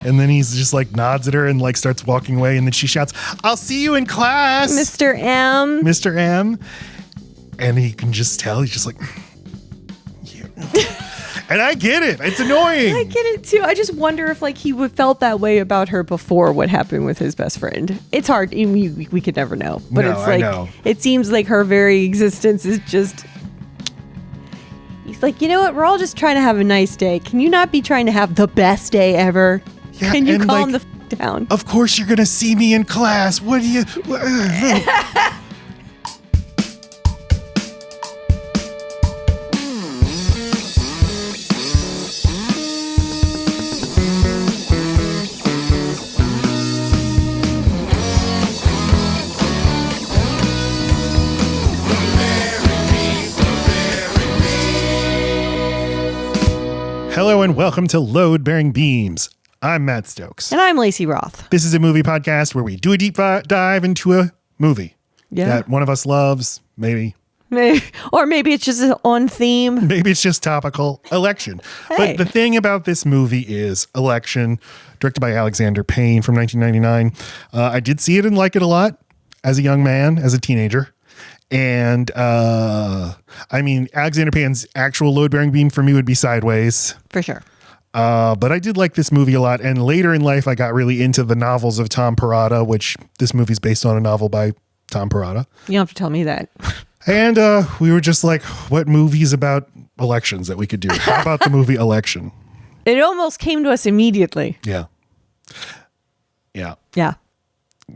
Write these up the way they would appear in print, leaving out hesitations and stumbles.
And then he's just like nods at her and like starts walking away. And then she shouts, "I'll see you in class, Mr. M." Mr. M. And he can just tell he's just like, yeah. And I get it. It's annoying. I get it too. I just wonder if like he would felt that way about her before what happened with his best friend. It's hard. We could never know. But No, it's I like, know. it seems like her very existence is just... He's like, you know what? We're all just trying to have a nice day. Can you not be trying to have the best day ever? Yeah, Can you and, calm like, the down? Of course you're going to see me in class. What do you... Hello and welcome to Load Bearing Beams. I'm Matt Stokes. And I'm Laci Roth. This is a movie podcast where we do a deep dive into a movie that one of us loves, maybe. Or maybe it's just on theme. Maybe it's just topical. Election. Hey. But the thing about this movie is Election, directed by Alexander Payne from 1999. I did see it and like it a lot as a young man, as a teenager. And I mean, Alexander Payne's actual load-bearing beam for me would be Sideways. For sure. But I did like this movie a lot. And later in life, I got really into the novels of Tom Perrotta, which this movie's based on a novel by Tom Perrotta. You don't have to tell me that. And we were just like, what movies about elections that we could do? How about the movie Election? It almost came to us immediately. Yeah. Yeah.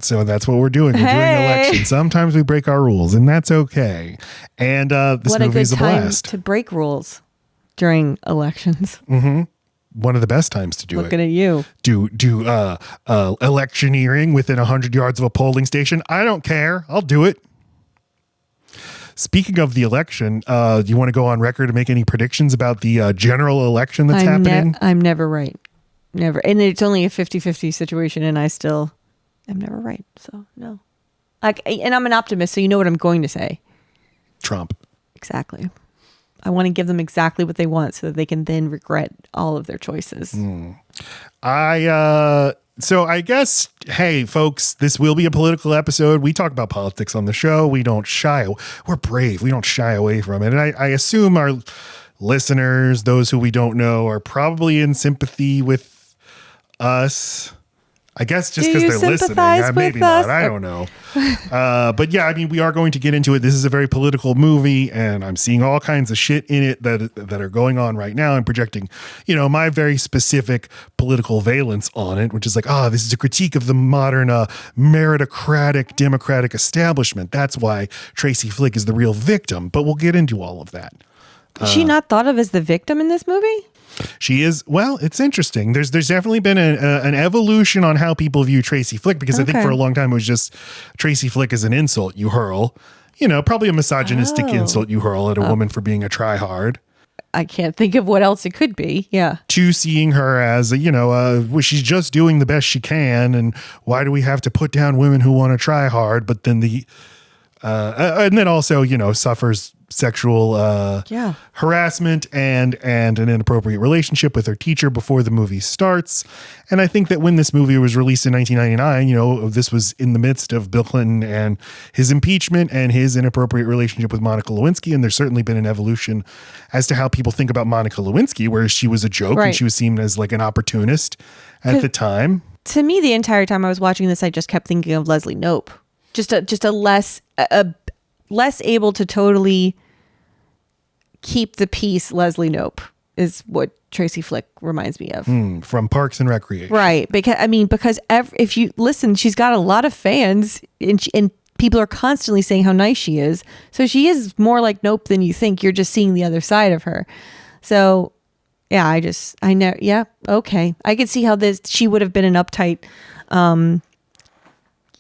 So that's what we're doing. We're doing Election. Sometimes we break our rules, and that's okay. And this movie's a blast. To break rules during elections. Mm-hmm. One of the best times to do Looking at you. Do electioneering within 100 yards of a polling station. I don't care. I'll do it. Speaking of the election, do you want to go on record to make any predictions about the general election that's happening? I'm never right. Never. And it's only a 50-50 situation, and I still am never right. So, no. And I'm an optimist, so you know what I'm going to say. Trump. Exactly. I want to give them exactly what they want so that they can then regret all of their choices. So I guess, hey, folks, this will be a political episode. We talk about politics on the show. We don't we're brave. We don't shy away from it. And I assume our listeners, those who we don't know, are probably in sympathy with us. I guess just because they're listening. Maybe not. I don't know. But yeah, I mean, we are going to get into it. This is a very political movie, and I'm seeing all kinds of shit in it that are going on right now and projecting, my very specific political valence on it, which is like, this is a critique of the modern meritocratic democratic establishment. That's why Tracy Flick is the real victim. But we'll get into all of that. Is she not thought of as the victim in this movie? She is. Well, it's interesting. There's definitely been an evolution on how people view Tracy Flick, because I think for a long time it was just Tracy Flick is an insult you hurl, probably a misogynistic insult you hurl at a woman for being a tryhard. I can't think of what else it could be. Yeah. To seeing her as she's just doing the best she can, and why do we have to put down women who want to try hard? But then and then also suffers sexual harassment and an inappropriate relationship with her teacher before the movie starts. And I think that when this movie was released in 1999, this was in the midst of Bill Clinton and his impeachment and his inappropriate relationship with Monica Lewinsky. And there's certainly been an evolution as to how people think about Monica Lewinsky, where she was a joke and she was seen as like an opportunist at the time. To me, the entire time I was watching this, I just kept thinking of Leslie Knope. Just a less able to totally keep the peace Leslie Knope is what Tracy Flick reminds me of. From Parks and Recreation. Right. Because if you listen, she's got a lot of fans and people are constantly saying how nice she is. So she is more like Knope than you think. You're just seeing the other side of her. So yeah, I know. Yeah. Okay. I could see how she would have been an uptight,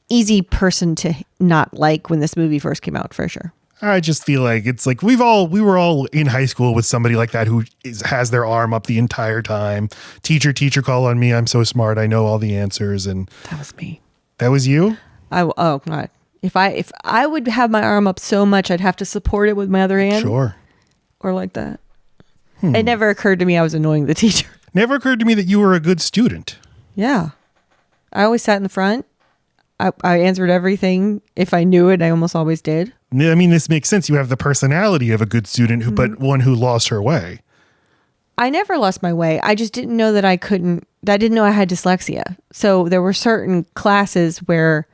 easy person to not like when this movie first came out, for sure. I just feel like it's like we were all in high school with somebody like that who has their arm up the entire time. Teacher, call on me. I'm so smart. I know all the answers. And that was me. That was you? Oh God. If I would have my arm up so much, I'd have to support it with my other hand. Sure. Or like that. It never occurred to me I was annoying the teacher. Never occurred to me that you were a good student. Yeah. I always sat in the front. I answered everything. If I knew it, I almost always did. I mean, this makes sense. You have the personality of a good student, but one who lost her way. I never lost my way. I just didn't know that I didn't know I had dyslexia. So there were certain classes where,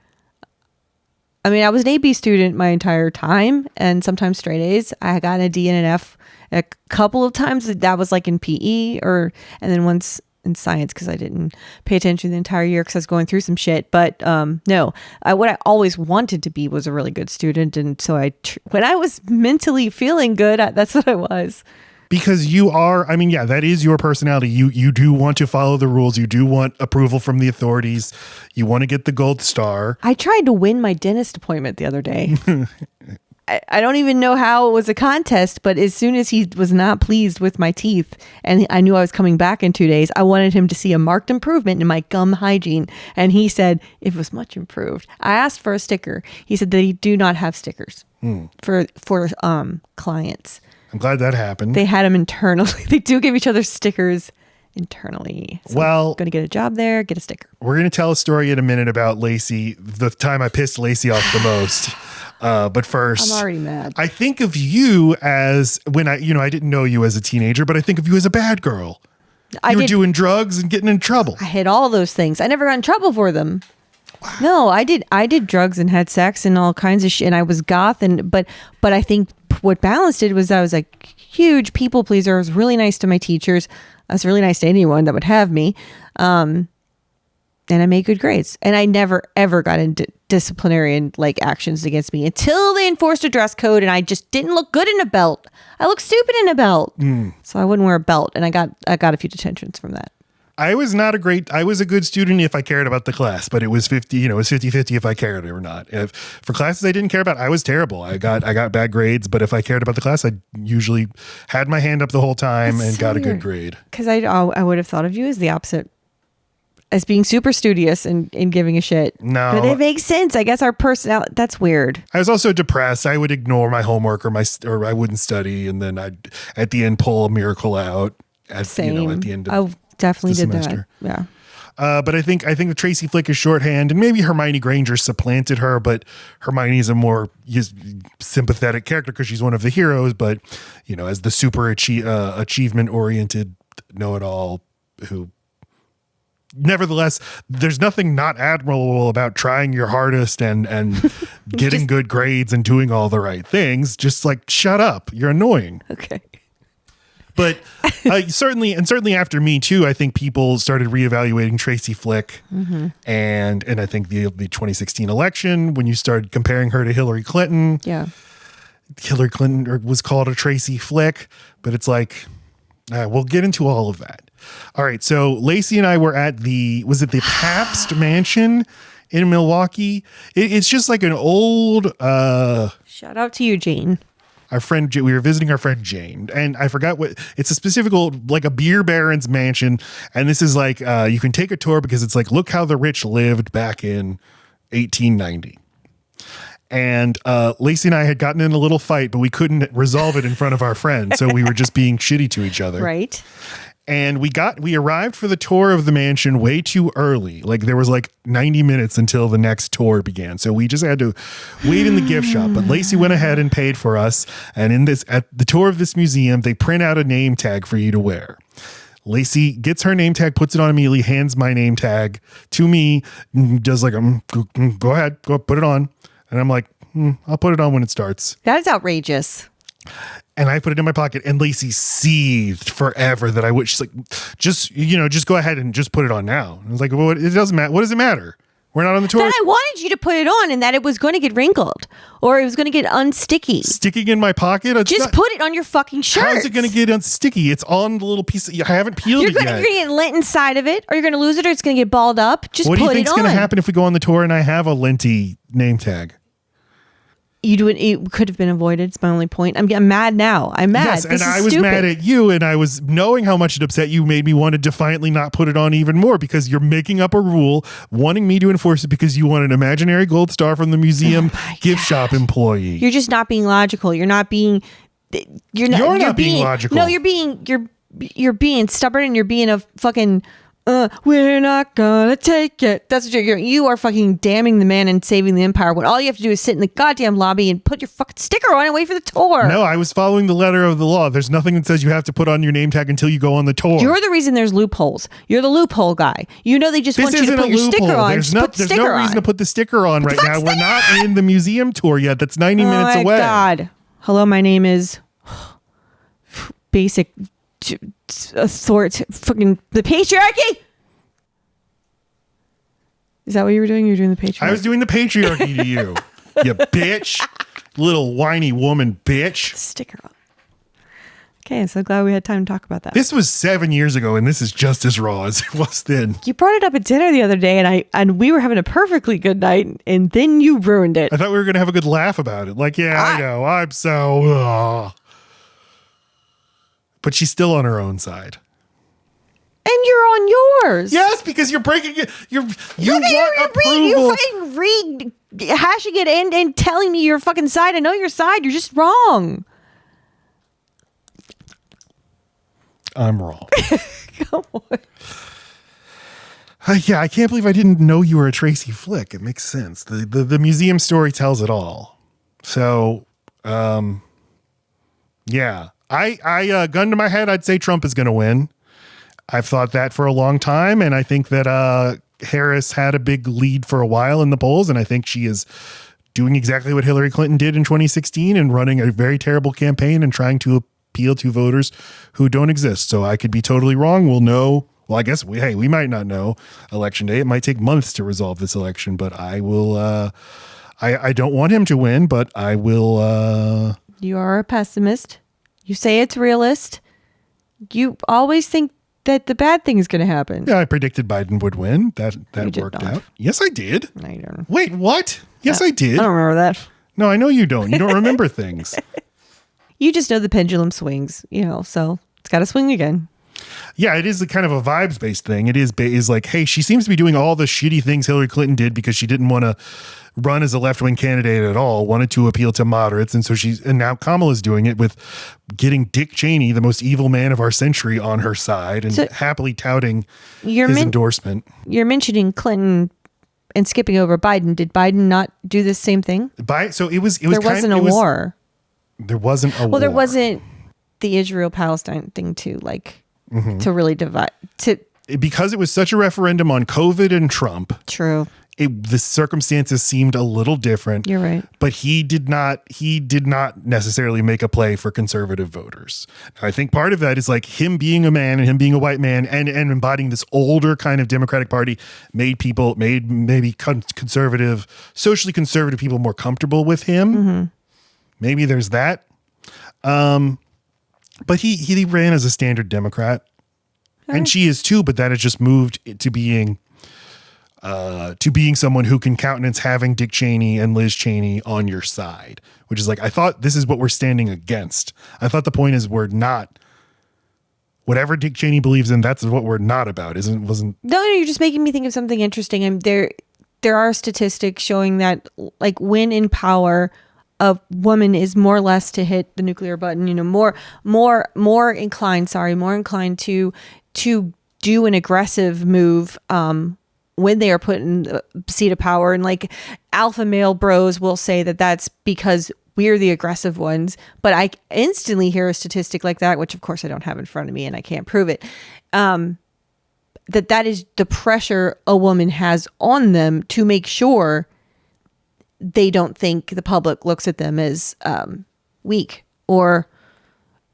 I was an AB student my entire time, and sometimes straight A's. I got a D and an F a couple of times. That was like in PE and then once in science because I didn't pay attention the entire year because I was going through some shit. But no, what I always wanted to be was a really good student. And so when I was mentally feeling good, that's what I was. Because you are, that is your personality. You do want to follow the rules. You do want approval from the authorities. You want to get the gold star. I tried to win my dentist appointment the other day. I don't even know how it was a contest, but as soon as he was not pleased with my teeth and I knew I was coming back in 2 days, I wanted him to see a marked improvement in my gum hygiene. And he said it was much improved. I asked for a sticker. He said that he do not have stickers for clients. I'm glad that happened. They had them internally. They do give each other stickers internally. So I'm going to get a job there, get a sticker. We're going to tell a story in a minute about Laci, the time I pissed Laci off the most. But first, I'm already mad. I think of you as when I didn't know you as a teenager, but I think of you as a bad girl. You were doing drugs and getting in trouble. I hid all those things. I never got in trouble for them. Wow. No, I did drugs and had sex and all kinds of shit. And I was goth, but I think what balanced it was I was a huge people pleaser. I was really nice to my teachers. I was really nice to anyone that would have me. And I made good grades. And I never, ever got into disciplinary and actions against me until they enforced a dress code. And I just didn't look good in a belt. I looked stupid in a belt. So I wouldn't wear a belt. And I got a few detentions from that. I was a good student if I cared about the class, but it was 50-50 if I cared or not. For classes I didn't care about, I was terrible. I got bad grades, but if I cared about the class, I usually had my hand up the whole time and got a good grade. Because I would have thought of you as the opposite. As being super studious and giving a shit. No. But it makes sense. I guess our personality, that's weird. I was also depressed. I would ignore my homework or I wouldn't study. And then I'd, at the end, pull a miracle out Same. At the end of I definitely the did semester. That. Yeah. But I think the Tracy Flick is shorthand, and maybe Hermione Granger supplanted her, but Hermione is a more sympathetic character because she's one of the heroes, but, as the super achievement-oriented know-it-all who... Nevertheless, there's nothing not admirable about trying your hardest and getting good grades and doing all the right things. Just shut up. You're annoying. Okay. But certainly after Me Too, I think people started reevaluating Tracy Flick. Mm-hmm. And I think the 2016 election, when you started comparing her to Hillary Clinton. Yeah. Hillary Clinton was called a Tracy Flick, but it's we'll get into all of that. All right, so Laci and I were at the Pabst Mansion in Milwaukee? It's just like an old... Shout out to you, Jane. We were visiting our friend Jane, and I forgot it's a specific old, a beer baron's mansion, and this is you can take a tour because it's look how the rich lived back in 1890. And Laci and I had gotten in a little fight, but we couldn't resolve it in front of our friend, so we were just being shitty to each other. Right. And we arrived for the tour of the mansion way too early. There was 90 minutes until the next tour began. So we just had to wait in the gift shop. But Laci went ahead and paid for us. And at the tour of this museum, they print out a name tag for you to wear. Laci gets her name tag, puts it on immediately, hands my name tag to me, does go ahead, go put it on. And I'm like, I'll put it on when it starts. That is outrageous. And I put it in my pocket, and Laci seethed forever that I would. She's like, just go ahead and just put it on now. And I was like, well, it doesn't matter. What does it matter? We're not on the tour. That I wanted you to put it on and that it was going to get wrinkled or it was going to get unsticky. Sticking in my pocket? Just put it on your fucking shirt. How is it going to get unsticky? It's on the little piece. I haven't peeled it yet. You're going to get lint inside of it, or you're going to lose it, or it's going to get balled up. Just put it on. What do you think's going to happen if we go on the tour and I have a linty name tag? It could have been avoided. It's my only point. I'm mad now. I'm mad. Yes, this and is I was stupid. mad at you, and I was knowing how much it upset you made me want to defiantly not put it on even more because you're making up a rule, wanting me to enforce it because you want an imaginary gold star from the museum gift shop employee. You're just not being logical. You're not being. You're not being logical. No, you're being stubborn, and you're being a fucking. we're not gonna take it. That's what you are fucking damning the man and saving the empire when all you have to do is sit in the goddamn lobby and put your fucking sticker on and wait for the tour. No, I was following the letter of the law. There's nothing that says you have to put on your name tag until you go on the tour. You're the reason there's loopholes. You're the loophole guy. You know they just want you to put your sticker on. There's no reason to put the sticker on right now. We're not in the museum tour yet. That's 90 minutes away. Oh my God. Hello, my name is basic authority. Fucking the patriarchy. Is that what you were doing? You were doing the patriarchy. I was doing the patriarchy to you, you bitch, little whiny woman, bitch. Sticker on. Okay, I'm so glad we had time to talk about that. This was 7 years ago, and this is just as raw as it was then. You brought it up at dinner the other day, and we were having a perfectly good night, and then you ruined it. I thought we were going to have a good laugh about it. Like, yeah, I know. I'm so... But she's still on her own side. And you're on yours. Yes, because you're breaking it. You want approval. You fucking hashing it and telling me your fucking side. I know your side. You're just wrong. I'm wrong. Come on. Yeah, I can't believe I didn't know you were a Tracy Flick. It makes sense. The museum story tells it all. So, yeah. I gun to my head, I'd say Trump is going to win. I've thought that for a long time, and I think that Harris had a big lead for a while in the polls, and I think she is doing exactly what Hillary Clinton did in 2016 and running a very terrible campaign and trying to appeal to voters who don't exist. So I could be totally wrong. We'll know. Well, I guess we might not know election day. It might take months to resolve this election, but I will. I don't want him to win, but I will. You are a pessimist. You say it's realist. You always think that the bad thing is going to happen. Yeah, I predicted Biden would win. That worked out. Yes, I did. No, you don't. Wait, what? Yes, I did. I don't remember that. No, I know you don't. You don't remember things. You just know the pendulum swings, so it's got to swing again. Yeah, it is a kind of a vibes-based thing. It is like, hey, she seems to be doing all the shitty things Hillary Clinton did because she didn't want to run as a left-wing candidate at all, wanted to appeal to moderates. And so and now Kamala's doing it with getting Dick Cheney, the most evil man of our century, on her side and happily touting his endorsement. You're mentioning Clinton and skipping over Biden. Did Biden not do the same thing? So it was. There wasn't a war. There wasn't a war. Well, there wasn't the Israel-Palestine thing too, to really divide. Because it was such a referendum on COVID and Trump. True. The circumstances seemed a little different. You're right. But he did not necessarily make a play for conservative voters. I think part of that is like him being a man and him being a white man and embodying this older kind of Democratic Party made maybe conservative, socially conservative people more comfortable with him. Mm-hmm. Maybe there's that. But he ran as a standard Democrat. Right. And she is too, but that has just moved to being someone who can countenance having Dick Cheney and Liz Cheney on your side, which is like, I thought this is what we're standing against. I thought the point is we're not, whatever Dick Cheney believes in, that's what we're not about. No, you're just making me think of something interesting. There are statistics showing that like when in power, a woman is more or less to hit the nuclear button, more inclined to do an aggressive move, when they are put in the seat of power. And like alpha male bros will say that that's because we're the aggressive ones. But I instantly hear a statistic like that, which of course I don't have in front of me and I can't prove it. That is the pressure a woman has on them to make sure they don't think the public looks at them as weak or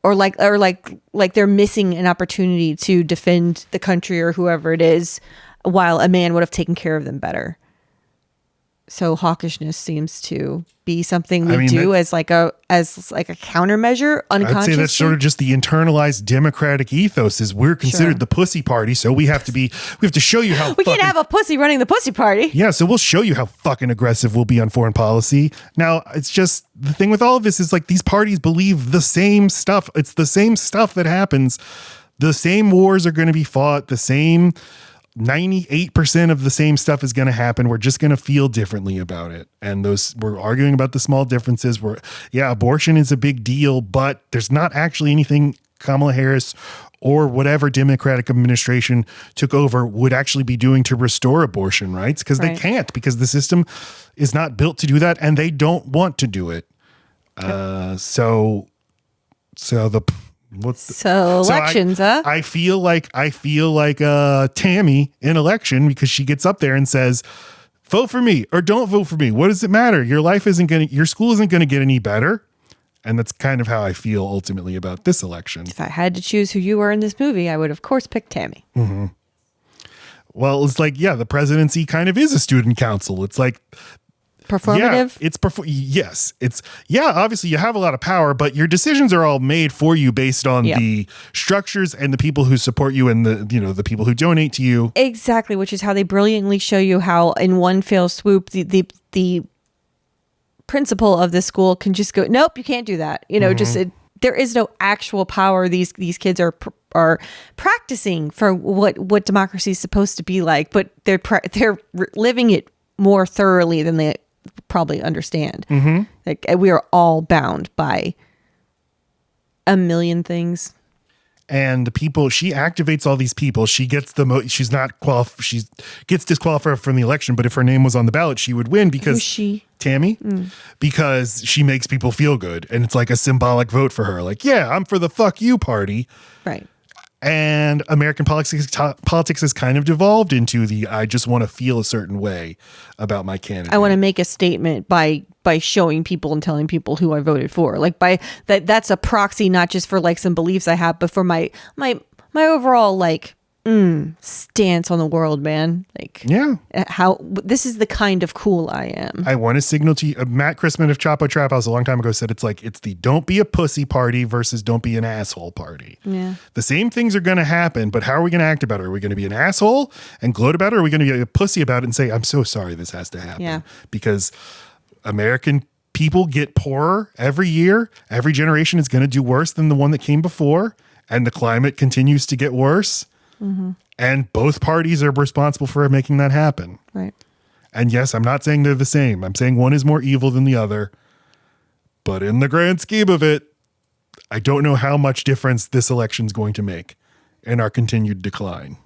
like they're missing an opportunity to defend the country or whoever it is, while a man would have taken care of them better. So hawkishness seems to be something we do as like a countermeasure unconsciously. I'd say that's sort of just the internalized Democratic ethos is we're considered the pussy party. So we have to show you how we can't have a pussy running the pussy party. Yeah. So we'll show you how fucking aggressive we'll be on foreign policy. Now it's just the thing with all of this is like these parties believe the same stuff. It's the same stuff that happens. The same wars are going to be fought. The same 98% of the same stuff is going to happen. We're just going to feel differently about it. And we're arguing about the small differences. Abortion is a big deal, but there's not actually anything Kamala Harris or whatever Democratic administration took over would actually be doing to restore abortion rights, because they can't, because the system is not built to do that and they don't want to do it. So elections, huh? I feel like Tammy in election, because she gets up there and says, vote for me or don't vote for me. What does it matter? Your school isn't going to get any better. And that's kind of how I feel ultimately about this election. If I had to choose who you were in this movie, I would of course pick Tammy. Mm-hmm. Well, it's like, the presidency kind of is a student council. It's like performative. Yes. Obviously you have a lot of power, but your decisions are all made for you based on the structures and the people who support you and the people who donate to you. Exactly. Which is how they brilliantly show you how in one fell swoop, the principal of the school can just go, nope, you can't do that. There is no actual power. These kids are practicing for what democracy is supposed to be like, but they're living it more thoroughly than they probably understand. Mm-hmm. Like, we are all bound by a million things. And the people, she activates all these people. She gets she's not qualified. She gets disqualified from the election. But if her name was on the ballot, she would win because Who's she? Tammy, because she makes people feel good. And it's like a symbolic vote for her. Like, I'm for the fuck you party. Right. And American politics has kind of devolved into I just want to feel a certain way about my candidate. I want to make a statement by showing people and telling people who I voted for. Like, that's a proxy, not just for like some beliefs I have, but for my overall stance on the world, man. Like, how this is the kind of cool I am. I want to signal to you. Matt Christman of Chapo Trap House a long time ago said it's the don't be a pussy party versus don't be an asshole party. Yeah. The same things are going to happen, but how are we going to act about it? Are we going to be an asshole and gloat about it? Or are we going to be a pussy about it and say, I'm so sorry this has to happen? Yeah. Because American people get poorer every year. Every generation is going to do worse than the one that came before. And the climate continues to get worse. Mm-hmm. And both parties are responsible for making that happen. Right. And yes, I'm not saying they're the same. I'm saying one is more evil than the other. But in the grand scheme of it, I don't know how much difference this election is going to make in our continued decline.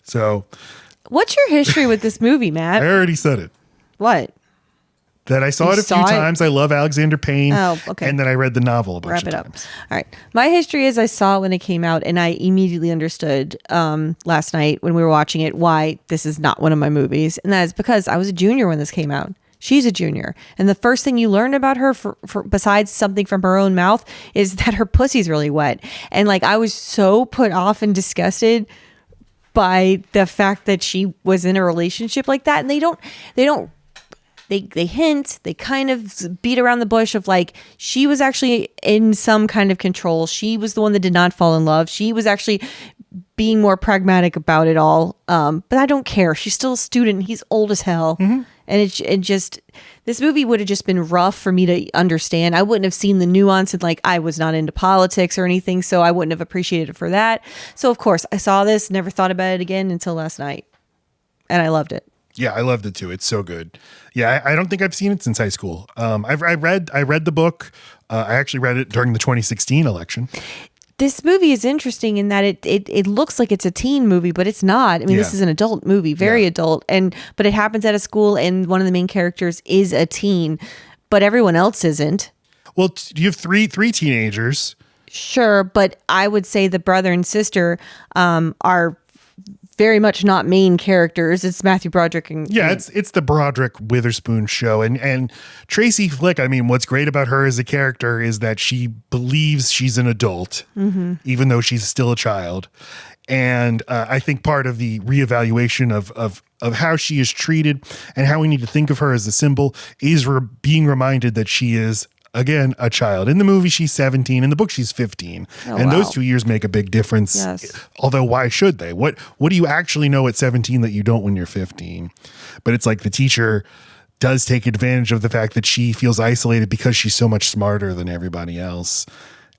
So, what's your history with this movie, Matt? I already said it. What? That I saw it a few times. I love Alexander Payne. Oh, okay. And then I read the novel a bunch of times. Wrap it up. All right. My history is I saw it when it came out, and I immediately understood last night when we were watching it why this is not one of my movies. And that is because I was a junior when this came out. She's a junior. And the first thing you learn about her, for besides something from her own mouth, is that her pussy's really wet. And I was so put off and disgusted by the fact that she was in a relationship like that. And they hint, they kind of beat around the bush of she was actually in some kind of control. She was the one that did not fall in love. She was actually being more pragmatic about it all. But I don't care. She's still a student. He's old as hell. Mm-hmm. And this movie would have just been rough for me to understand. I wouldn't have seen the nuance and I was not into politics or anything. So I wouldn't have appreciated it for that. So of course I saw this, never thought about it again until last night. And I loved it. Yeah, I loved it too. It's so good. Yeah, I don't think I've seen it since high school. I read the book. I actually read it during the 2016 election. This movie is interesting in that it looks like it's a teen movie, but it's not. I mean, This is an adult movie, very adult, but it happens at a school, and one of the main characters is a teen, but everyone else isn't. Well, you have three teenagers. Sure, but I would say the brother and sister are very much not main characters. It's Matthew Broderick and it's the Broderick Witherspoon show, and Tracy Flick. I mean, what's great about her as a character is that she believes she's an adult, even though she's still a child. And I think part of the reevaluation of how she is treated and how we need to think of her as a symbol is being reminded that she is, again, a child. In the movie, she's 17. In the book, she's 15. Those 2 years make a big difference. Yes. Although, why should they? What do you actually know at 17 that you don't when you're 15? But it's the teacher does take advantage of the fact that she feels isolated because she's so much smarter than everybody else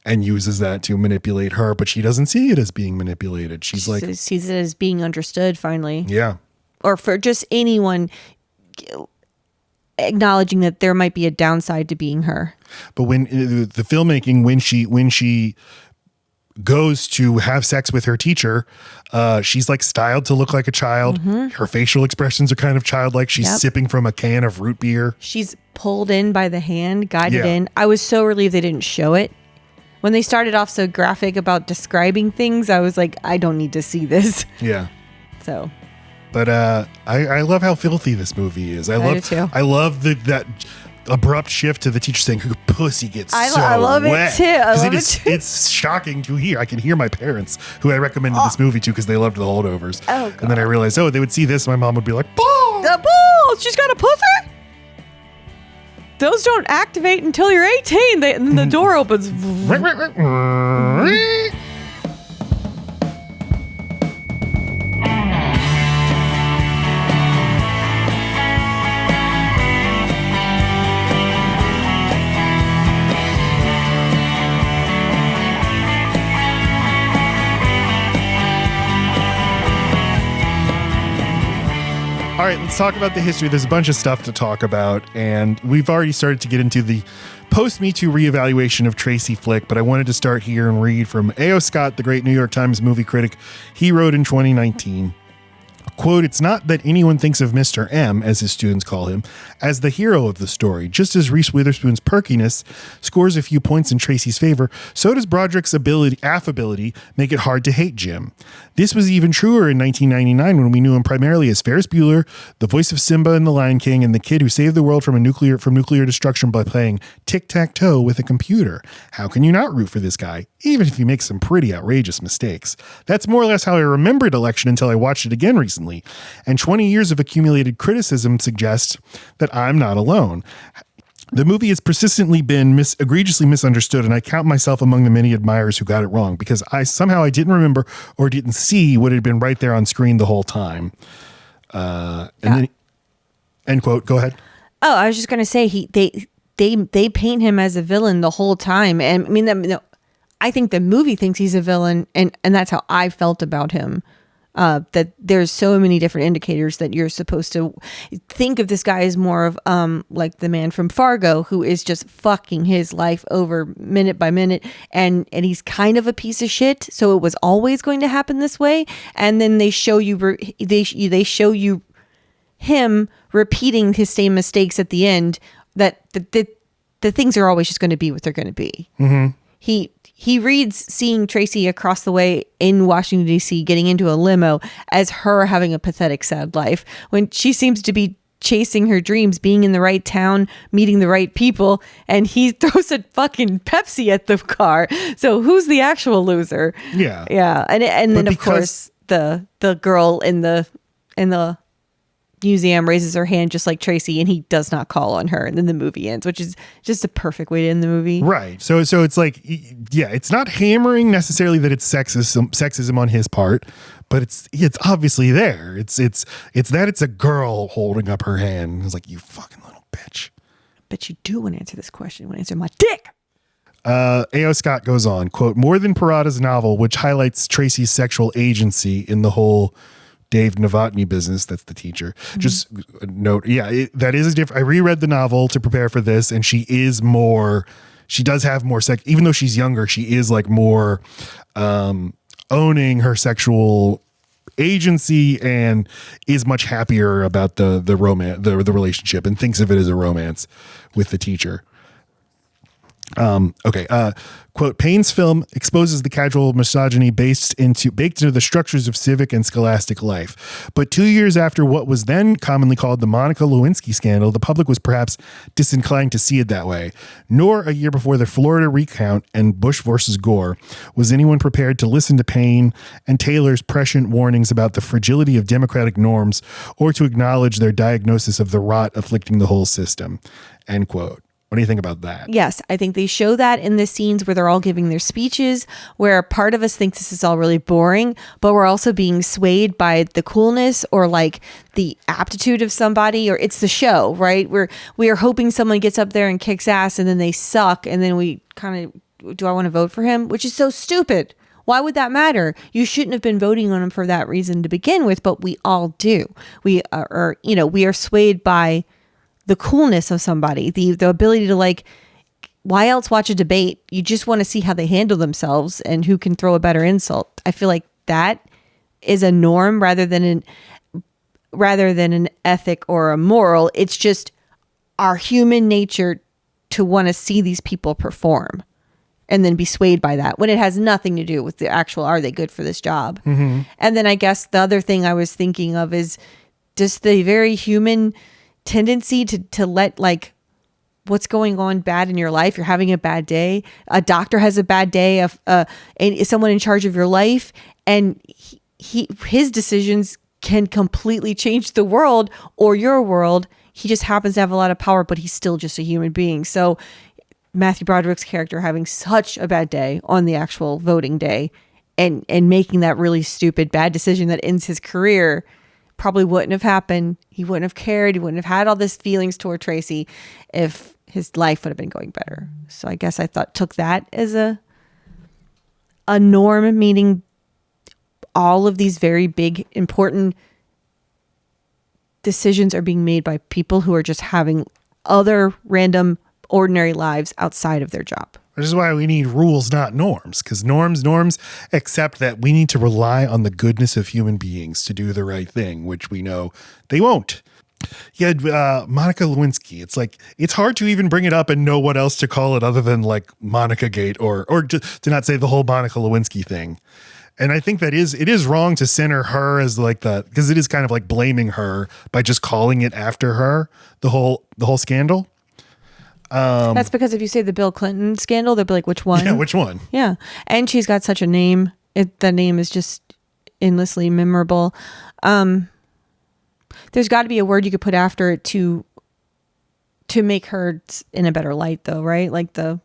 and uses that to manipulate her. But she doesn't see it as being manipulated. She sees it as being understood, finally. Yeah. Or for just anyone acknowledging that there might be a downside to being her. But when the filmmaking, when she goes to have sex with her teacher, she's like styled to look like a child. Her facial expressions are kind of childlike. She's sipping from a can of root beer. She's pulled in by the hand, guided Yeah. in. I was so relieved they didn't show it. When they started off so graphic about describing things, I was like, I don't need to see this. Yeah. So, but I love how filthy this movie is. I do too. love that abrupt shift to the teacher saying her pussy gets I so love wet. it too. I 'Cause love it too. It's shocking to hear. I can hear my parents who I recommended this movie to because they loved The Holdovers. Oh, God. And then I realized, they would see this. My mom would be like, "Boom!" the balls! She's got a pussy? Those don't activate until you're 18. And then the door opens. All right, let's talk about the history. There's a bunch of stuff to talk about, and we've already started to get into the post-Me Too reevaluation of Tracy Flick, but I wanted to start here and read from A.O. Scott, the great New York Times movie critic. He wrote in 2019, quote, "It's not that anyone thinks of Mr. M, as his students call him, as the hero of the story. Just as Reese Witherspoon's perkiness scores a few points in Tracy's favor, so does Broderick's affability make it hard to hate Jim. This was even truer in 1999 when we knew him primarily as Ferris Bueller, the voice of Simba in The Lion King, and the kid who saved the world from nuclear destruction by playing tic-tac-toe with a computer. How can you not root for this guy, even if he makes some pretty outrageous mistakes? That's more or less how I remembered Election until I watched it again recently. And 20 years of accumulated criticism suggests that I'm not alone. The movie has persistently been egregiously misunderstood, and I count myself among the many admirers who got it wrong because I didn't remember or didn't see what had been right there on screen the whole time." Then, end quote. Go ahead. Oh, I was just going to say they paint him as a villain the whole time. And I mean, I think the movie thinks he's a villain, and that's how I felt about him. That there's so many different indicators that you're supposed to think of this guy as more of like the man from Fargo, who is just fucking his life over minute by minute, and he's kind of a piece of shit. So it was always going to happen this way, and then they show you they show you him repeating his same mistakes at the end. That the things are always just going to be what they're going to be. Mm-hmm. He reads seeing Tracy across the way in Washington, D.C., getting into a limo as her having a pathetic, sad life when she seems to be chasing her dreams, being in the right town, meeting the right people, and he throws a fucking Pepsi at the car. So who's the actual loser? Yeah. Yeah. And then, of course, the girl in the museum raises her hand just like Tracy, and he does not call on her, and then the movie ends, which is just a perfect way to end the movie. Right. So it's like, yeah, it's not hammering necessarily that it's sexism on his part, but it's obviously there. It's that it's a girl holding up her hand. It's like, you fucking little bitch. But you do want to answer this question. You want to answer my dick. A.O. Scott goes on, quote, "More than Perrotta's novel, which highlights Tracy's sexual agency in the whole Dave Novotny business," that's the teacher. Mm-hmm. Just note, that is a different. I reread the novel to prepare for this, and she does have more sex, even though she's younger. She is like more owning her sexual agency and is much happier about the romance, the relationship, and thinks of it as a romance with the teacher. Quote, "Payne's film exposes the casual misogyny baked into the structures of civic and scholastic life. But 2 years after what was then commonly called the Monica Lewinsky scandal, the public was perhaps disinclined to see it that way. Nor a year before the Florida recount and Bush versus Gore was anyone prepared to listen to Payne and Taylor's prescient warnings about the fragility of democratic norms or to acknowledge their diagnosis of the rot afflicting the whole system." End quote. What do you think about that? Yes, I think they show that in the scenes where they're all giving their speeches, where part of us thinks this is all really boring, but we're also being swayed by the coolness or like the aptitude of somebody, or it's the show, right? We are hoping someone gets up there and kicks ass and then they suck, and then we kind of, do I want to vote for him? Which is so stupid. Why would that matter? You shouldn't have been voting on him for that reason to begin with, but we all do. We are swayed by the coolness of somebody, the ability to like, why else watch a debate? You just want to see how they handle themselves and who can throw a better insult. I feel like that is a norm rather than an ethic or a moral. It's just our human nature to want to see these people perform and then be swayed by that when it has nothing to do with the actual, are they good for this job? Mm-hmm. And then I guess the other thing I was thinking of is just the very human tendency to let like what's going on bad in your life. You're having a bad day. A doctor has a bad day and someone in charge of your life, and his decisions can completely change the world or your world. He just happens to have a lot of power, but he's still just a human being. So Matthew Broderick's character having such a bad day on the actual voting day and making that really stupid, bad decision that ends his career probably wouldn't have happened. He wouldn't have cared. He wouldn't have had all these feelings toward Tracy if his life would have been going better. So I guess I took that as a norm, meaning all of these very big, important decisions are being made by people who are just having other random, ordinary lives outside of their job. Which is why we need rules, not norms, because norms accept that we need to rely on the goodness of human beings to do the right thing, which we know they won't. Yeah, Monica Lewinsky. It's like, it's hard to even bring it up and know what else to call it other than like Monica Gate or just to not say the whole Monica Lewinsky thing. And I think it is wrong to center her as like because it is kind of like blaming her by just calling it after her, the whole scandal. That's because if you say the Bill Clinton scandal, they'll be like, which one? Yeah, which one? Yeah. And she's got such a name. The name is just endlessly memorable. There's got to be a word you could put after it to make her in a better light, though, right? Like there's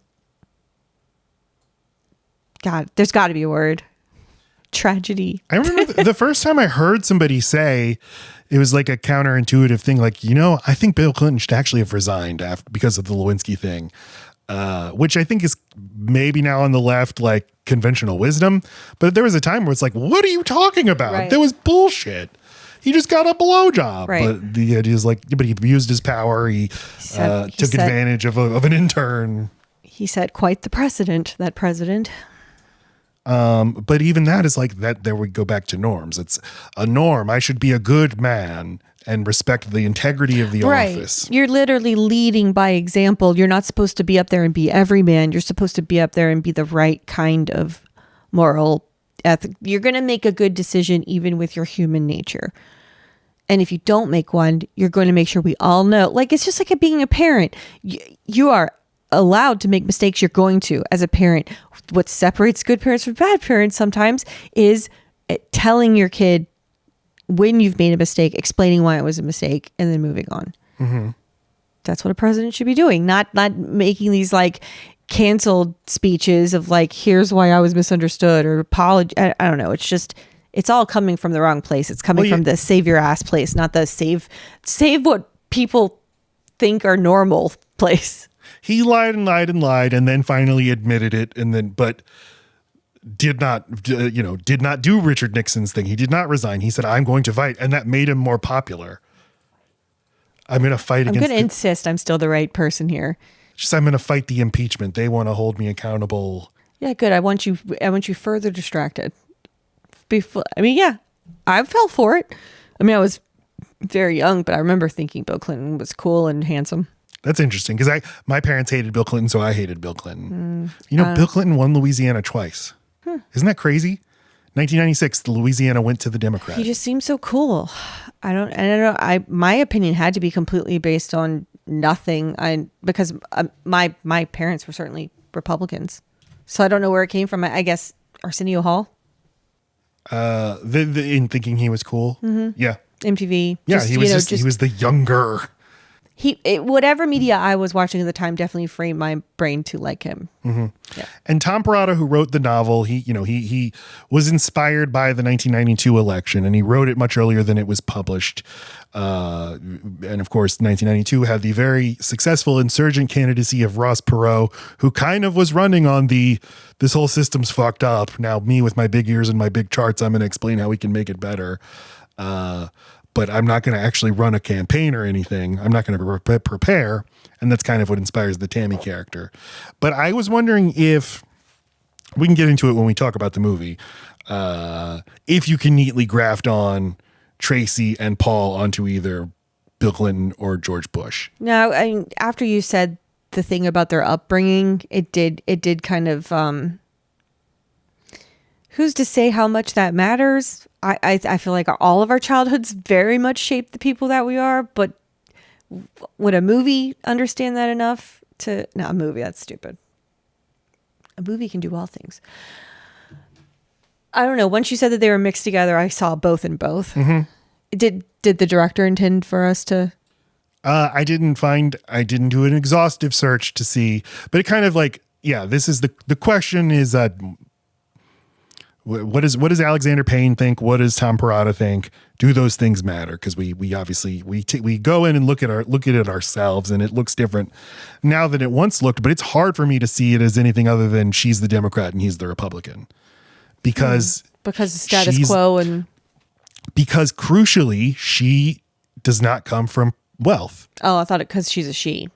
got to be a word. Tragedy. I remember the first time I heard somebody say, it was like a counterintuitive thing. Like, I think Bill Clinton should actually have resigned because of the Lewinsky thing, which I think is maybe now on the left, like conventional wisdom. But there was a time where it's like, what are you talking about? Right. That was bullshit. He just got a blowjob. Right. But the idea is like, but he abused his power. He took advantage of an intern. He set quite the precedent, that president. But even that is like that. There we go back to norms. It's a norm. I should be a good man and respect the integrity of the office. You're literally leading by example. You're not supposed to be up there and be every man. You're supposed to be up there and be the right kind of moral ethic. You're going to make a good decision even with your human nature. And if you don't make one, you're going to make sure we all know. Like, it's just like being a parent. You are allowed to make mistakes. You're going to, as a parent. What separates good parents from bad parents sometimes is telling your kid when you've made a mistake, explaining why it was a mistake, and then moving on. Mm-hmm. That's what a president should be doing. Not making these like canceled speeches of like, here's why I was misunderstood or apology. I don't know. It's just, it's all coming from the wrong place. It's coming from the save your ass place, not the save what people think are normal place. He lied and lied and lied and then finally admitted it. And then, but did not do Richard Nixon's thing. He did not resign. He said, I'm going to fight. And that made him more popular. I'm going to fight against. I'm going to insist I'm still the right person here. Just, I'm going to fight the impeachment. They want to hold me accountable. Yeah, good. I want you further distracted. I fell for it. I mean, I was very young, but I remember thinking Bill Clinton was cool and handsome. That's interesting because my parents hated Bill Clinton, so I hated Bill Clinton. Bill Clinton won Louisiana twice. Isn't that crazy? 1996, Louisiana went to the Democrats. He just seems so cool. I don't know. My opinion had to be completely based on nothing. Because my parents were certainly Republicans, so I don't know where it came from. I guess Arsenio Hall. In thinking he was cool. Mm-hmm. Yeah. MTV. Yeah, he was the younger. Whatever media I was watching at the time definitely framed my brain to like him. Mm-hmm. Yeah. And Tom Perrotta, who wrote the novel, he was inspired by the 1992 election, and he wrote it much earlier than it was published. And of course, 1992 had the very successful insurgent candidacy of Ross Perot, who kind of was running on this whole system's fucked up. Now, me with my big ears and my big charts, I'm going to explain how we can make it better. but I'm not going to actually run a campaign or anything. I'm not going to prepare. And that's kind of what inspires the Tammy character. But I was wondering if we can get into it when we talk about the movie. If you can neatly graft on Tracy and Paul onto either Bill Clinton or George Bush. No, I mean, after you said the thing about their upbringing, it did kind of, who's to say how much that matters? I feel like all of our childhoods very much shape the people that we are, but would a movie understand that enough to, no, a movie, that's stupid. A movie can do all things. I don't know. Once you said that they were mixed together, I saw both in both. Mm-hmm. Did the director intend for us to? I didn't do an exhaustive search to see, but it kind of like, yeah, this is the question is, what does Alexander Payne think? What does Tom Perrotta think? Do those things matter? Because we obviously we go in and look at it ourselves, and it looks different now than it once looked. But it's hard for me to see it as anything other than she's the Democrat and he's the Republican, because the status quo, and because crucially she does not come from wealth. Oh, I thought it because she's a she.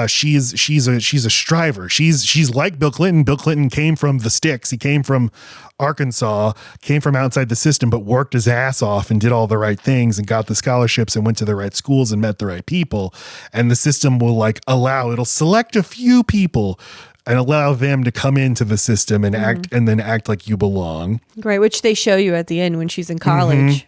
She's a striver. She's like Bill Clinton. Bill Clinton came from the sticks. He came from Arkansas, came from outside the system, but worked his ass off and did all the right things and got the scholarships and went to the right schools and met the right people. And the system will it'll select a few people and allow them to come into the system and act like you belong. Right, which they show you at the end when she's in college. Mm-hmm.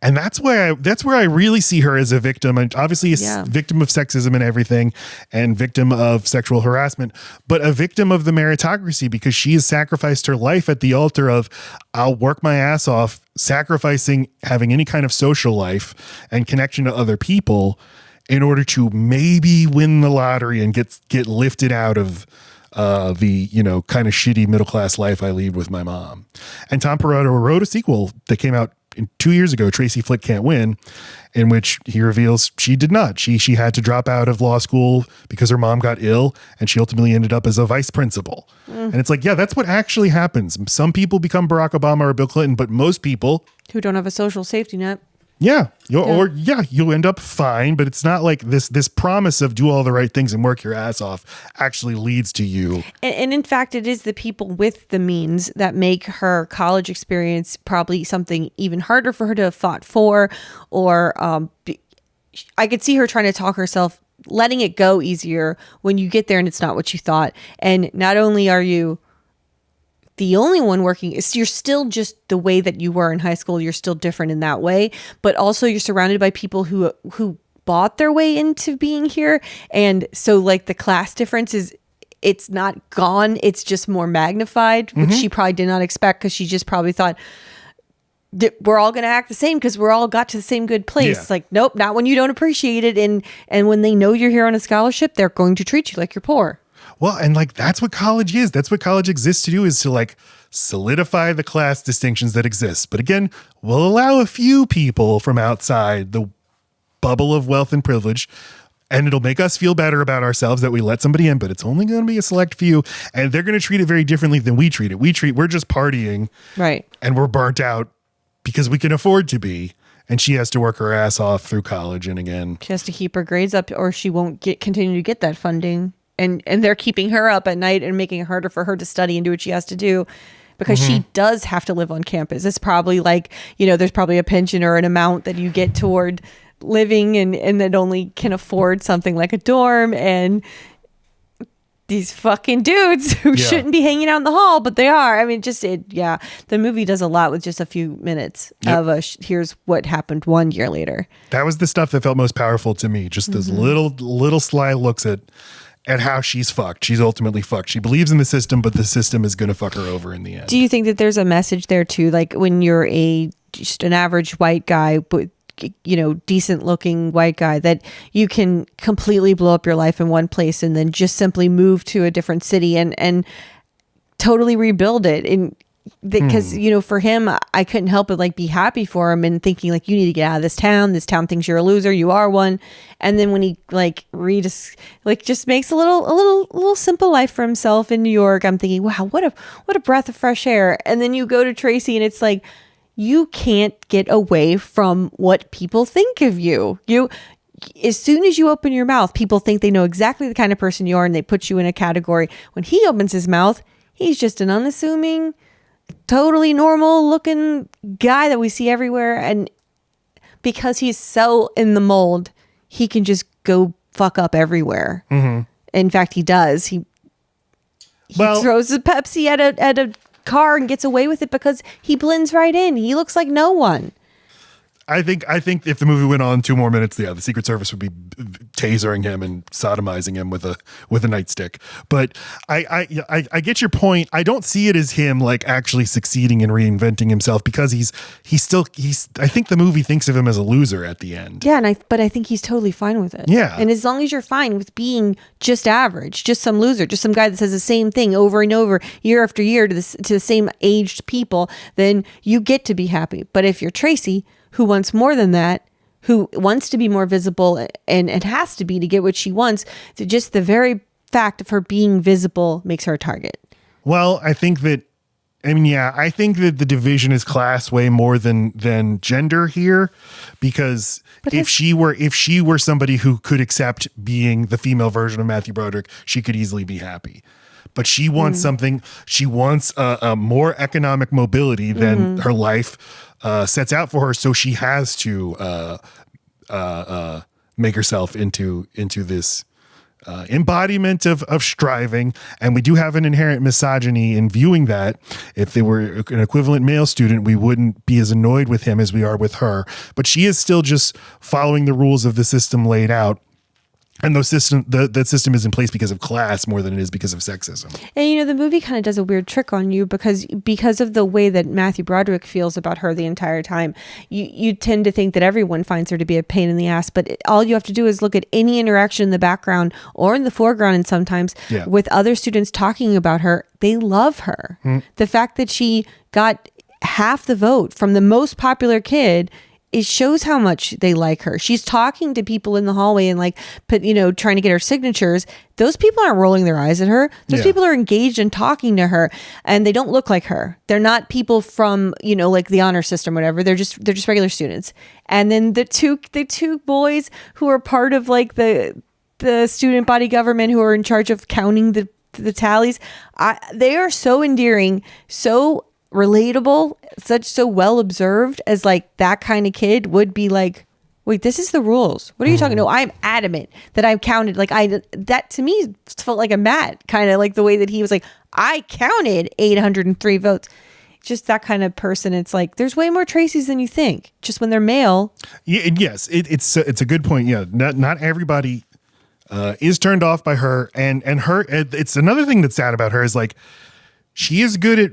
And that's where I really see her as a victim, and obviously a victim of sexism and everything, and victim of sexual harassment, but a victim of the meritocracy, because she has sacrificed her life at the altar of, I'll work my ass off, sacrificing having any kind of social life and connection to other people in order to maybe win the lottery and get lifted out of the kind of shitty middle class life I lead with my mom. And Tom Perrotta wrote a sequel that came out 2 years ago, Tracy Flick Can't Win, in which he reveals she did not. She had to drop out of law school because her mom got ill, and she ultimately ended up as a vice principal. And it's like, yeah, that's what actually happens. Some people become Barack Obama or Bill Clinton, but most people who don't have a social safety net. You'll end up fine, but it's not like this promise of do all the right things and work your ass off actually leads to you. And in fact, it is the people with the means that make her college experience probably something even harder for her to have fought for, or I could see her trying to talk herself, letting it go easier when you get there and it's not what you thought. And not only are you the only one working, you're still just the way that you were in high school. You're still different in that way, but also you're surrounded by people who bought their way into being here. And so like the class difference it's not gone. It's just more magnified, which she probably did not expect, because she just probably thought we're all going to act the same because we're all got to the same good place. Yeah. It's like, nope, not when you don't appreciate it. And when they know you're here on a scholarship, they're going to treat you like you're poor. Well, and that's what college is. That's what college exists to do, is to solidify the class distinctions that exist. But again, we'll allow a few people from outside the bubble of wealth and privilege, and it'll make us feel better about ourselves that we let somebody in, but it's only going to be a select few, and they're going to treat it very differently than we treat it. We're just partying. Right. And we're burnt out because we can afford to be. And she has to work her ass off through college. And again, she has to keep her grades up, or she won't continue to get that funding. And they're keeping her up at night and making it harder for her to study and do what she has to do, because she does have to live on campus. It's probably there's probably a pension or an amount that you get toward living and that only can afford something like a dorm. And these fucking dudes who shouldn't be hanging out in the hall, but they are. I mean, the movie does a lot with just a few minutes of here's what happened 1 year later. That was the stuff that felt most powerful to me. Just those little sly looks at how she's fucked. She's ultimately fucked. She believes in the system, but the system is going to fuck her over in the end. Do you think that there's a message there too? Like when you're just an average white guy, but decent looking white guy, that you can completely blow up your life in one place and then just simply move to a different city and totally rebuild it. And because for him, I couldn't help but be happy for him and thinking you need to get out of this town thinks you're a loser, you are one. And then when he just makes a little simple life for himself in New York, I'm thinking, wow, what a breath of fresh air. And then you go to Tracy and it's like, you can't get away from what people think of you. As soon as you open your mouth, people think they know exactly the kind of person you are, and they put you in a category. When he opens his mouth, he's just an unassuming, totally normal looking guy that we see everywhere. And because he's so in the mold, he can just go fuck up everywhere. Mm-hmm. In fact, he does. He throws a Pepsi at a car and gets away with it because he blends right in. He looks like no one. I think if the movie went on 2 more minutes, the Secret Service would be tasering him and sodomizing him with a nightstick. But I get your point. I don't see it as him like actually succeeding in reinventing himself, because he's I think the movie thinks of him as a loser at the end. Yeah, but I think he's totally fine with it. Yeah. And as long as you're fine with being just average, just some loser, just some guy that says the same thing over and over year after year to the same aged people, then you get to be happy. But if you're Tracy, who wants more than that, who wants to be more visible, and it has to be to get what she wants, just the very fact of her being visible makes her a target. Well, I think that the division is class way more than gender here, because if she were somebody who could accept being the female version of Matthew Broderick, she could easily be happy. But she wants something. She wants a more economic mobility than her life sets out for her. So she has to make herself into this embodiment of striving. And we do have an inherent misogyny in viewing that. If they were an equivalent male student, we wouldn't be as annoyed with him as we are with her. But she is still just following the rules of the system laid out. And that system is in place because of class more than it is because of sexism. And, the movie kind of does a weird trick on you because of the way that Matthew Broderick feels about her the entire time. You tend to think that everyone finds her to be a pain in the ass, but all you have to do is look at any interaction in the background or in the foreground, and sometimes with other students talking about her. They love her. The fact that she got half the vote from the most popular kid, it shows how much they like her. She's talking to people in the hallway and trying to get her signatures. Those people aren't rolling their eyes at her. Those people are engaged in talking to her, and they don't look like her. They're not people from, like the honor system, or whatever. They're just regular students. And then the two boys who are part of like the student body government, who are in charge of counting the tallies. They are so endearing, so relatable, so well observed, as like that kind of kid would be like, wait, this is the rules. What are you talking? No, I'm adamant that I've counted. Like that to me felt like a Matt, kind of like the way that he was like, I counted 803 votes. Just that kind of person. It's like, there's way more Tracys than you think, just when they're male. Yeah, yes, it's a good point. Yeah, not everybody is turned off by her, and her. It's another thing that's sad about her is like, she is good at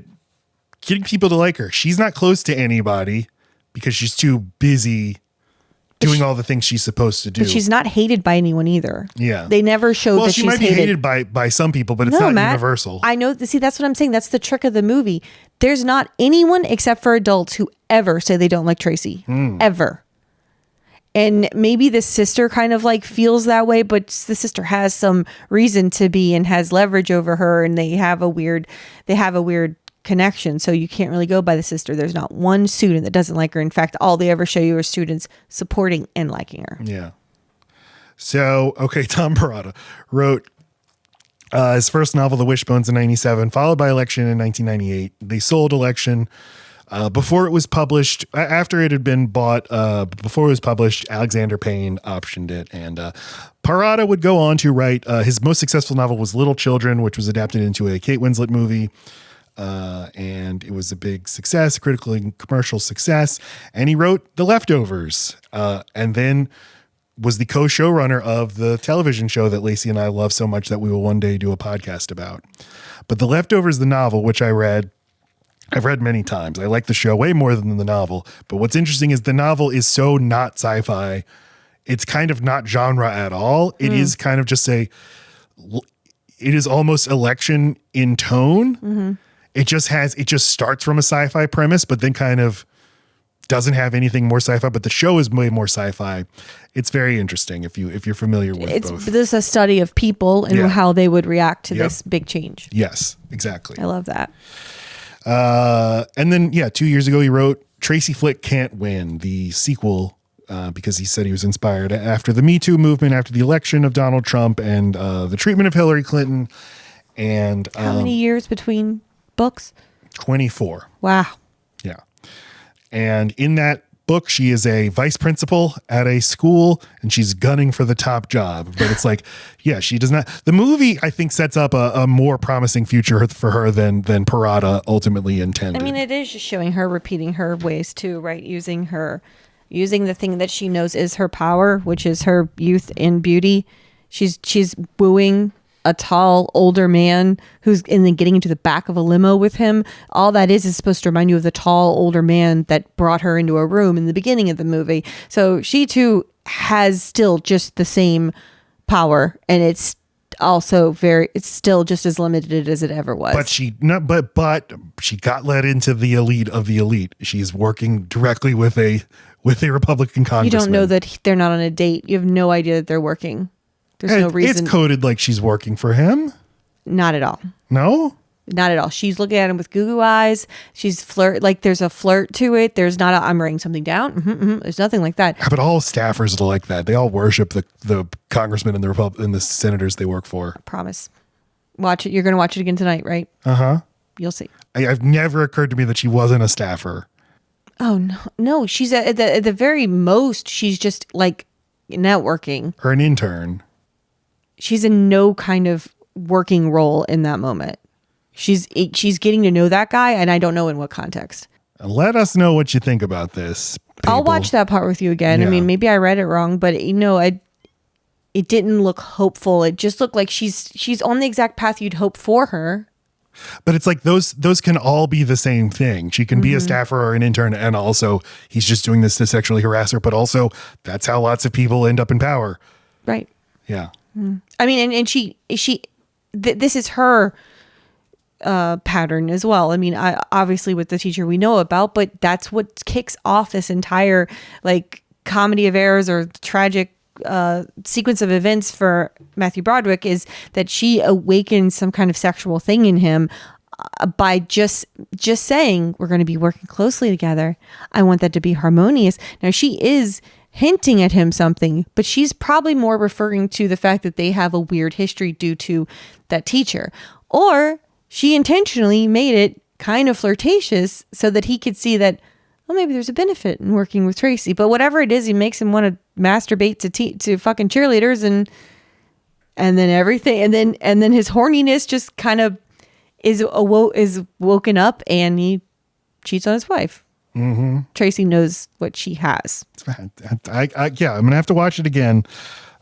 getting people to like her. She's not close to anybody because she's too busy doing all the things she's supposed to do. But she's not hated by anyone either. Yeah. They never showed that she's hated. She might be hated by some people, but it's not Matt, universal. I know. See, that's what I'm saying. That's the trick of the movie. There's not anyone except for adults who ever say they don't like Tracy. Ever. And maybe the sister kind of like feels that way, but the sister has some reason to be and has leverage over her, and they have a weird connection, so you can't really go by the sister. There's not one student that doesn't like her. In fact, all they ever show you are students supporting and liking her. Yeah. So, okay, Tom Perrotta wrote his first novel, The Wishbones, in 1997, followed by Election in 1998. They sold Election before it was published. After it had been bought, before it was published, Alexander Payne optioned it, and Perrotta would go on to write his most successful novel was Little Children, which was adapted into a Kate Winslet movie. And it was a big success, critical and commercial success. And he wrote The Leftovers, and then was the co-showrunner of the television show that Laci and I love so much that we will one day do a podcast about. But The Leftovers, the novel, which I've read many times. I like the show way more than the novel. But what's interesting is the novel is so not sci-fi. It's kind of not genre at all. It is kind of just it is almost Election in tone. Mm-hmm. It just starts from a sci-fi premise, but then kind of doesn't have anything more sci-fi, but the show is way more sci-fi. It's very interesting if you're familiar with both. This is a study of people and how they would react to this big change. Yes, exactly. I love that. And then 2 years ago he wrote Tracy Flick can't win the sequel because he said he was inspired after the Me Too movement, after the election of Donald Trump, and the treatment of Hillary Clinton. And how many years between books? 24. Wow. Yeah. And in that book, she is a vice principal at a school and she's gunning for the top job. But it's like, yeah, she does not. The movie, I think, sets up a more promising future for her than Perrotta ultimately intended. I mean, it is just showing her repeating her ways too, right? Using the thing that she knows is her power, which is her youth and beauty. She's wooing a tall older man who's and then getting into the back of a limo with him. All that is supposed to remind you of the tall older man that brought her into a room in the beginning of the movie. So she too has still just the same power, and it's also it's still just as limited as it ever was. But she got let into the elite of the elite. She's working directly with a Republican congressman. You don't know that they're not on a date. You have no idea that they're working. There's no reason. It's coded like she's working for him. Not at all. No? Not at all. She's looking at him with goo eyes. She's like there's a flirt to it. There's not I'm writing something down. There's nothing like that. But all staffers are like that. They all worship the congressmen and the senators they work for. I promise. Watch it. You're going to watch it again tonight, right? Uh-huh. You'll see. I've never occurred to me that she wasn't a staffer. Oh, no. No, she's at the very most, she's just like networking. Or an intern. She's in no kind of working role in that moment. She's getting to know that guy, and I don't know in what context. Let us know what you think about this, people. I'll watch that part with you again. Yeah. I mean, maybe I read it wrong, but it didn't look hopeful. It just looked like she's on the exact path you'd hope for her. But it's like those can all be the same thing. She can be a staffer or an intern, and also he's just doing this to sexually harass her. But also, that's how lots of people end up in power. Right. Yeah. I mean, and this is her pattern as well. I mean, obviously with the teacher we know about, but that's what kicks off this entire like comedy of errors or tragic sequence of events for Matthew Broderick is that she awakens some kind of sexual thing in him by just saying we're going to be working closely together. I want that to be harmonious. Now she is hinting at him something, but she's probably more referring to the fact that they have a weird history due to that teacher, or she intentionally made it kind of flirtatious so that he could see that, well, maybe there's a benefit in working with Tracy. But whatever it is, he makes him want to masturbate to fucking cheerleaders and then everything, and then his horniness just kind of is woken up, and he cheats on his wife. Mm-hmm. Tracy knows what she has. I'm gonna have to watch it again,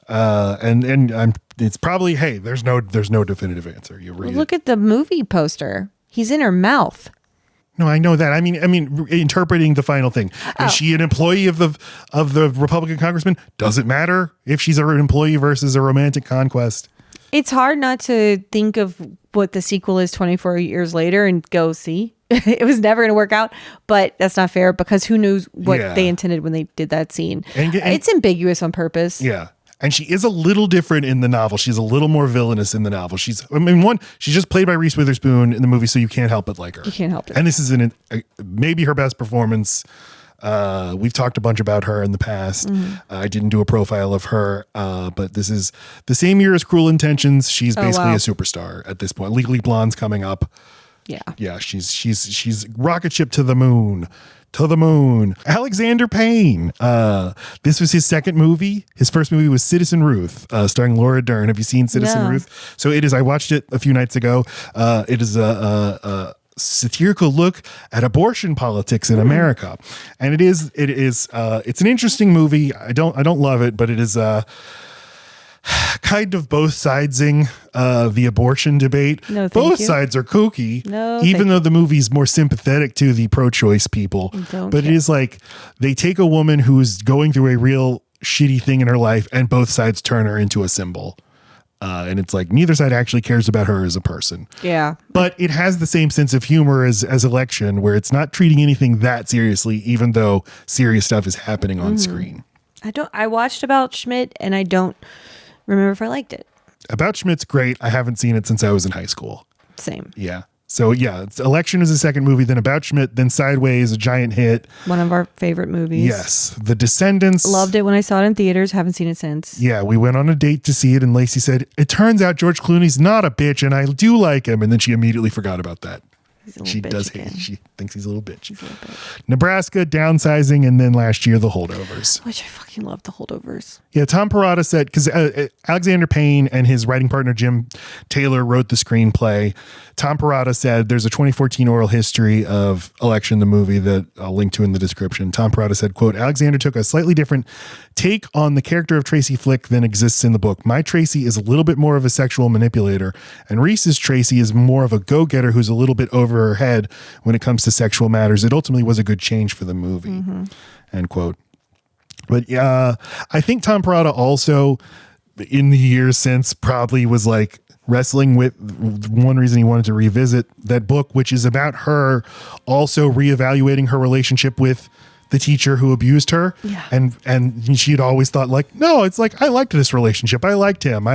and it's probably there's no definitive answer. You read Look at the movie poster. He's in her mouth. No, I know that. I mean, interpreting the final thing. Is she an employee of the Republican congressman? Does it matter if she's an employee versus a romantic conquest? It's hard not to think of what the sequel is 24 years later and go, see, it was never going to work out. But that's not fair because who knows what they intended when they did that scene. And it's ambiguous on purpose. Yeah. And she is a little different in the novel. She's a little more villainous in the novel. She's just played by Reese Witherspoon in the movie, so you can't help but like her. You can't help it. And this is maybe her best performance. We've talked a bunch about her in the past. I didn't do a profile of her, but this is the same year as Cruel Intentions. She's basically a superstar at this point. Legally Blonde's coming up. Yeah. Yeah, she's rocket ship to the moon. To the moon. Alexander Payne. This was his second movie. His first movie was Citizen Ruth, starring Laura Dern. Have you seen Citizen Ruth? So it is. I watched it a few nights ago. It is a satirical look at abortion politics in America, and it's an interesting movie. I don't love it, but it is kind of both sidesing the abortion debate. No, both sides are kooky, even though the movie's more sympathetic to the pro-choice people. But it is like they take a woman who's going through a real shitty thing in her life and both sides turn her into a symbol. And it's like neither side actually cares about her as a person. Yeah. But it has the same sense of humor as Election, where it's not treating anything that seriously, even though serious stuff is happening on screen. I watched About Schmidt and I don't remember if I liked it. About Schmidt's great. I haven't seen it since I was in high school. Same. Yeah. So yeah, Election is the second movie, then About Schmidt, then Sideways, a giant hit. One of our favorite movies. Yes. The Descendants. Loved it when I saw it in theaters. Haven't seen it since. Yeah, we went on a date to see it, and Laci said, "It turns out George Clooney's not a bitch, and I do like him." And then she immediately forgot about that. She does hate. She thinks he's a little bitch. Nebraska, Downsizing, and then last year, The Holdovers. Which I fucking love, The Holdovers. Yeah, Tom Perrotta said, because Alexander Payne and his writing partner Jim Taylor wrote the screenplay. Tom Perrotta said there's a 2014 oral history of Election, the movie, that I'll link to in the description. Tom Perrotta said, quote, "Alexander took a slightly different take on the character of Tracy Flick than exists in the book. My Tracy is a little bit more of a sexual manipulator, and Reese's Tracy is more of a go-getter who's a little bit over her head when it comes to sexual matters. It ultimately was a good change for the movie," end quote. But yeah, I think Tom Perrotta also, in the years since, probably was like wrestling with one reason he wanted to revisit that book, which is about her also reevaluating her relationship with the teacher who abused her. Yeah. And she had always thought like, no, it's like, I liked this relationship. I liked him.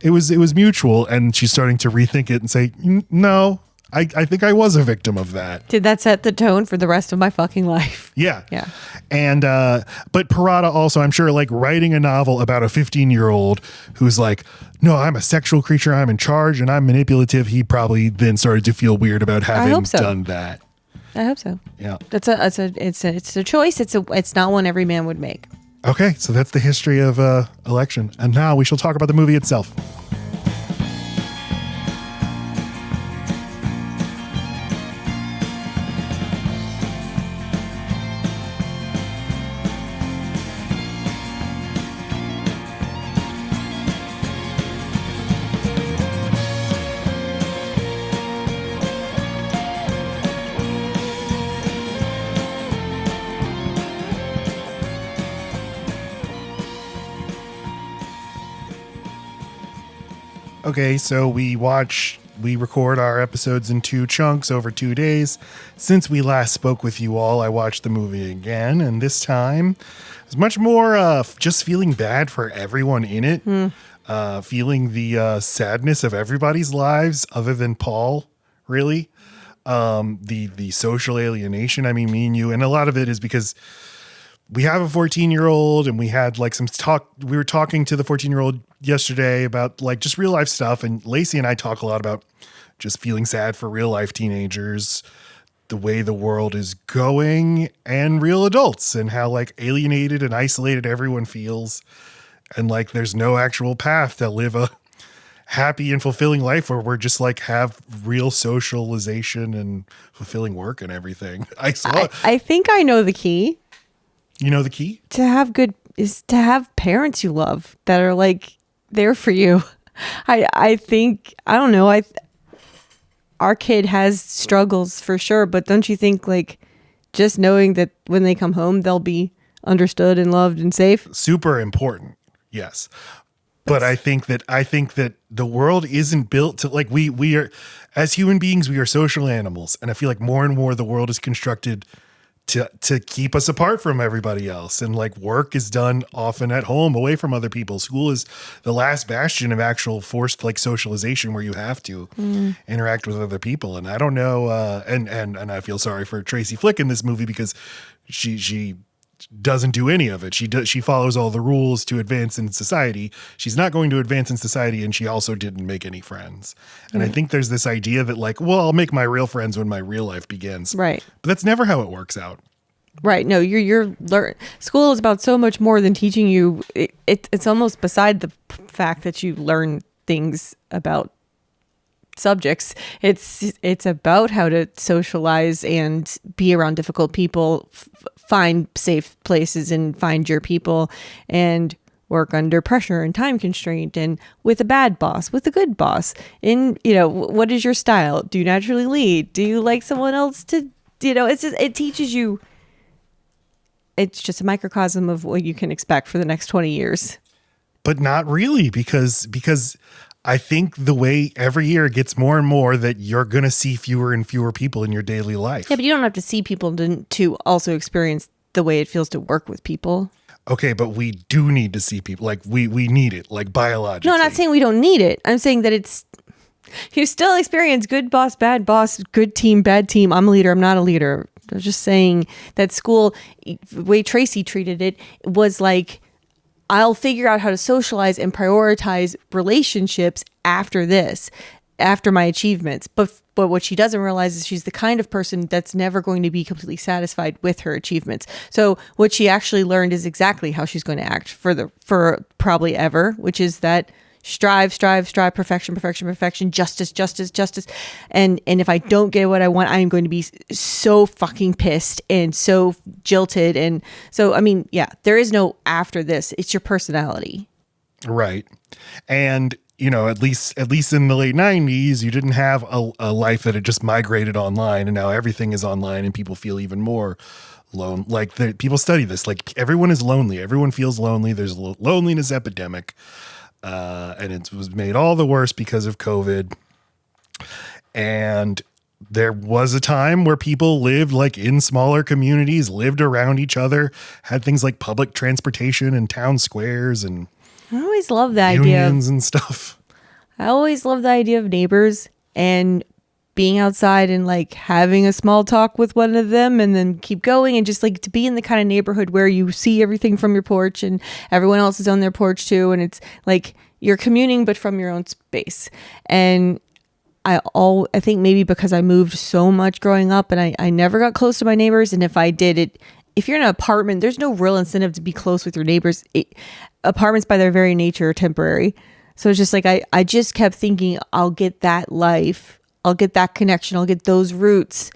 It was mutual. And she's starting to rethink it and say, no, I think I was a victim of that. Did that set the tone for the rest of my fucking life? Yeah. Yeah. And, but Perrotta also, I'm sure, like writing a novel about a 15-year-old who's like, no, I'm a sexual creature. I'm in charge and I'm manipulative. He probably then started to feel weird about having done that. I hope so. Yeah. It's a choice. It's not one every man would make. Okay. So that's the history of, Election. And now we shall talk about the movie itself. Okay, so we record our episodes in 2 chunks over 2 days. Since we last spoke with you all, I watched the movie again, and this time it was much more just feeling bad for everyone in it, feeling the sadness of everybody's lives other than Paul, really. The social alienation, I mean, me and you, and a lot of it is because we have a 14-year-old and we had like some talk. We were talking to the 14-year-old yesterday about like just real life stuff. And Laci and I talk a lot about just feeling sad for real life teenagers, the way the world is going, and real adults, and how like alienated and isolated everyone feels. And like, there's no actual path to live a happy and fulfilling life where we're just like have real socialization and fulfilling work and everything. I think I know the key. You know the key? To have parents you love that are like there for you. I think, I don't know, our kid has struggles for sure, but don't you think like just knowing that when they come home they'll be understood and loved and safe? Super important. Yes. But I think that the world isn't built to like we are, as human beings, we are social animals, and I feel like more and more the world is constructed to keep us apart from everybody else. And like work is done often at home away from other people. School is the last bastion of actual forced like socialization where you have to interact with other people. And I don't know. And I feel sorry for Tracy Flick in this movie because she doesn't do any of it. She follows all the rules to advance in society. She's not going to advance in society, and she also didn't make any friends. And I think there's this idea that like, well, I'll make my real friends when my real life begins. Right. But that's never how it works out. Right. No, school is about so much more than teaching you. It's almost beside the fact that you learn things about subjects. It's about how to socialize and be around difficult people, find safe places and find your people, and work under pressure and time constraint, and with a bad boss, with a good boss. And what is your style? Do you naturally lead? Do you like someone else to? It teaches you. It's just a microcosm of what you can expect for the next 20 years. But not really, because I think the way every year it gets more and more that you're going to see fewer and fewer people in your daily life. Yeah, but you don't have to see people to also experience the way it feels to work with people. Okay, but we do need to see people. Like we need it, like biologically. No, I'm not saying we don't need it. I'm saying that it's You still experience good boss, bad boss, good team, bad team. I'm a leader. I'm not a leader. I was just saying that school, the way Tracy treated it, was like, I'll figure out how to socialize and prioritize relationships after this, after my achievements. But what she doesn't realize is she's the kind of person that's never going to be completely satisfied with her achievements. So what she actually learned is exactly how she's going to act for probably ever, which is that strive, perfection, justice. And if I don't get what I want, I am going to be so fucking pissed and so jilted. And so, I mean, yeah, there is no after this. It's your personality. Right. And, you know, at least in the late 90s, you didn't have a life that had just migrated online, and now everything is online and people feel even more alone. Like people study this, like everyone is lonely. Everyone feels lonely. There's a loneliness epidemic. And it was made all the worse because of COVID. And there was a time where people lived like in smaller communities, lived around each other, had things like public transportation and town squares and I always love the idea unions and stuff. I always love the idea of neighbors and being outside and like having a small talk with one of them and then keep going, and just like to be in the kind of neighborhood where you see everything from your porch and everyone else is on their porch too. And it's like you're communing, but from your own space. And I think maybe because I moved so much growing up and I never got close to my neighbors. And if I did, if you're in an apartment, there's no real incentive to be close with your neighbors. Apartments by their very nature are temporary. So it's just like, I just kept thinking I'll get that life. I'll get that connection. I'll get those roots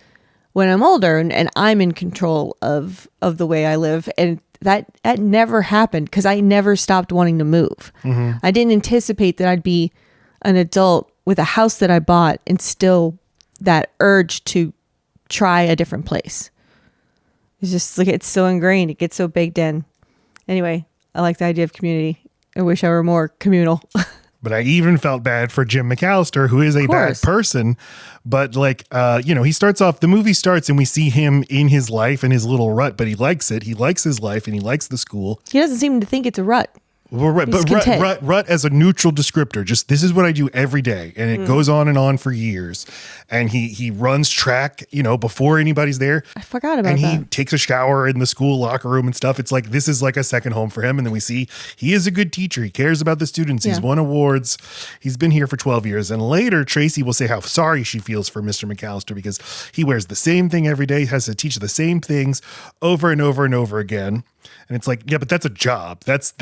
when I'm older and I'm in control of the way I live. And that never happened because I never stopped wanting to move. Mm-hmm. I didn't anticipate that I'd be an adult with a house that I bought and still that urge to try a different place. It's just like, it's so ingrained. It gets so baked in. Anyway, I like the idea of community. I wish I were more communal. But I even felt bad for Jim McAllister, who is a bad person. But like, he starts off, the movie starts and we see him in his life and his little rut, but he likes it. He likes his life and he likes the school. He doesn't seem to think it's a rut. Well, right, but rut as a neutral descriptor. Just this is what I do every day, and it goes on for years. And he runs track, before anybody's there. I forgot about that. And he takes a shower in the school locker room and stuff. It's like this is like a second home for him. And then we see he is a good teacher. He cares about the students. Yeah. He's won awards. He's been here for 12 years. And later, Tracy will say how sorry she feels for Mr. McAllister because he wears the same thing every day, has to teach the same things over and over and over again. And it's like, yeah, but that's a job. That's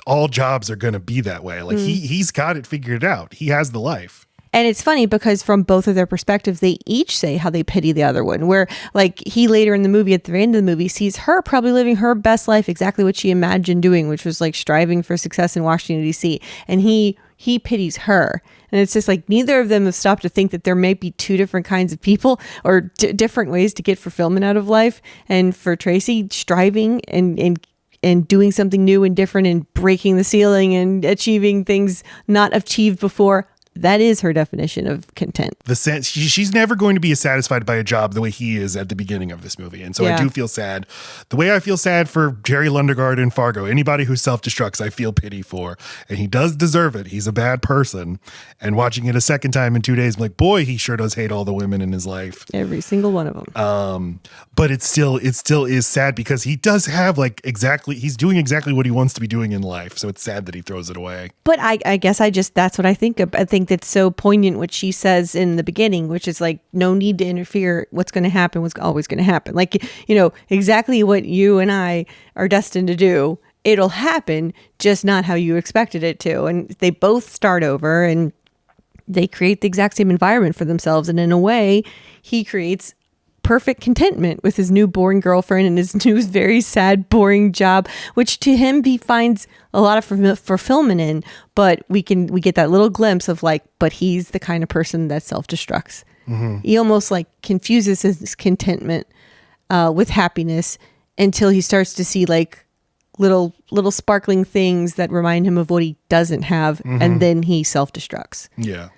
all jobs are going to be that way. Like he's got it figured out. He has the life. And it's funny because from both of their perspectives, they each say how they pity the other one, where like he later in the movie, at the end of the movie, sees her probably living her best life, exactly what she imagined doing, which was like striving for success in Washington, D.C. And he pities her. And it's just like neither of them have stopped to think that there may be two different kinds of people or different ways to get fulfillment out of life. And for Tracy, striving and doing something new and different and breaking the ceiling and achieving things not achieved before. That is her definition of content. The sense she's never going to be satisfied by a job the way he is at the beginning of this movie. And so I do feel sad. The way I feel sad for Jerry Lundegaard in Fargo, anybody who self-destructs, I feel pity for. And he does deserve it. He's a bad person. And watching it a second time in 2 days, I'm like, boy, he sure does hate all the women in his life. Every single one of them. But it still is sad because he does have he's doing exactly what he wants to be doing in life. So it's sad that he throws it away. But I guess that's what I think of. I think that's so poignant what she says in the beginning, which is like, no need to interfere. What's going to happen was always going to happen. Like, exactly what you and I are destined to do. It'll happen, just not how you expected it to. And they both start over and they create the exact same environment for themselves. And in a way, he creates perfect contentment with his new boring girlfriend and his new very sad, boring job, which to him he finds a lot of fulfillment in. But we get that little glimpse of like, but he's the kind of person that self-destructs. Mm-hmm. He almost like confuses his contentment with happiness until he starts to see like little sparkling things that remind him of what he doesn't have. Mm-hmm. And then he self-destructs. Yeah.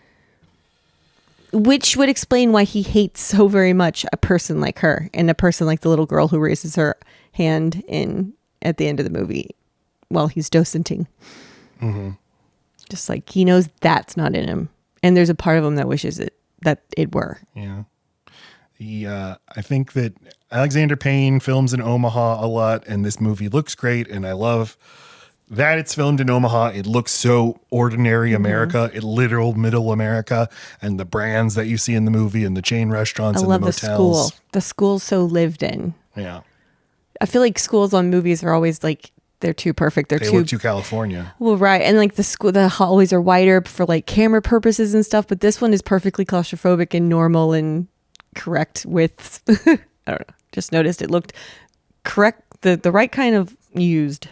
Which would explain why he hates so very much a person like her and a person like the little girl who raises her hand at the end of the movie while he's docenting. Mm-hmm. Just like he knows that's not in him. And there's a part of him that wishes that it were. Yeah. I think that Alexander Payne films in Omaha a lot, and this movie looks great, and I love that it's filmed in Omaha. It looks so ordinary America, literal middle America, and the brands that you see in the movie and the chain restaurants and the motels. I love the school. The school's so lived in. Yeah. I feel like schools on movies are always like, they're too perfect. They look too California. Well, right. And like the hallways are wider for like camera purposes and stuff, but this one is perfectly claustrophobic and normal and correct widths. I don't know. Just noticed it looked correct, the right kind of used.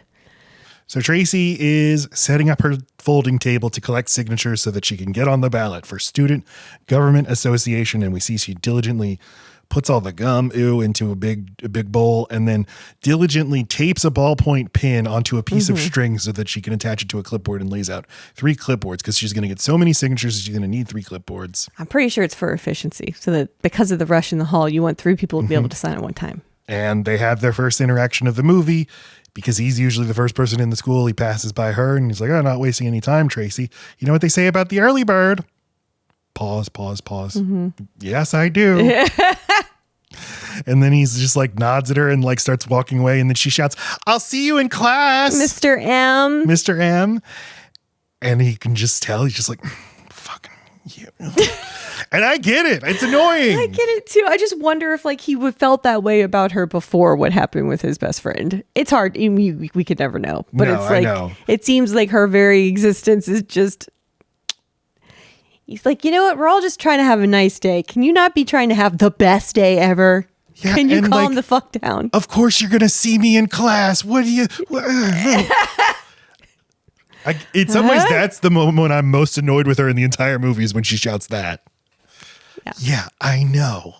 So Tracy is setting up her folding table to collect signatures so that she can get on the ballot for Student Government Association. And we see she diligently puts all the gum into a big bowl and then diligently tapes a ballpoint pin onto a piece of string so that she can attach it to a clipboard and lays out 3 clipboards because she's going to get so many signatures she's going to need 3 clipboards. I'm pretty sure it's for efficiency, so that because of the rush in the hall, you want 3 people to be able to sign at one time. And they have their first interaction of the movie. Because he's usually the first person in the school, he passes by her and he's like, "Oh, not wasting any time, Tracy. You know what they say about the early bird?" Pause. Yes, I do. And then he's just like nods at her and like starts walking away. And then she shouts, "I'll see you in class, Mr. M." Mr. M. And he can just tell he's just like, fucking you. And I get it. It's annoying. I get it too. I just wonder if like he would felt that way about her before what happened with his best friend. It's hard. We could never know. But no, it's like, it seems like her very existence is just, he's like, you know what? We're all just trying to have a nice day. Can you not be trying to have the best day ever? Yeah, can you calm the fuck down? Of course you're going to see me in class. What do you... in some ways, that's the moment when I'm most annoyed with her in the entire movie is when she shouts that. Yeah, I know.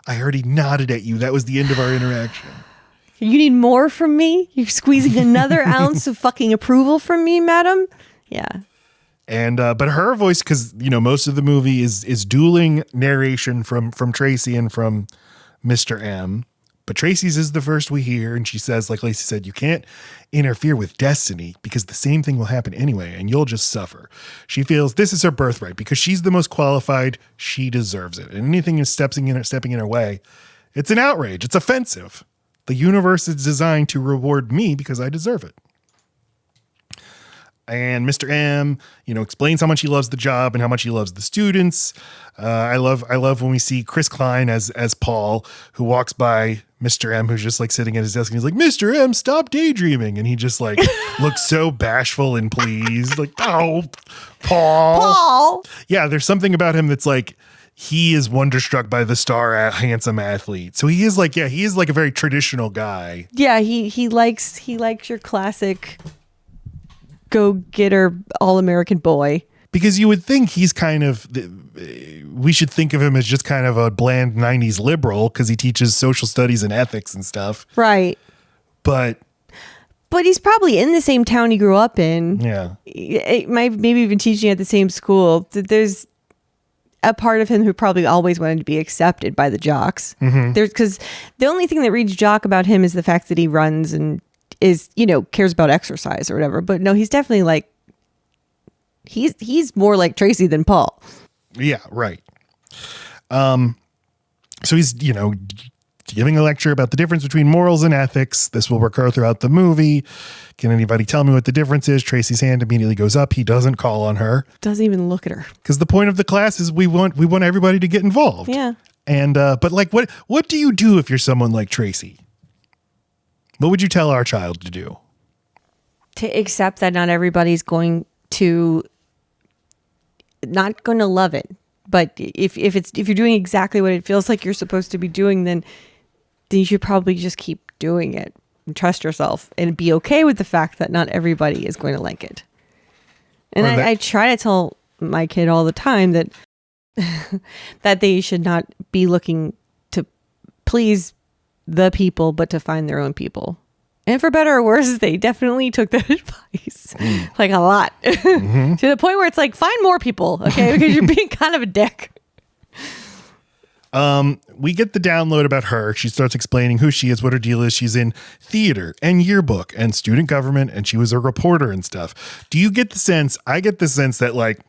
I already nodded at you. That was the end of our interaction. You need more from me? You're squeezing another ounce of fucking approval from me, madam? Yeah. And but her voice, because most of the movie is dueling narration from Tracy and from Mr. M. But Tracy's is the first we hear, and she says, like Laci said, you can't interfere with destiny because the same thing will happen anyway, and you'll just suffer. She feels this is her birthright because she's the most qualified. She deserves it, and anything is stepping in her way, it's an outrage. It's offensive. The universe is designed to reward me because I deserve it. And Mr. M, explains how much he loves the job and how much he loves the students. I love when we see Chris Klein as Paul, who walks by Mr. M, who's just like sitting at his desk, and he's like, "Mr. M, stop daydreaming," and he just like looks so bashful and pleased, like, "Oh, Paul." Yeah, there's something about him that's like he is wonderstruck by the handsome athlete. So he is like a very traditional guy. Yeah, he likes your classic go-getter all-American boy. Because you would think he's kind of, we should think of him as just kind of a bland 90s liberal because he teaches social studies and ethics and stuff. Right. But he's probably in the same town he grew up in. Yeah. Maybe even teaching at the same school. There's a part of him who probably always wanted to be accepted by the jocks. Because the only thing that reads jock about him is the fact that he runs and is, cares about exercise or whatever. But no, he's definitely like, he's more like Tracy than Paul. Yeah, right. So he's, giving a lecture about the difference between morals and ethics. This will recur throughout the movie. Can anybody tell me what the difference is? Tracy's hand immediately goes up. He doesn't call on her. Doesn't even look at her. Because the point of the class is we want everybody to get involved. Yeah. And but like what do you do if you're someone like Tracy? What would you tell our child to do? To accept that not everybody's going to love it. But if you're doing exactly what it feels like you're supposed to be doing, then you should probably just keep doing it and trust yourself and be okay with the fact that not everybody is going to like it. And I try to tell my kid all the time that that they should not be looking to please the people, but to find their own people. And for better or worse, they definitely took that advice like a lot to the point where it's like, find more people, okay? Because you're being kind of a dick. We get the download about her. She starts explaining who she is, what her deal is. She's in theater and yearbook and student government, and she was a reporter and stuff. Do you get the sense? I get the sense that like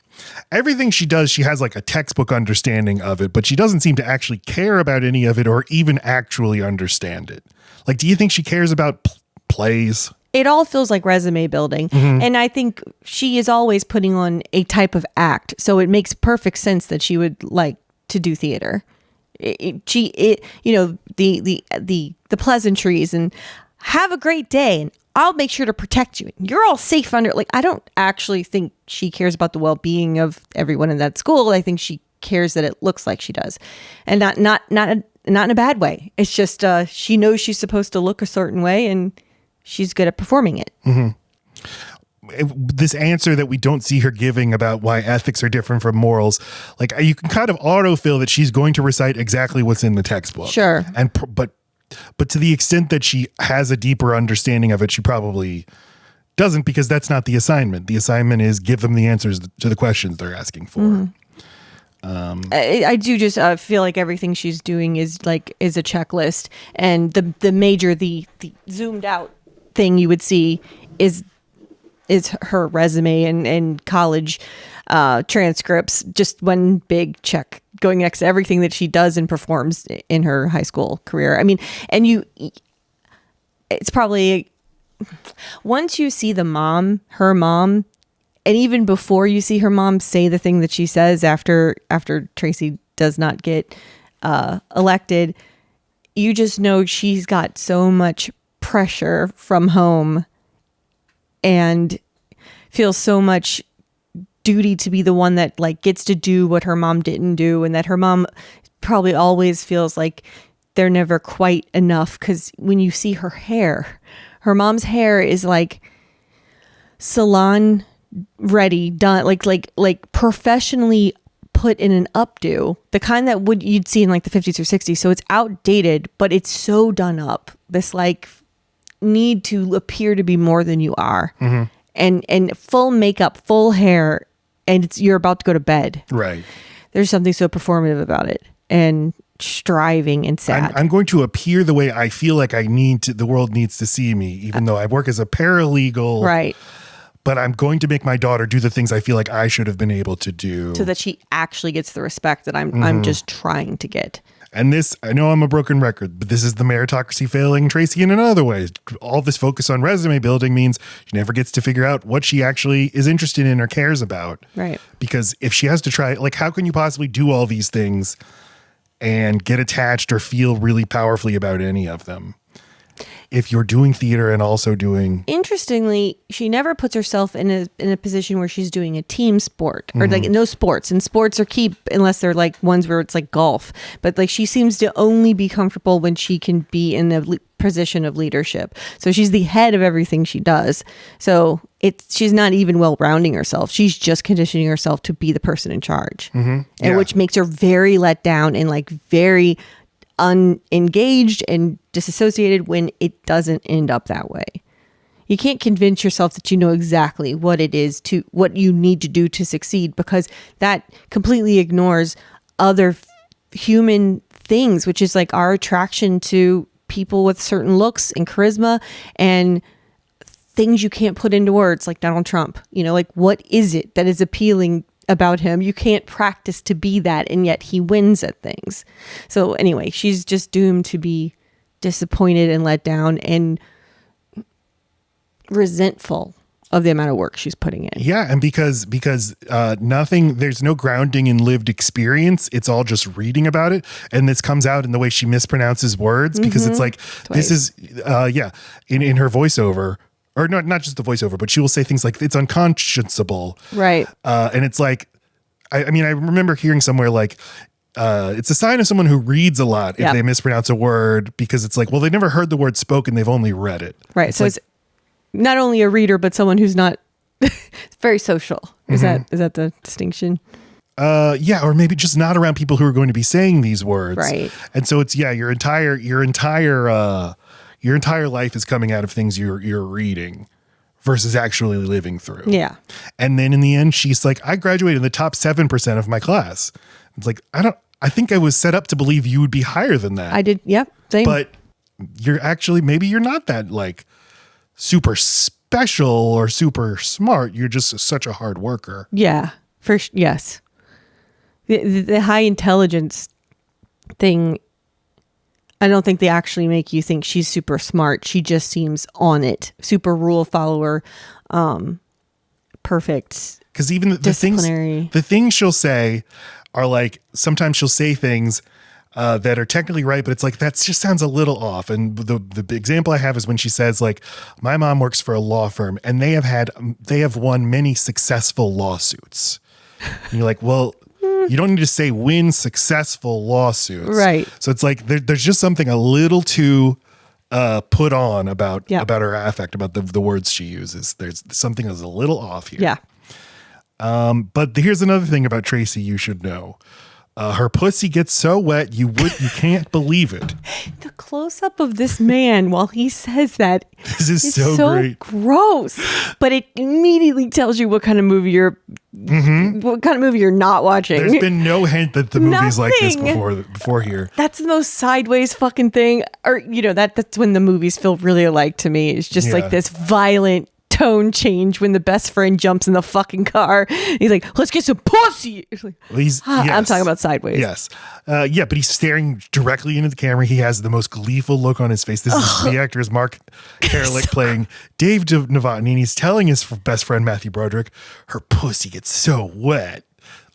everything she does, she has like a textbook understanding of it, but she doesn't seem to actually care about any of it or even actually understand it. Like, do you think she cares about plays? It all feels like resume building. And I think she is always putting on a type of act. So it makes perfect sense that she would like to do theater. The pleasantries and have a great day and I'll make sure to protect you. You're all safe under, like, I don't actually think she cares about the well-being of everyone in that school. I think she cares that it looks like she does, and not in a bad way. It's just she knows she's supposed to look a certain way and she's good at performing it. This answer that we don't see her giving about why ethics are different from morals, like you can kind of autofill that she's going to recite exactly what's in the textbook. Sure. But to the extent that she has a deeper understanding of it, she probably doesn't, because that's not the assignment. The assignment is give them the answers to the questions they're asking for. I do just feel like everything she's doing is a checklist, and the zoomed out thing you would see is her resume and college transcripts, just one big check going next to everything that she does and performs in her high school career. I mean, and it's probably once you see her mom, and even before you see her mom say the thing that she says after Tracy does not get elected, you just know she's got so much pressure from home and feels so much duty to be the one that like gets to do what her mom didn't do, and that her mom probably always feels like they're never quite enough, because when you see her hair, her mom's hair is like salon ready, done, like professionally put in an updo, the kind that you'd see in like the 50s or 60s. So it's outdated, but it's so done up, this like need to appear to be more than you are. And full makeup, full hair, and you're about to go to bed. Right. There's something so performative about it and striving and sad. I'm going to appear the way I feel like the world needs to see me, even though I work as a paralegal. Right. But I'm going to make my daughter do the things I feel like I should have been able to do, so that she actually gets the respect that I'm just trying to get. And this, I know I'm a broken record, but this is the meritocracy failing Tracy in another way. All this focus on resume building means she never gets to figure out what she actually is interested in or cares about. Right. Because if she has to try, like, how can you possibly do all these things and get attached or feel really powerfully about any of them if you're doing theater and also doing... Interestingly, she never puts herself in a position where she's doing a team sport, or like no sports, and sports are key unless they're like ones where it's like golf, but like she seems to only be comfortable when she can be in a position of leadership. So she's the head of everything she does. So she's not even well-rounding herself. She's just conditioning herself to be the person in charge, and which makes her very let down and like very unengaged and disassociated when it doesn't end up that way. You can't convince yourself that you know exactly what you need to do to succeed, because that completely ignores other human things, which is like our attraction to people with certain looks and charisma and things you can't put into words, like Donald Trump. Like, what is it that is appealing about him? You can't practice to be that, and yet he wins at things. So anyway, she's just doomed to be disappointed and let down and resentful of the amount of work she's putting in. Yeah, and because there's no grounding in lived experience. It's all just reading about it, and this comes out in the way she mispronounces words, because it's like Twice. This is in her voiceover. Or not just the voiceover, but she will say things like, it's unconscionable. Right. And it's like, I remember hearing somewhere like, it's a sign of someone who reads a lot if they mispronounce a word, because it's like, well, they never heard the word spoken. They've only read it. Right. It's not only a reader, but someone who's not very social. Is that the distinction? Or maybe just not around people who are going to be saying these words. Right. And so it's, your entire life is coming out of things you're reading versus actually living through. Yeah. And then in the end, she's like, I graduated in the top 7% of my class. It's like, I think I was set up to believe you would be higher than that. I did. Yep. Same. But maybe you're not that like super special or super smart. You're just such a hard worker. Yeah. Yes. The high intelligence thing, I don't think they actually make you think she's super smart. She just seems on it. Super rule follower, perfect. Because even the things she'll say are like, sometimes she'll say things that are technically right, but it's like, that just sounds a little off. And the example I have is when she says, like, my mom works for a law firm and they have won many successful lawsuits. And you're like, well, you don't need to say win successful lawsuits. Right. So it's like, there's just something a little too put on about her affect, about the words she uses. There's something that's a little off here. Yeah. But here's another thing about Tracy you should know. Her pussy gets so wet you can't believe it. The close up of this man while he says that is so great. Gross. But it immediately tells you what kind of movie you're not watching. There's been no hint that the movie's like this before here. That's the most sideways fucking thing. Or that's when the movies feel really alike to me. It's just like this violent tone change when the best friend jumps in the fucking car. He's like, let's get some pussy. Like, I'm talking about Sideways. Yes. But he's staring directly into the camera. He has the most gleeful look on his face. This is the actor is Mark Herlick playing Dave Novotny, and he's telling his best friend Matthew Broderick, her pussy gets so wet.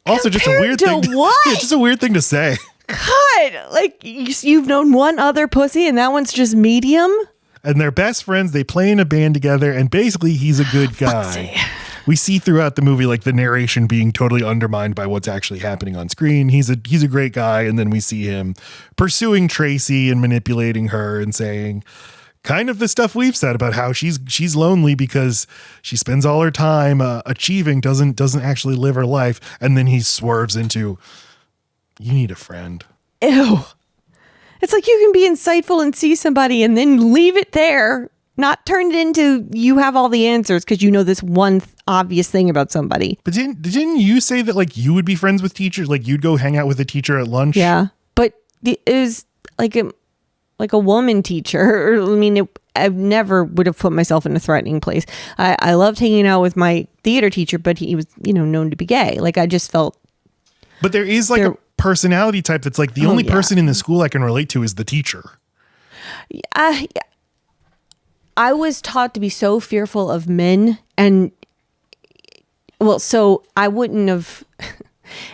Also, just a weird thing. What? Yeah, just a weird thing to say. God, like you've known one other pussy and that one's just medium? And they're best friends. They play in a band together, and basically he's a good guy. We see throughout the movie like the narration being totally undermined by what's actually happening on screen. He's a great guy, and then we see him pursuing Tracy and manipulating her and saying kind of the stuff we've said about how she's lonely because she spends all her time achieving, doesn't actually live her life, and then he swerves into, you need a friend. Ew. It's like you can be insightful and see somebody and then leave it there, not turn it into you have all the answers because you know this one obvious thing about somebody. But didn't you say that like you would be friends with teachers? Like you'd go hang out with a teacher at lunch? Yeah, but it is like a woman teacher. I mean, I never would have put myself in a threatening place. I loved hanging out with my theater teacher, but he was known to be gay. Like I just felt. But there is like a personality type that's like the only person in the school I can relate to is the teacher. I was taught to be so fearful of men, and so I wouldn't have.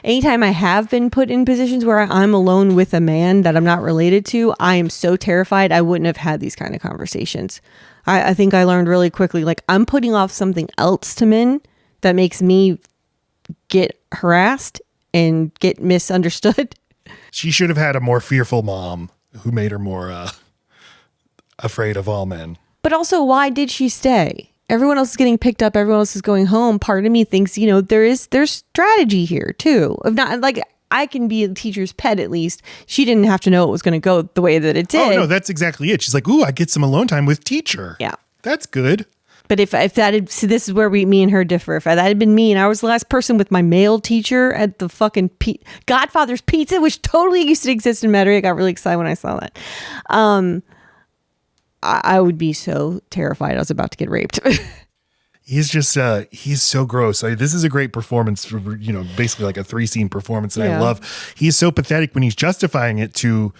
Anytime I have been put in positions where I'm alone with a man that I'm not related to, I am so terrified I wouldn't have had these kind of conversations. I think I learned really quickly, like I'm putting off something else to men that makes me get harassed and get misunderstood. She should have had a more fearful mom who made her more afraid of all men. But also, why did she stay? Everyone else is getting picked up. Everyone else is going home. Part of me thinks, there's strategy here too. If not, like I can be a teacher's pet at least. She didn't have to know it was going to go the way that it did. Oh no, that's exactly it. She's like, ooh, I get some alone time with teacher. Yeah, that's good. But if that had, so this is where me and her differ. If that had been me and I was the last person with my male teacher at the fucking Godfather's Pizza, which totally used to exist in Metairie, I got really excited when I saw that. I would be so terrified I was about to get raped. He's just, he's so gross. This is a great performance for, basically like a 3-scene performance that I love. He's so pathetic when he's justifying it to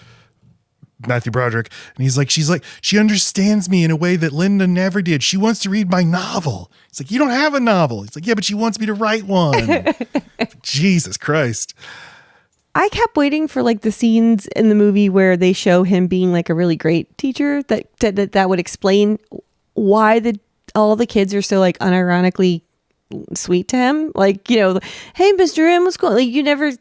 Matthew Broderick. And he's like, she understands me in a way that Linda never did. She wants to read my novel. It's like, you don't have a novel. It's like, yeah, but she wants me to write one. Jesus Christ. I kept waiting for like the scenes in the movie where they show him being like a really great teacher that would explain why all the kids are so like unironically sweet to him. Like, hey, Mr. M, what's going on? Like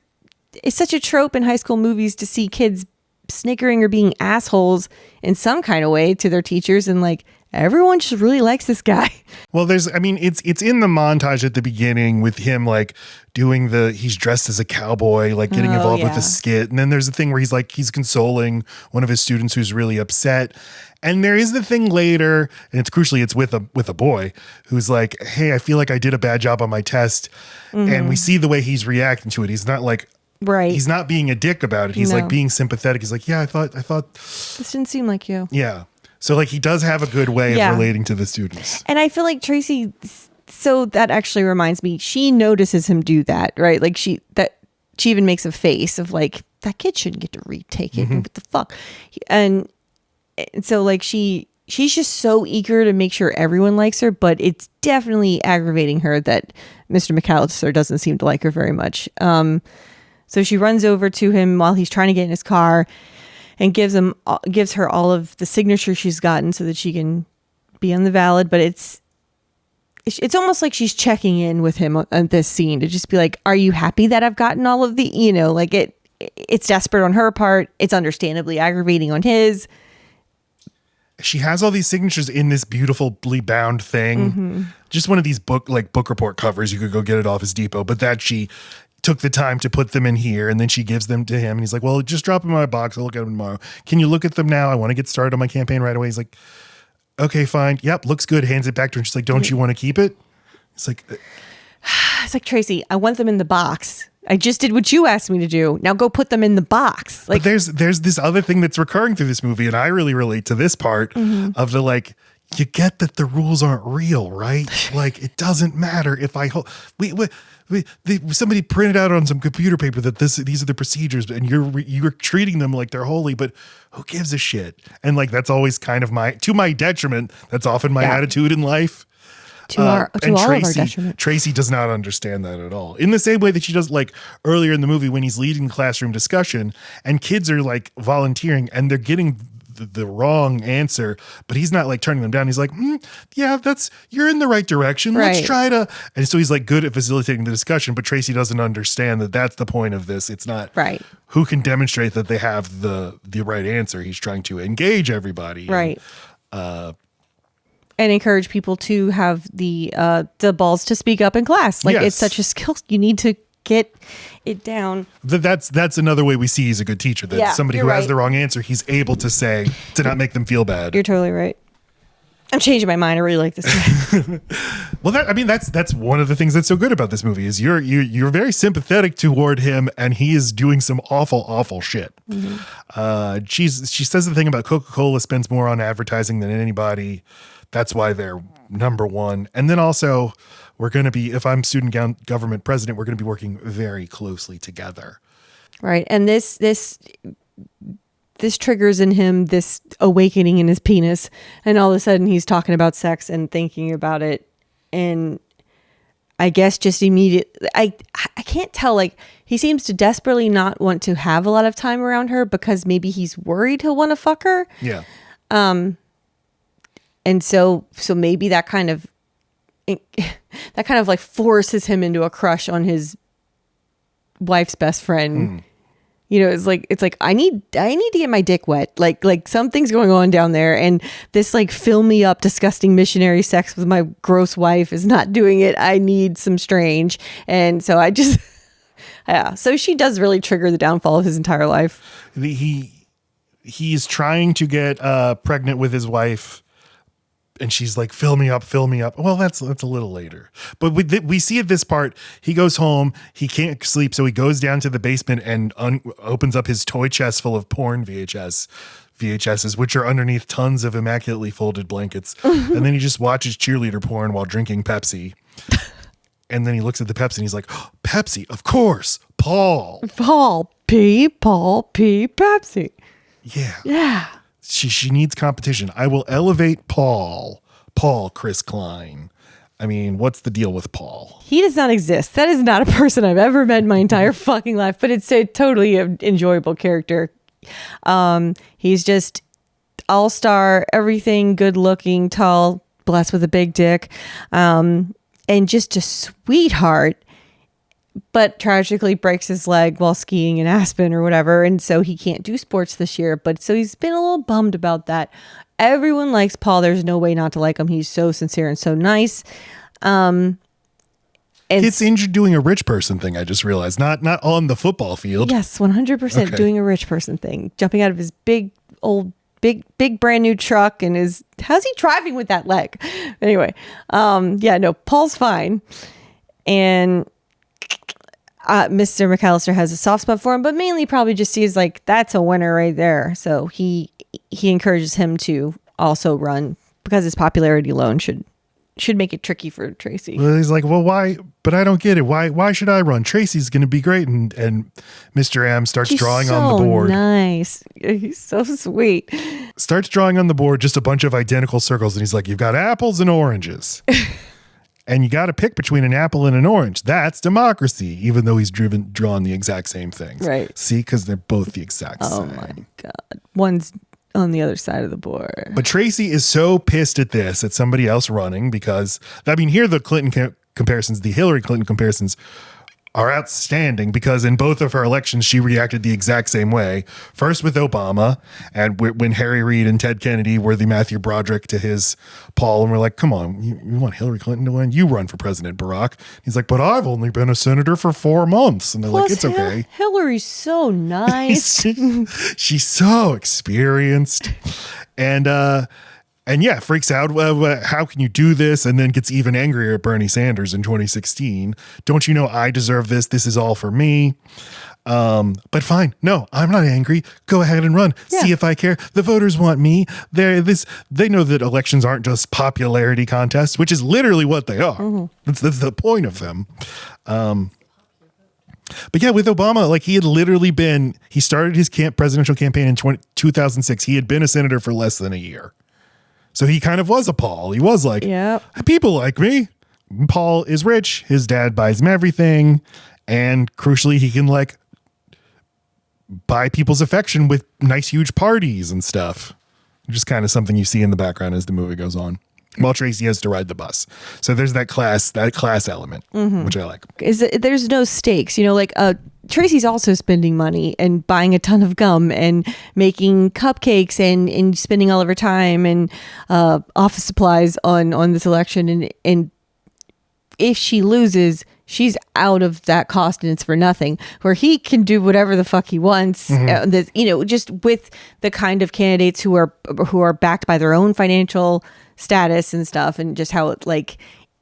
it's such a trope in high school movies to see kids snickering or being assholes in some kind of way to their teachers, and like everyone just really likes this guy. Well, it's in the montage at the beginning with him like doing he's dressed as a cowboy, like getting involved with the skit. And then there's a thing where he's consoling one of his students who's really upset. And there is the thing later, and it's with a boy who's like, hey, I feel like I did a bad job on my test. Mm-hmm. And we see the way he's reacting to it. He's not like, right. He's not being a dick about it. He's like being sympathetic. He's like, yeah, I thought this didn't seem like you. Yeah. So like he does have a good way of relating to the students. And I feel like Tracy so that actually reminds me, she notices him do that, right? Like she even makes a face of like, that kid shouldn't get to retake it. What the fuck? And so like she's just so eager to make sure everyone likes her, but it's definitely aggravating her that Mr. McAllister doesn't seem to like her very much. So she runs over to him while he's trying to get in his car and gives her all of the signatures she's gotten so that she can be on the ballot. But it's almost like she's checking in with him on this scene to just be like, are you happy that I've gotten all of the, like it's desperate on her part. It's understandably aggravating on his. She has all these signatures in this beautifully bound thing. Just one of these book report covers. You could go get it off his depot, but that she took the time to put them in here, and then she gives them to him, and he's like, well, just drop them in my box. I'll look at them tomorrow. Can you look at them now? I want to get started on my campaign right away. He's like, okay, fine. Yep, looks good. Hands it back to her. She's like, don't you want to keep it? It's like, Tracy, I want them in the box. I just did what you asked me to do. Now go put them in the box. Like, but there's this other thing that's recurring through this movie, and I really relate to this part of the like, you get that the rules aren't real, right? Like, it doesn't matter if somebody printed out on some computer paper that these are the procedures, and you're treating them like they're holy, but who gives a shit? And like, that's always kind of to my detriment. That's often my attitude in life. To all of our detriment. Tracy does not understand that at all. In the same way that she does, like earlier in the movie when he's leading the classroom discussion and kids are like volunteering and they're getting the wrong answer, but he's not like turning them down. He's like, yeah, you're in the right direction. Right. Let's try to. And so he's like good at facilitating the discussion, but Tracy doesn't understand that that's the point of this. It's not right. Who can demonstrate that they have the right answer. He's trying to engage everybody. Right. And encourage people to have the balls to speak up in class. Like, it's such a skill. You need to get it down. That's another way we see he's a good teacher. That somebody who has the wrong answer, he's able to say to not make them feel bad. You're totally right. I'm changing my mind. I really like this guy. Well, that's one of the things that's so good about this movie is you're very sympathetic toward him, and he is doing some awful shit. She says the thing about Coca-Cola spends more on advertising than anybody. That's why they're number one. And then also, we're going to be, if I'm student government president, we're going to be working very closely together. Right. And this triggers in him this awakening in his penis. And all of a sudden he's talking about sex and thinking about it. And I guess just immediately, I can't tell, like, he seems to desperately not want to have a lot of time around her because maybe he's worried he'll want to fuck her. Yeah. And so maybe that kind of like forces him into a crush on his wife's best friend. It's like I need to get my dick wet. Like something's going on down there, and this like fill me up disgusting missionary sex with my gross wife is not doing it. I need some strange. And so I just so she does really trigger the downfall of his entire life. He's trying to get pregnant with his wife. And she's like, fill me up. Well, that's a little later. But we see at this part, he goes home. He can't sleep. So he goes down to the basement and opens up his toy chest full of porn VHSs, which are underneath tons of immaculately folded blankets. And then he just watches cheerleader porn while drinking Pepsi. And then he looks at the Pepsi and he's like, oh, Pepsi, of course. Paul P, Pepsi. Yeah. She needs competition. I will elevate Paul, Chris Klein. I mean, what's the deal with Paul? He does not exist. That is not a person I've ever met in my entire fucking life, but it's a totally enjoyable character. He's just all-star, everything, good looking, tall, blessed with a big dick, and just a sweetheart. But tragically breaks his leg while skiing in Aspen or whatever. And so he can't do sports this year. But so he's been a little bummed about that. Everyone likes Paul. There's no way not to like him. He's so sincere and so nice. And it's injured doing a rich person thing. I just realized not on the football field. Yes, 100% doing a rich person thing. Jumping out of his big brand new truck and how's he driving with that leg? Anyway, Paul's fine. And Mr. McAllister has a soft spot for him, but mainly probably just sees like that's a winner right there. So he encourages him to also run because his popularity alone should should make it tricky for Tracy. Well, he's like, well, why? But I don't get it. Why should I run? Tracy's going to be great. And Mr. M starts drawing on the board. Nice. He's so sweet. Starts drawing on the board just a bunch of identical circles. And he's like, you've got apples and oranges. And you got to pick between an apple and an orange. That's democracy, even though he's drawn the exact same things. Right. See, because they're both the exact same. Oh, my God. One's on the other side of the board. But Tracy is so pissed at this, at somebody else running, because, I mean, here are the Clinton comparisons, the Hillary Clinton comparisons are outstanding, because in both of her elections, she reacted the exact same way. First with Obama, and when Harry Reid and Ted Kennedy were the Matthew Broderick to his Paul, and we're like, come on, you want Hillary Clinton to win? You run for President, Barack. He's like, but I've only been a senator for 4 months. And they're like, it's okay. Hillary's so nice. She's so experienced. And yeah, freaks out. How can you do this? And then gets even angrier at Bernie Sanders in 2016. Don't you know I deserve this? This is all for me. But fine. No, I'm not angry. Go ahead and run. Yeah. See if I care. The voters want me. They know that elections aren't just popularity contests, which is literally what they are. Mm-hmm. That's the point of them. But yeah, with Obama, like he started his presidential campaign in 2006. He had been a senator for less than a year. So he kind of was a Paul. He was like, yep. People like me. Paul is rich. His dad buys him everything. And crucially, he can like buy people's affection with nice, huge parties and stuff. Just kind of something you see in the background as the movie goes on. While Tracy has to ride the bus. So there's that class element, mm-hmm. which I like. There's no stakes, like Tracy's also spending money and buying a ton of gum and making cupcakes and spending all of her time and office supplies on this election. And if she loses, she's out of that cost and it's for nothing. Where he can do whatever the fuck he wants, mm-hmm. Just with the kind of candidates who are backed by their own financial status and stuff, and just how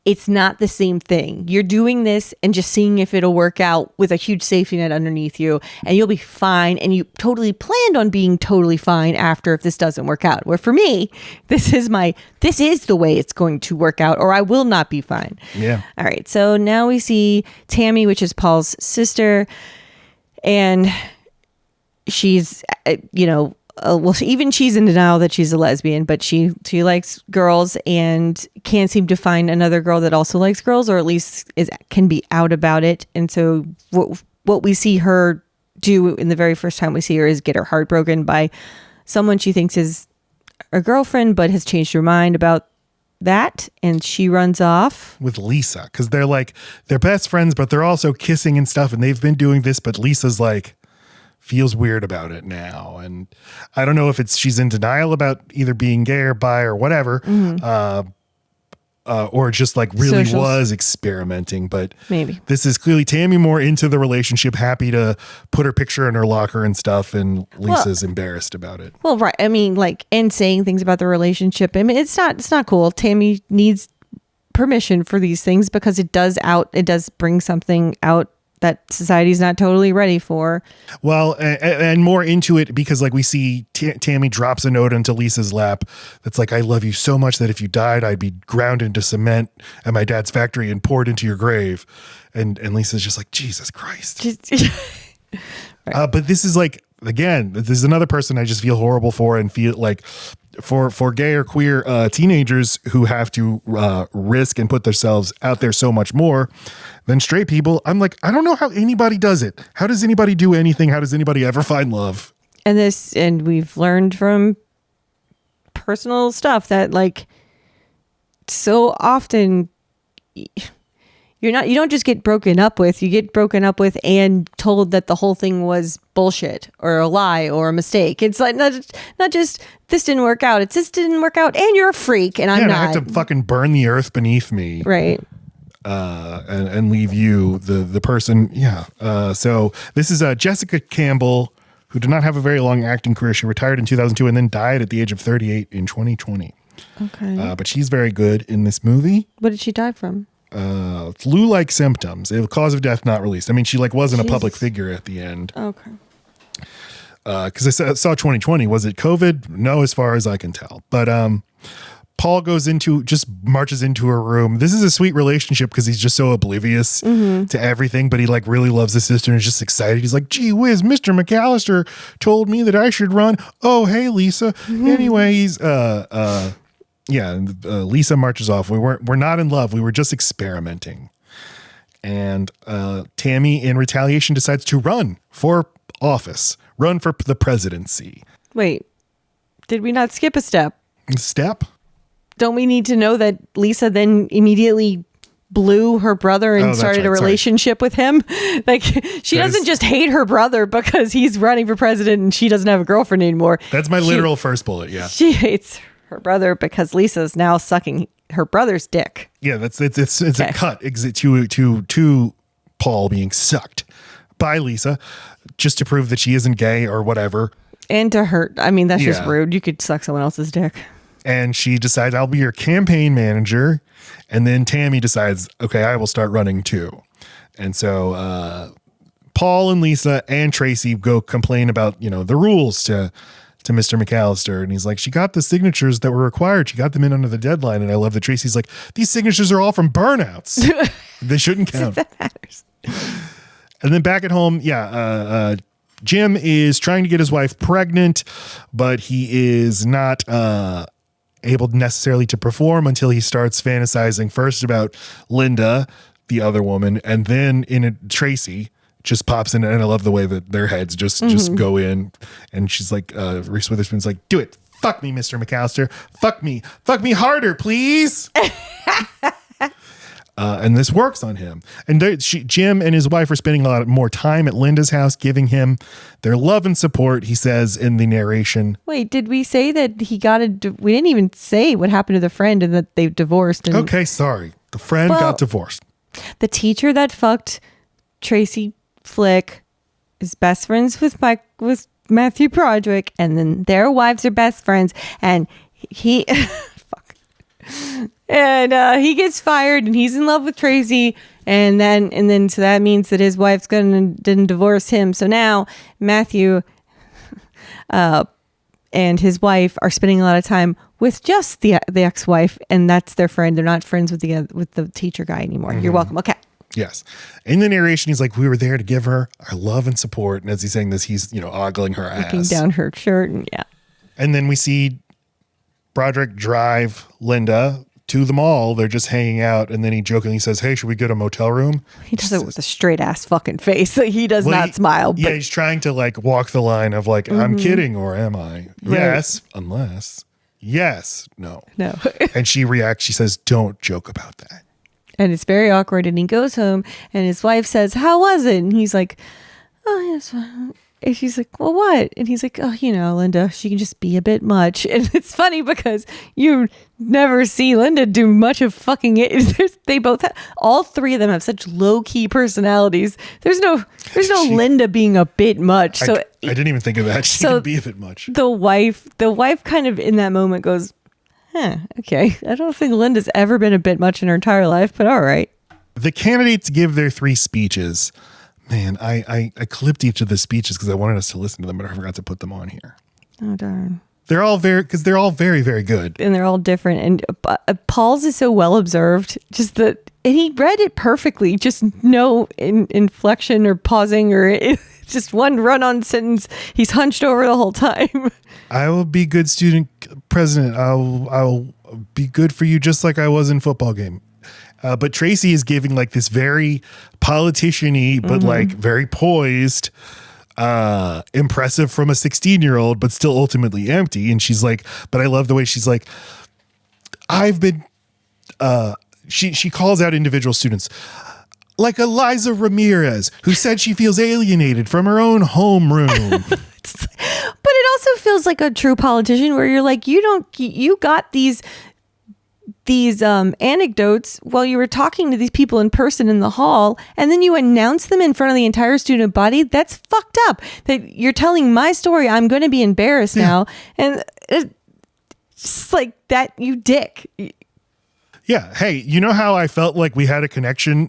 it's not the same thing. You're doing this and just seeing if it'll work out with a huge safety net underneath you, and you'll be fine. And you totally planned on being totally fine after if this doesn't work out. Where for me, this is the way it's going to work out, or I will not be fine. Yeah. All right. So now we see Tammy, which is Paul's sister, and she's even she's in denial that she's a lesbian, but she likes girls and can't seem to find another girl that also likes girls, or at least can be out about it. And so what we see her do in the very first time we see her is get her heart broken by someone she thinks is a girlfriend, but has changed her mind about that, and she runs off with Lisa, because they're best friends, but they're also kissing and stuff, and they've been doing this, but Lisa's feels weird about it now. And I don't know if she's in denial about either being gay or bi or whatever, mm-hmm. Or just really Socials. Was experimenting. But maybe this is clearly Tammy more into the relationship, happy to put her picture in her locker and stuff. And Lisa's embarrassed about it. Well, right. I mean, and saying things about the relationship. I mean, it's not cool. Tammy needs permission for these things because it does bring something out that society's not totally ready for. Well, and more into it because we see Tammy drops a note into Lisa's lap that's I love you so much that if you died, I'd be ground into cement at my dad's factory and poured into your grave. And Lisa's just Jesus Christ. Right. But this is again, this is another person I just feel horrible for and feel for gay or queer teenagers who have to risk and put themselves out there so much more than straight people. I'm I don't know how anybody does it. How does anybody do anything? How does anybody ever find love? And we've learned from personal stuff that so often you don't just get broken up with, you get broken up with and told that the whole thing was bullshit or a lie or a mistake. It's not just this didn't work out. It's this didn't work out and you're a freak and I'm not. I have to fucking burn the earth beneath me. Right. And leave you the person. Yeah. So this is Jessica Campbell, who did not have a very long acting career. She retired in 2002 and then died at the age of 38 in 2020. Okay. But she's very good in this movie. What did she die from? Flu-like symptoms. The cause of death not released. I mean, she wasn't a public figure at the end. Okay. Because I saw 2020. Was it COVID? No, as far as I can tell. But Paul marches into her room. This is a sweet relationship because he's just so oblivious to everything, but he like really loves his sister and is just excited. He's like, gee whiz, Mr. McAllister told me that I should run. Oh, hey, Lisa. Anyways, Lisa marches off. We're not in love. We were just experimenting. And Tammy, in retaliation, decides to run for office, run for the presidency. Wait, did we not skip a step? Step? Don't we need to know that Lisa then immediately blew her brother and started a relationship with him? Like, she doesn't just hate her brother because he's running for president and she doesn't have a girlfriend anymore. That's my literal first bullet, yeah. She hates her brother because Lisa's now sucking her brother's dick. Yeah, it's a cut to Paul being sucked by Lisa just to prove that she isn't gay or whatever. And to hurt. I mean, that's just rude. You could suck someone else's dick. And she decides, I'll be your campaign manager. And then Tammy decides, okay, I will start running too. And so Paul and Lisa and Tracy go complain about, the rules to Mr. McAllister. And he's like, she got the signatures that were required. She got them in under the deadline. And I love that Tracy's like, these signatures are all from burnouts. They shouldn't count. That matters. And then back at home, Jim is trying to get his wife pregnant, but he is not able necessarily to perform until he starts fantasizing first about Linda, the other woman, and then Tracy just pops in. And I love the way that their heads just go in. And she's like, Reese Witherspoon's like, do it. Fuck me, Mr. McAllister. Fuck me harder, please. And this works on him. And Jim and his wife are spending a lot more time at Linda's house, giving him their love and support, he says in the narration. Wait, did we say that he got we didn't even say what happened to the friend and that they divorced. Okay, sorry. The friend got divorced. The teacher that fucked Tracy Flick is best friends with Matthew Broderick, and then their wives are best friends, and he... And he gets fired and he's in love with Tracy. And then so that means that his wife's didn't divorce him. So now Matthew and his wife are spending a lot of time with just the ex-wife, and that's their friend. They're not friends with the teacher guy anymore. You're welcome. Okay. Yes. In the narration, he's like, we were there to give her our love and support. And as he's saying this, he's, ogling her ass. Looking down her shirt. And yeah. And then we see Broderick drive Linda to the mall. They're just hanging out. And then he jokingly says, hey, should we get a motel room? He does it with a straight ass fucking face. He does not smile. But he's trying to walk the line of I'm kidding or am I? Right. Yes, unless. Yes, no. No. And she reacts. She says, don't joke about that. And it's very awkward. And he goes home and his wife says, how was it? And he's like, oh, yes. And she's like, well, what? And he's like, oh, Linda, she can just be a bit much. And it's funny because you never see Linda do much of fucking it. They both have, all three of them have such low key personalities. There's no Linda being a bit much. So I didn't even think of that. She can be a bit much. The wife kind of in that moment goes, okay. I don't think Linda's ever been a bit much in her entire life, but all right. The candidates give their 3 speeches. Man, I clipped each of the speeches because I wanted us to listen to them, but I forgot to put them on here. Oh, darn. They're all very very, very good. And they're all different. And Paul's is so well observed. And he read it perfectly. Just no inflection or pausing or just one run-on sentence. He's hunched over the whole time. I will be good student president. I'll be good for you just like I was in football game. But Tracy is giving this very politician-y, but very poised, impressive from a 16-year-old, but still ultimately empty. And she's like, but I love the way she's like, I've been, she calls out individual students like Eliza Ramirez, who said she feels alienated from her own homeroom. But it also feels like a true politician where you're like, you got these anecdotes while you were talking to these people in person in the hall, and then you announce them in front of the entire student body. That's fucked up. That you're telling my story. I'm going to be embarrassed now. And it's just like that, you dick. Yeah. Hey, you know how I felt like we had a connection,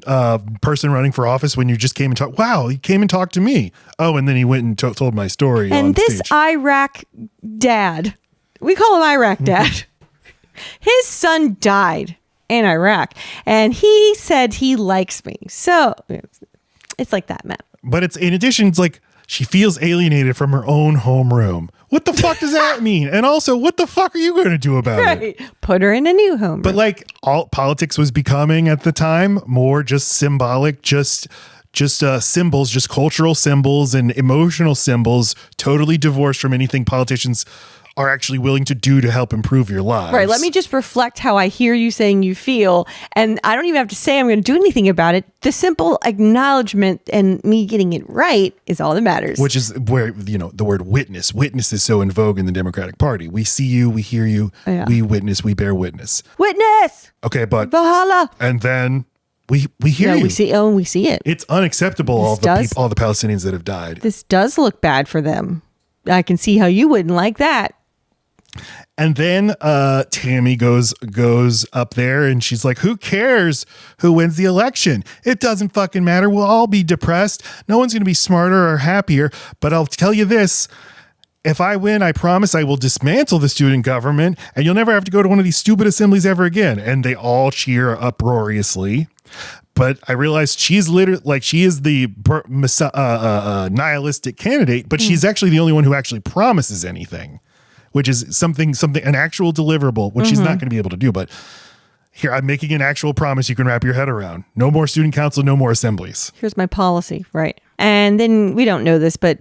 person running for office when you just came and talked? Wow, he came and talked to me. Oh, and then he went and told my story. And on this stage. Iraq dad, we call him Iraq dad. His son died in Iraq, and he said he likes me. So it's like that, Matt. But it's in addition, it's like she feels alienated from her own homeroom. What the fuck does that mean? And also, what the fuck are you going to do about it? Put her in a new home. But like, all politics was becoming at the time more just symbolic, just symbols, just cultural symbols and emotional symbols, totally divorced from anything politicians are actually willing to do to help improve your lives. Right. Let me just reflect how I hear you saying you feel. And I don't even have to say I'm going to do anything about it. The simple acknowledgement and me getting it right is all that matters. Which is where, the word witness. Witness is so in vogue in the Democratic Party. We see you, we hear you, we witness, we bear witness. Witness! Okay, but... Valhalla! And then... We hear you. We see it. It's unacceptable, all the Palestinians that have died. This does look bad for them. I can see how you wouldn't like that. And then Tammy goes up there and she's like, who cares who wins the election? It doesn't fucking matter. We'll all be depressed. No one's going to be smarter or happier. But I'll tell you this. If I win, I promise I will dismantle the student government and you'll never have to go to one of these stupid assemblies ever again. And they all cheer uproariously. But I realized she's literally like she is the nihilistic candidate, but she's actually the only one who actually promises anything, which is something, an actual deliverable, which she's not going to be able to do. But here, I'm making an actual promise you can wrap your head around. No more student council, no more assemblies. Here's my policy, right? And then we don't know this, but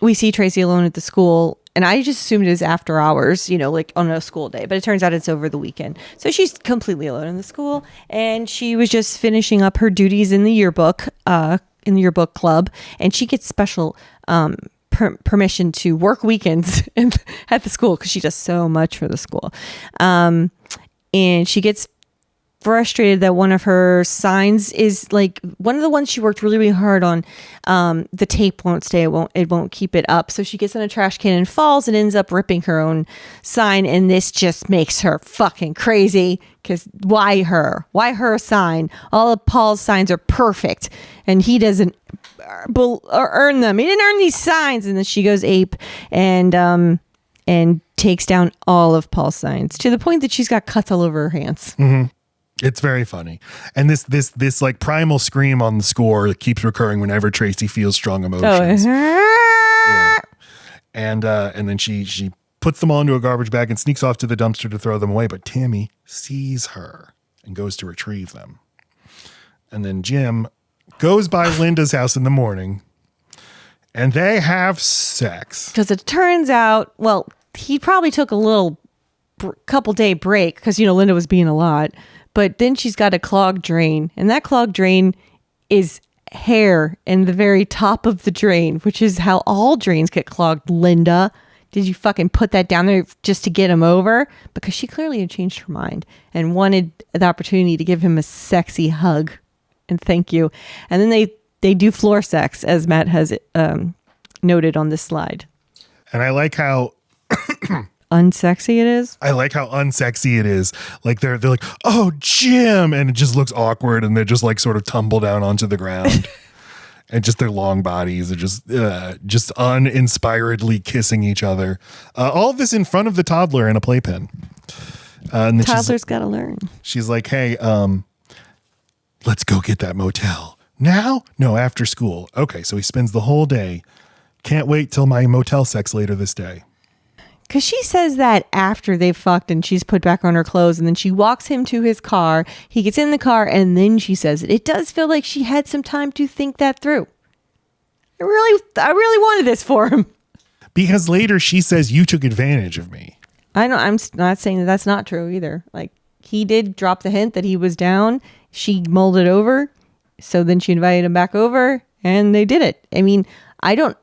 we see Tracy alone at the school. And I just assumed it was after hours, like on a school day. But it turns out it's over the weekend. So she's completely alone in the school. And she was just finishing up her duties in the yearbook club. And she gets special permission to work weekends at the school because she does so much for the school. And she gets frustrated that one of her signs is like one of the ones she worked really, really hard on. The tape won't stay. It won't keep it up. So she gets in a trash can and falls and ends up ripping her own sign. And this just makes her fucking crazy because why her? Why her sign? All of Paul's signs are perfect and he doesn't earn them. He didn't earn these signs. And then she goes ape and takes down all of Paul's signs to the point that she's got cuts all over her hands. Mm-hmm. It's very funny. And this like primal scream on the score that keeps recurring whenever Tracy feels strong emotions. Yeah. And then she puts them all into a garbage bag and sneaks off to the dumpster to throw them away. But Tammy sees her and goes to retrieve them. And then Jim goes by Linda's house in the morning and they have sex. Because it turns out, well, he probably took a little couple day break because, Linda was being a lot. But then she's got a clogged drain, and that clogged drain is hair in the very top of the drain, which is how all drains get clogged. Linda, did you fucking put that down there just to get him over? Because she clearly had changed her mind and wanted the opportunity to give him a sexy hug and thank you. And then they do floor sex, as Matt has noted on this slide. And I like how... unsexy it is. I like how unsexy it is. Like they're like, oh, Jim, and it just looks awkward, and they just like sort of tumble down onto the ground, and just their long bodies are just uninspiredly kissing each other. All of this in front of the toddler in a playpen. And then toddler's got to learn. She's like, hey, let's go get that motel now. No, after school. Okay, so he spends the whole day. Can't wait till my motel sex later this day. Because she says that after they've fucked and she's put back on her clothes and then she walks him to his car. He gets in the car and then she says it. It does feel like she had some time to think that through. I really wanted this for him. Because later she says, you took advantage of me. I know. I'm not saying that that's not true either. Like he did drop the hint that he was down. She mulled it over. So then she invited him back over and they did it. I mean, I don't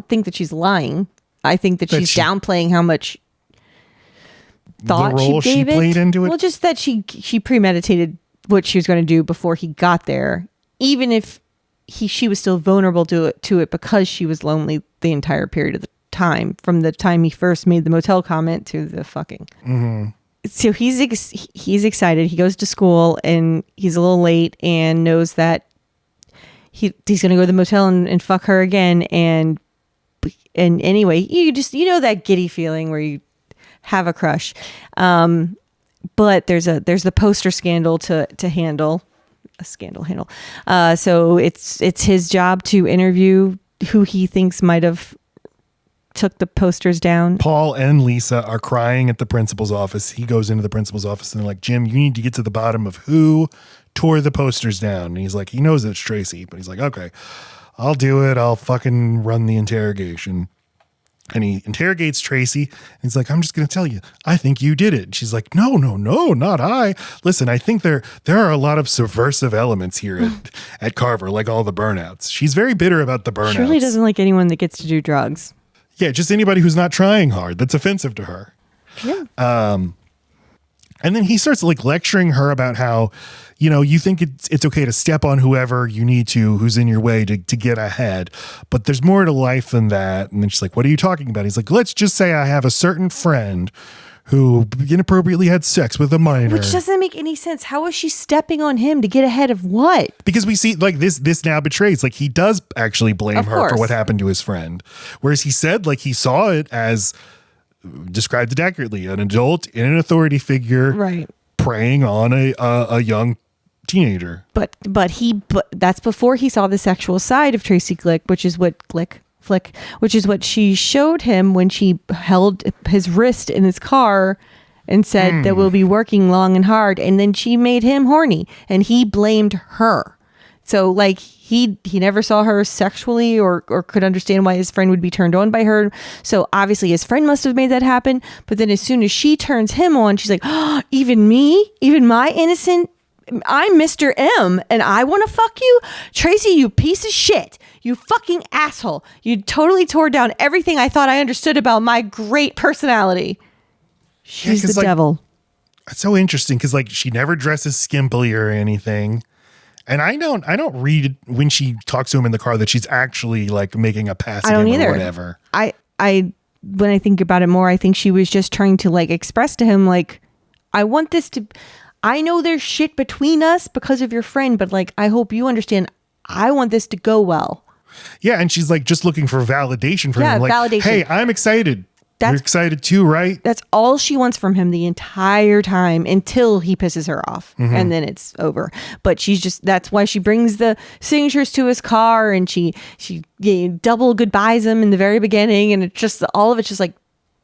think that she's lying. I think that she's downplaying how much thought the role she played into it. Well, just that she premeditated what she was going to do before he got there, even if she was still vulnerable to it because she was lonely the entire period of the time, from the time he first made the motel comment to the fucking. Mm-hmm. So he's excited. He goes to school and he's a little late and knows that he's going to go to the motel and fuck her again. And anyway, you know that giddy feeling where you have a crush. But there's the poster scandal to handle. A scandal handle. So it's his job to interview who he thinks might have took the posters down. Paul and Lisa are crying at the principal's office. He goes into the principal's office and they're like, Jim, you need to get to the bottom of who tore the posters down. And he's like, he knows it's Tracy, but he's like, okay, I'll do it. I'll fucking run the interrogation. And he interrogates Tracy. And he's like, I'm just going to tell you, I think you did it. And she's like, no, not I. Listen, I think there are a lot of subversive elements here at Carver, like all the burnouts. She's very bitter about the burnouts. She really doesn't like anyone that gets to do drugs. Yeah, just anybody who's not trying hard. That's offensive to her. Yeah. And then he starts like lecturing her about how, you think it's okay to step on whoever you need to, who's in your way to get ahead. But there's more to life than that. And then she's like, what are you talking about? He's like, let's just say I have a certain friend who inappropriately had sex with a minor. Which doesn't make any sense. How is she stepping on him to get ahead of what? Because we see like this now betrays, like he does actually blame her for what happened to his friend. Whereas he said like he saw it as, described it accurately, an adult in an authority figure preying on a young teenager. But that's before he saw the sexual side of Tracy Flick, which is what she showed him when she held his wrist in his car and said that we'll be working long and hard. And then she made him horny and he blamed her. So like he never saw her sexually or could understand why his friend would be turned on by her. So obviously his friend must have made that happen. But then as soon as she turns him on, she's like, oh, even me, even my innocent, I'm Mr. M and I want to fuck you? Tracy, you piece of shit. You fucking asshole. You totally tore down everything I thought I understood about my great personality. She's the devil. It's so interesting because like she never dresses skimpily or anything. And I don't read when she talks to him in the car that she's actually like making a pass at him or whatever. When I think about it more, I think she was just trying to like express to him like, I know there's shit between us because of your friend, but like I hope you understand I want this to go well. Yeah, and she's like just looking for validation from him. Like, validation. Hey, I'm excited. You're excited too, right? That's all she wants from him the entire time until he pisses her off. And then it's over. But that's why she brings the signatures to his car and she double goodbyes him in the very beginning. And it's just, all of it's just like,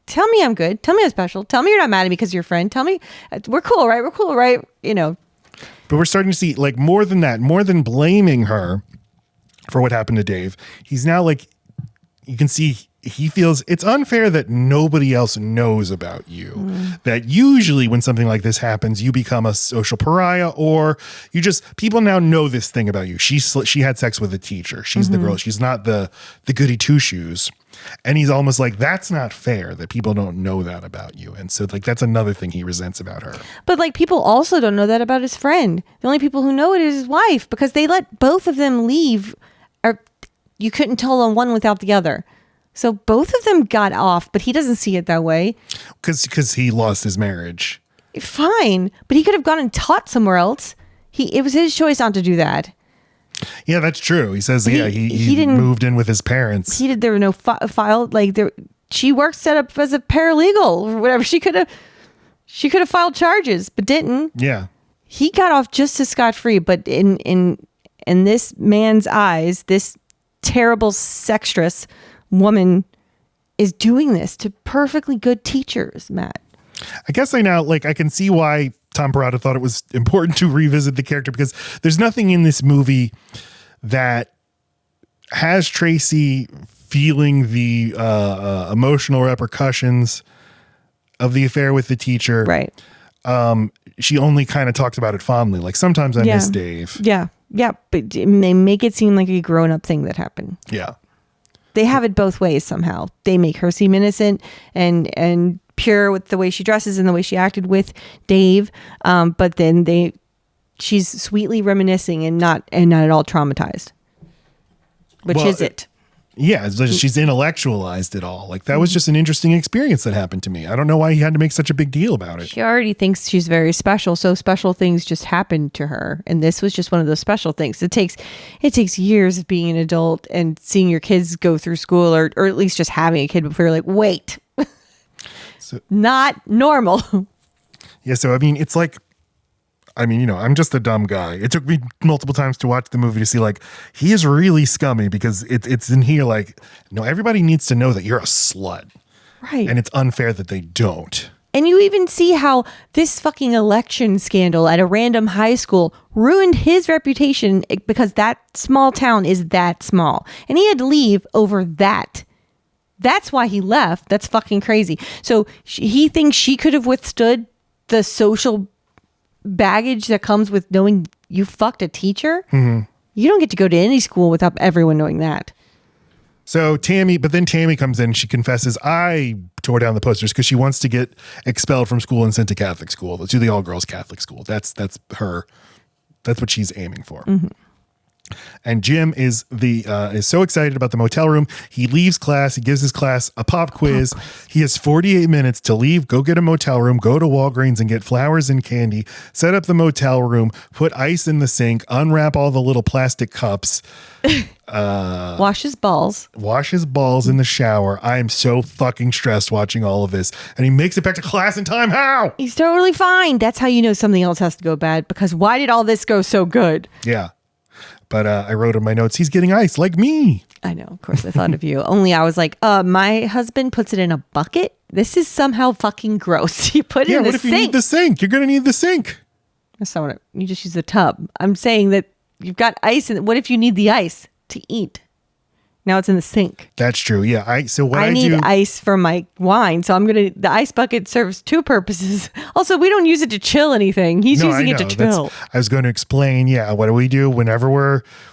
tell me I'm good. Tell me I'm special. Tell me you're not mad at me because you're a friend. Tell me we're cool, right? We're cool, right? But we're starting to see like more than that, more than blaming her for what happened to Dave. He's now like, you can see he feels it's unfair that nobody else knows about you. That usually when something like this happens, you become a social pariah or people now know this thing about you. She had sex with a teacher. She's the girl. She's not the goody two shoes. And he's almost like, that's not fair that people don't know that about you. And so like, that's another thing he resents about her. But like people also don't know that about his friend. The only people who know it is his wife because they let both of them leave. Or you couldn't tell on one without the other. So both of them got off, but he doesn't see it that way. Because he lost his marriage. Fine, but he could have gone and taught somewhere else. It was his choice not to do that. Yeah, that's true. He says, he didn't moved in with his parents. There were no file like there. She worked set up as a paralegal or whatever. She could have filed charges, but didn't. Yeah, he got off just as scot-free. But in this man's eyes, this terrible sextress woman is doing this to perfectly good teachers, Matt. I guess I can see why Tom Perrotta thought it was important to revisit the character because there's nothing in this movie that has Tracy feeling the emotional repercussions of the affair with the teacher. Right. She only kind of talks about it fondly. Like sometimes I miss Dave. Yeah. Yeah. But they make it seem like a grown up thing that happened. Yeah. They have it both ways somehow. They make her seem innocent and pure with the way she dresses and the way she acted with Dave. But then she's sweetly reminiscing and not at all traumatized. Which is it? Yeah, she's intellectualized it all. Like that was just an interesting experience that happened to me. I don't know why he had to make such a big deal about it. She already thinks she's very special, so special things just happen to her, and this was just one of those special things. It takes years of being an adult and seeing your kids go through school, or at least just having a kid before you're like, wait. not normal. Yeah. So, I mean, it's like, I'm just a dumb guy. It took me multiple times to watch the movie to see, like, he is really scummy because it's in here, like, no, everybody needs to know that you're a slut. Right. And it's unfair that they don't. And you even see how this fucking election scandal at a random high school ruined his reputation because that small town is that small. And he had to leave over that. That's why he left. That's fucking crazy. So he thinks she could have withstood the social baggage that comes with knowing you fucked a teacher. Mm-hmm. You don't get to go to any school without everyone knowing that. So Tammy comes in and she confesses, I tore down the posters because she wants to get expelled from school and sent to Catholic school, to the all-girls Catholic school. That's her. That's what she's aiming for. Mm-hmm. And Jim is so excited about the motel room. He leaves class. He gives his class a pop quiz. He has 48 minutes to leave, go get a motel room, go to Walgreens and get flowers and candy, set up the motel room, put ice in the sink, unwrap all the little plastic cups. Wash his balls in the shower. I am so fucking stressed watching all of this. And he makes it back to class in time. How? He's totally fine. That's how you know something else has to go bad, because why did all this go so good? Yeah. But I wrote in my notes, he's getting ice like me. I know. Of course, I thought of you. Only I was like, my husband puts it in a bucket. This is somehow fucking gross. You put it in the sink. Yeah, what if you need the sink? You're going to need the sink. That's not what you just use the tub. I'm saying that you've got ice. And what if you need the ice to eat? Now it's in the sink. That's true. Yeah. I need ice for my wine. So the ice bucket serves two purposes. Also, we don't use it to chill anything. He's using it to chill. I was going to explain. Yeah. What do we do whenever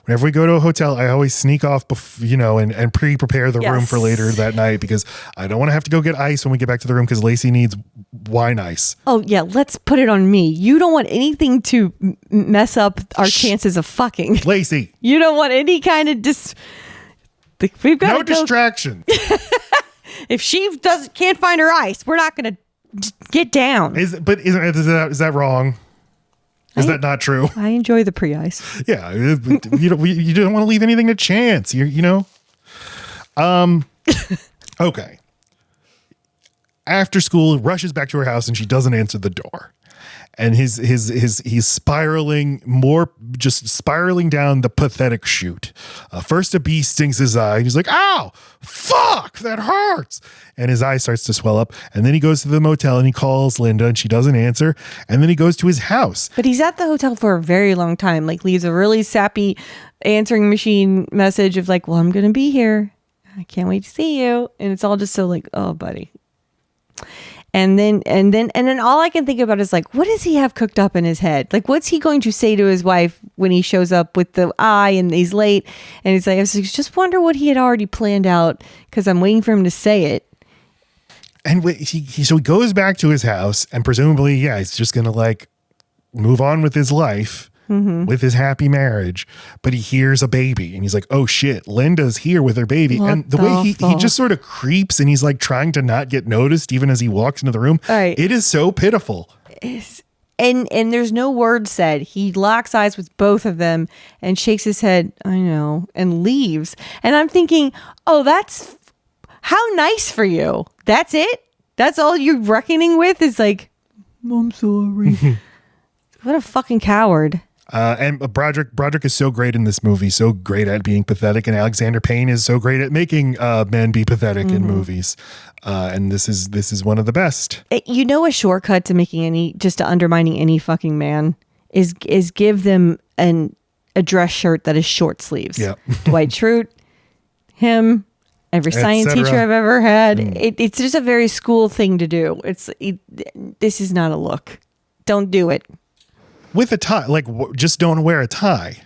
we go to a hotel? I always sneak off, and pre-prepare the room for later that night, because I don't want to have to go get ice when we get back to the room, because Laci needs wine ice. Oh yeah. Let's put it on me. You don't want anything to mess up our chances of fucking. Laci. You don't want any kind of we've got no distraction. If she can't find her ice, we're not going to get down. Is that wrong? Is that not true? I enjoy the pre-ice. Yeah, you don't want to leave anything to chance. Okay. After school, rushes back to her house and she doesn't answer the door. And he's spiraling down the pathetic chute. First a bee stings his eye and he's like, ow, fuck, that hurts. And his eye starts to swell up. And then he goes to the motel and he calls Linda and she doesn't answer. And then he goes to his house. But he's at the hotel for a very long time. Like, leaves a really sappy answering machine message of like, well, I'm going to be here. I can't wait to see you. And it's all just so like, oh, buddy. And then all I can think about is like, what does he have cooked up in his head? Like, what's he going to say to his wife when he shows up with the eye and he's late? And he's like, I was like, just wonder what he had already planned out, because I'm waiting for him to say it. And so he goes back to his house and presumably, he's just going to like move on with his life. Mm-hmm. With his happy marriage, but he hears a baby and he's like, oh shit, Linda's here with her baby. And the way he just sort of creeps and he's like trying to not get noticed even as he walks into the room. Right. It is so pitiful. And there's no word said. He locks eyes with both of them and shakes his head, I know, and leaves. And I'm thinking, oh, that's how nice for you. That's it? That's all you're reckoning with is like, I'm sorry. What a fucking coward. And Broderick is so great in this movie, so great at being pathetic, and Alexander Payne is so great at making men be pathetic in movies. And this is one of the best. A shortcut to undermining any fucking man is give them a dress shirt that is short sleeves. Yeah. Dwight Schrute, him, every science teacher I've ever had. It's just a very school thing to do. This is not a look. Don't do it. With a tie, like just don't wear a tie.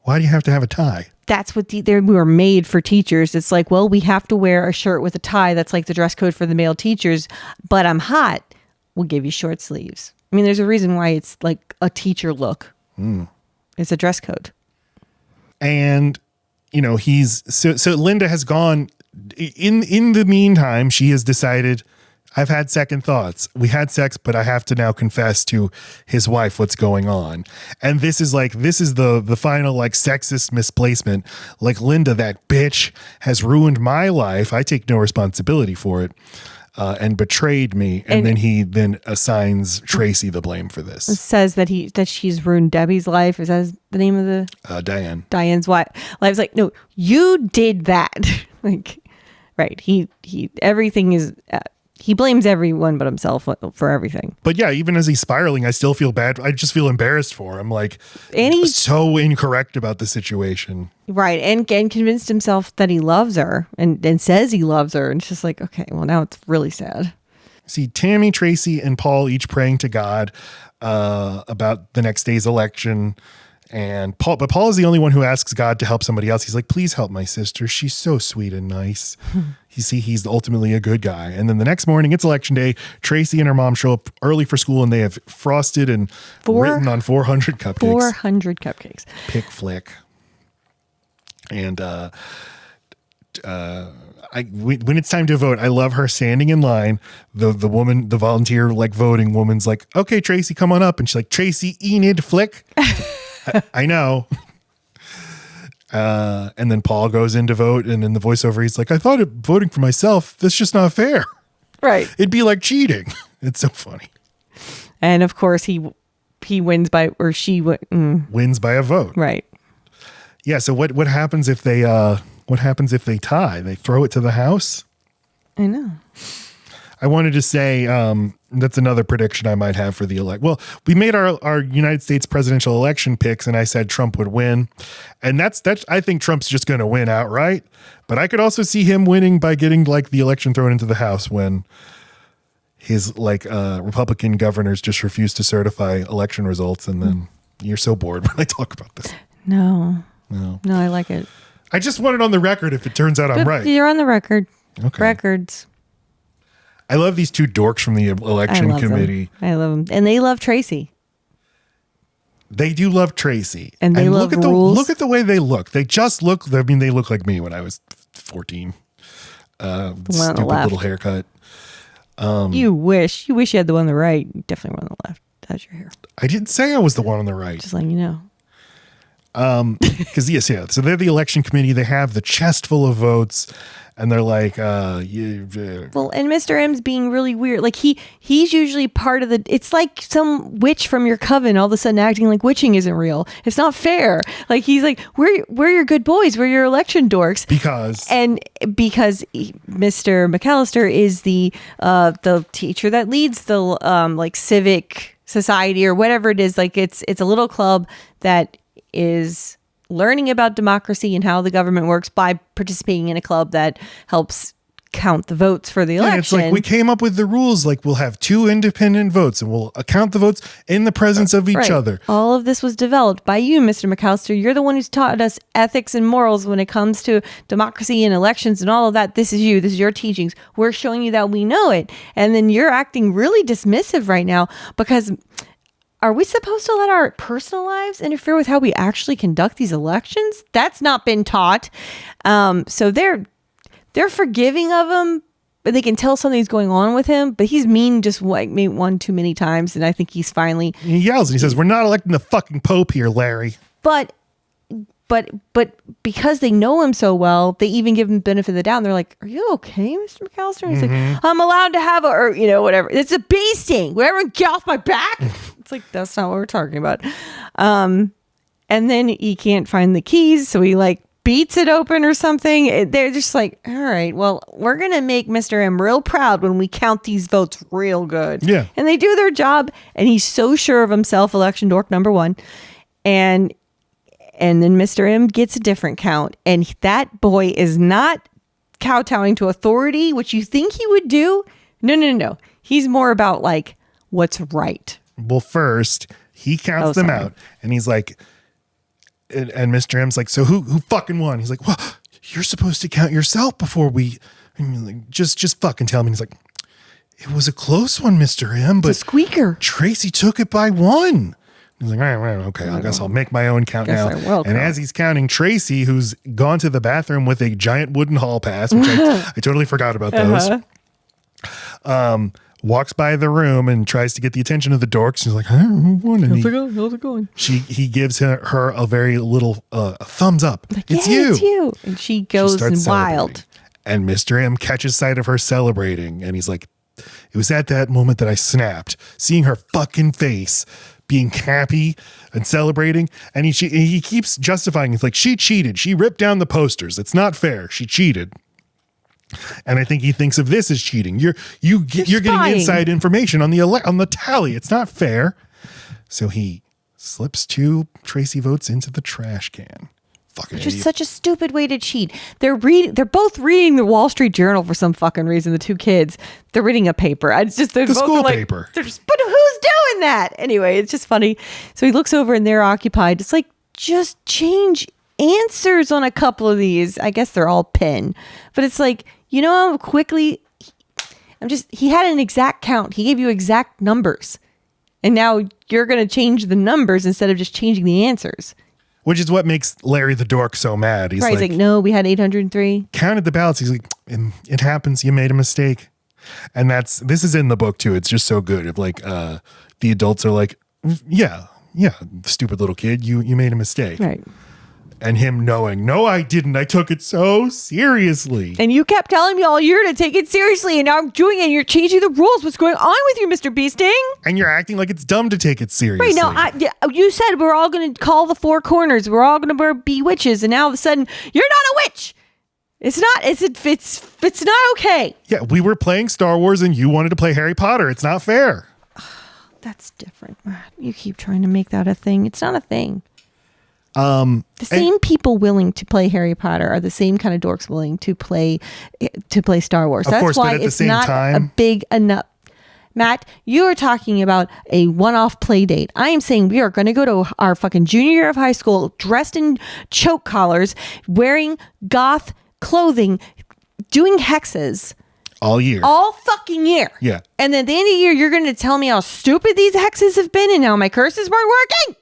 Why do you have to have a tie? That's what we were made for teachers. It's like, well, we have to wear a shirt with a tie. That's like the dress code for the male teachers. But I'm hot. We'll give you short sleeves. I mean, there's a reason why it's like a teacher look. It's a dress code. And so Linda has gone. In the meantime, she has decided, I've had second thoughts. We had sex, but I have to now confess to his wife what's going on. And this is the final like sexist misplacement. Like, Linda, that bitch, has ruined my life. I take no responsibility for it. and betrayed me. And then he then assigns Tracy the blame for this. Says that she's ruined Debbie's life. Is that the name of the Diane's wife? Life's like, no, you did that. Like, right. He everything is. He blames everyone but himself for everything. But yeah, even as he's spiraling, I still feel bad. I just feel embarrassed for him. Like, and he's so incorrect about the situation. Right. And convinced himself that he loves her and says he loves her. And it's just like, okay, well, now it's really sad. See, Tammy, Tracy, and Paul each praying to God about the next day's election. And Paul is the only one who asks God to help somebody else. He's like, please help my sister. She's so sweet and nice. You see, he's ultimately a good guy. And then the next morning, it's election day. Tracy and her mom show up early for school, and they have frosted and written on 400 cupcakes. 400 cupcakes. Pick Flick. And when it's time to vote, I love her standing in line. The woman, the volunteer, like voting woman's like, okay, Tracy, come on up. And she's like, Tracy Enid Flick. I know. And then Paul goes in to vote, and in the voiceover, he's like, I thought of voting for myself. That's just not fair. Right. It'd be like cheating. It's so funny. And of course he wins by, or she wins by a vote. Right. Yeah. So what happens if they tie? They throw it to the House? I know. I wanted to say that's another prediction I might have for the elect. Well, we made our United States presidential election picks, and I said Trump would win, and that's I think Trump's just going to win outright. But I could also see him winning by getting like the election thrown into the House when his Republican governors just refuse to certify election results, and then you're so bored when I talk about this. No, I like it. I just want it on the record if it turns out I'm right. You're on the record. Okay. Records. I love these two dorks from the election committee. I love them. And they love Tracy. They do love Tracy. And they love rules. Look at the way they look. They just look, I mean, they look like me when I was 14. Stupid little haircut. You wish you had the one on the right. You definitely one on the left. That's your hair. I didn't say I was the one on the right. Just letting you know. Because yes, yeah. So they're the election committee. They have the chest full of votes, and they're like, well, and Mr. M's being really weird. Like he's usually part of the. It's like some witch from your coven all of a sudden acting like witching isn't real. It's not fair. Like he's like, we're your good boys. We're your election dorks. Because Mr. McAllister is the teacher that leads the like civic society or whatever it is. Like it's a little club that is learning about democracy and how the government works by participating in a club that helps count the votes for the election. It's like we came up with the rules, like we'll have 2 independent votes and we'll count the votes in the presence of each other. All of this was developed by you, Mr. McAllister. You're the one who's taught us ethics and morals when it comes to democracy and elections and all of that. This is you. This is your teachings. We're showing you that we know it. And then you're acting really dismissive right now because... Are we supposed to let our personal lives interfere with how we actually conduct these elections? That's not been taught. So they're forgiving of him, but they can tell something's going on with him. But he's mean just like maybe one too many times, and I think he's finally. He yells and he says, "We're not electing the fucking Pope here, Larry." But because they know him so well, they even give him the benefit of the doubt. And they're like, "Are you okay, Mr. McAllister?" And he's like, "I'm allowed to have whatever. It's a bee sting. Whatever, get off my back." It's like, that's not what we're talking about. And then he can't find the keys, so he like beats it open or something. They're just like, all right, well, we're gonna make Mr. M real proud when we count these votes real good. Yeah, and they do their job, and he's so sure of himself, election dork number 1, and then Mr. M gets a different count, and that boy is not kowtowing to authority, which you think he would do. No. He's more about like what's right. Well, first he counts them out, and he's like, and Mr. M's like, so who fucking won? He's like, well, you're supposed to count yourself before we. I mean, like, just fucking tell me. And he's like, it was a close one, Mr. M, but it's a squeaker. Tracy took it by 1. He's like, all right, okay, I guess I'll make my own count now. And as he's counting, Tracy, who's gone to the bathroom with a giant wooden hall pass, which I totally forgot about those, walks by the room and tries to get the attention of the dorks. She's like, who won? And how's it going? He gives her a very little thumbs up. Like, it's you. you. It's you. And she goes wild. And Mr. M catches sight of her celebrating. And he's like, it was at that moment that I snapped, seeing her fucking face being happy and celebrating. And he keeps justifying. It's like, she cheated. She ripped down the posters. It's not fair. She cheated. And I think he thinks of this as cheating. You're getting inside information on the tally. It's not fair. So he slips 2 Tracy votes into the trash can. Fucking Which is such a stupid way to cheat. They're both reading the Wall Street Journal for some fucking reason. The 2 kids, they're reading a paper. It's just the school paper. They're just, but who's doing that? Anyway, it's just funny. So he looks over and they're occupied. It's like, just change answers on a couple of these. I guess they're all pen, but it's like, you know how quickly he had an exact count. He gave you exact numbers, and now you're going to change the numbers instead of just changing the answers. Which is what makes Larry the dork so mad. He's like, no, we had 803. Counted the ballots. He's like, it happens. You made a mistake. And this is in the book too. It's just so good. Of like, the adults are like, yeah, stupid little kid, you made a mistake. Right. And him knowing, no, I didn't. I took it so seriously. And you kept telling me all year to take it seriously, and now I'm doing it, and you're changing the rules. What's going on with you, Mr. Beasting? And you're acting like it's dumb to take it seriously. Right, now, you said we're all going to call the 4 corners. We're all going to be witches, and now all of a sudden, you're not a witch. It's not okay. Yeah, we were playing Star Wars, and you wanted to play Harry Potter. It's not fair. That's different, Matt. You keep trying to make that a thing. It's not a thing. The same people willing to play Harry Potter are the same kind of dorks willing to play Star Wars. That's why it's not a big enough. Matt, you are talking about a one-off play date. I am saying we are going to go to our fucking junior year of high school dressed in choke collars, wearing goth clothing, doing hexes. All year. All fucking year. Yeah. And then at the end of the year, you're going to tell me how stupid these hexes have been and how my curses weren't working?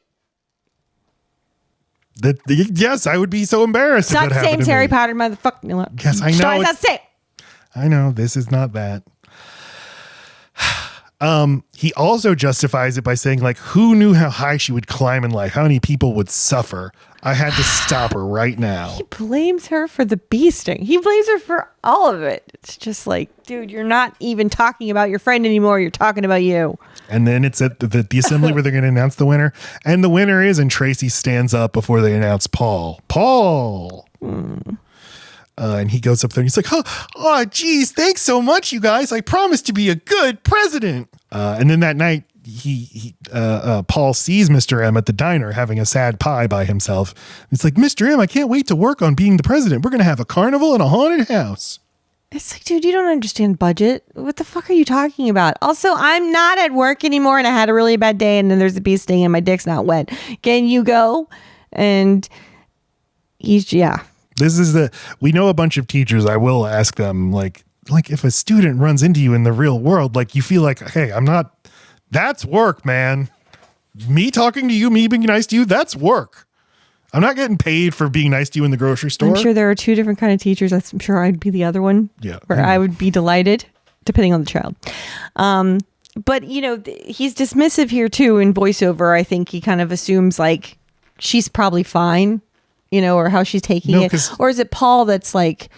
Yes, I would be so embarrassed. It's not the same as Harry Potter, motherfucker. Yes, I know. Sorry, that's it. I know. This is not that. He also justifies it by saying, like, who knew how high she would climb in life? How many people would suffer? I had to stop her right now. He blames her for the beasting. He blames her for all of it. It's just like, dude, you're not even talking about your friend anymore. You're talking about you. And then it's at the assembly where they're going to announce the winner. And the winner is, and Tracy stands up before they announce Paul. And he goes up there and he's like, oh, geez, thanks so much, you guys. I promised to be a good president. And then that night, Paul sees Mr. M at the diner having a sad pie by himself. It's like, Mr. M, I can't wait to work on being the president. We're going to have a carnival and a haunted house. It's like, dude, you don't understand budget. What the fuck are you talking about? Also, I'm not at work anymore and I had a really bad day and then there's a bee sting and my dick's not wet. Can you go? And we know a bunch of teachers. I will ask them, like if a student runs into you in the real world, like you feel like, hey, that's work, man. Me talking to you, me being nice to you, that's work. I'm not getting paid for being nice to you in the grocery store. I'm sure there are 2 different kind of teachers. I'm sure I'd be the other one. Yeah. Where I would be delighted, depending on the child. But, he's dismissive here too in voiceover. I think he kind of assumes like she's probably fine, or how she's taking it. Or is it Paul that's like,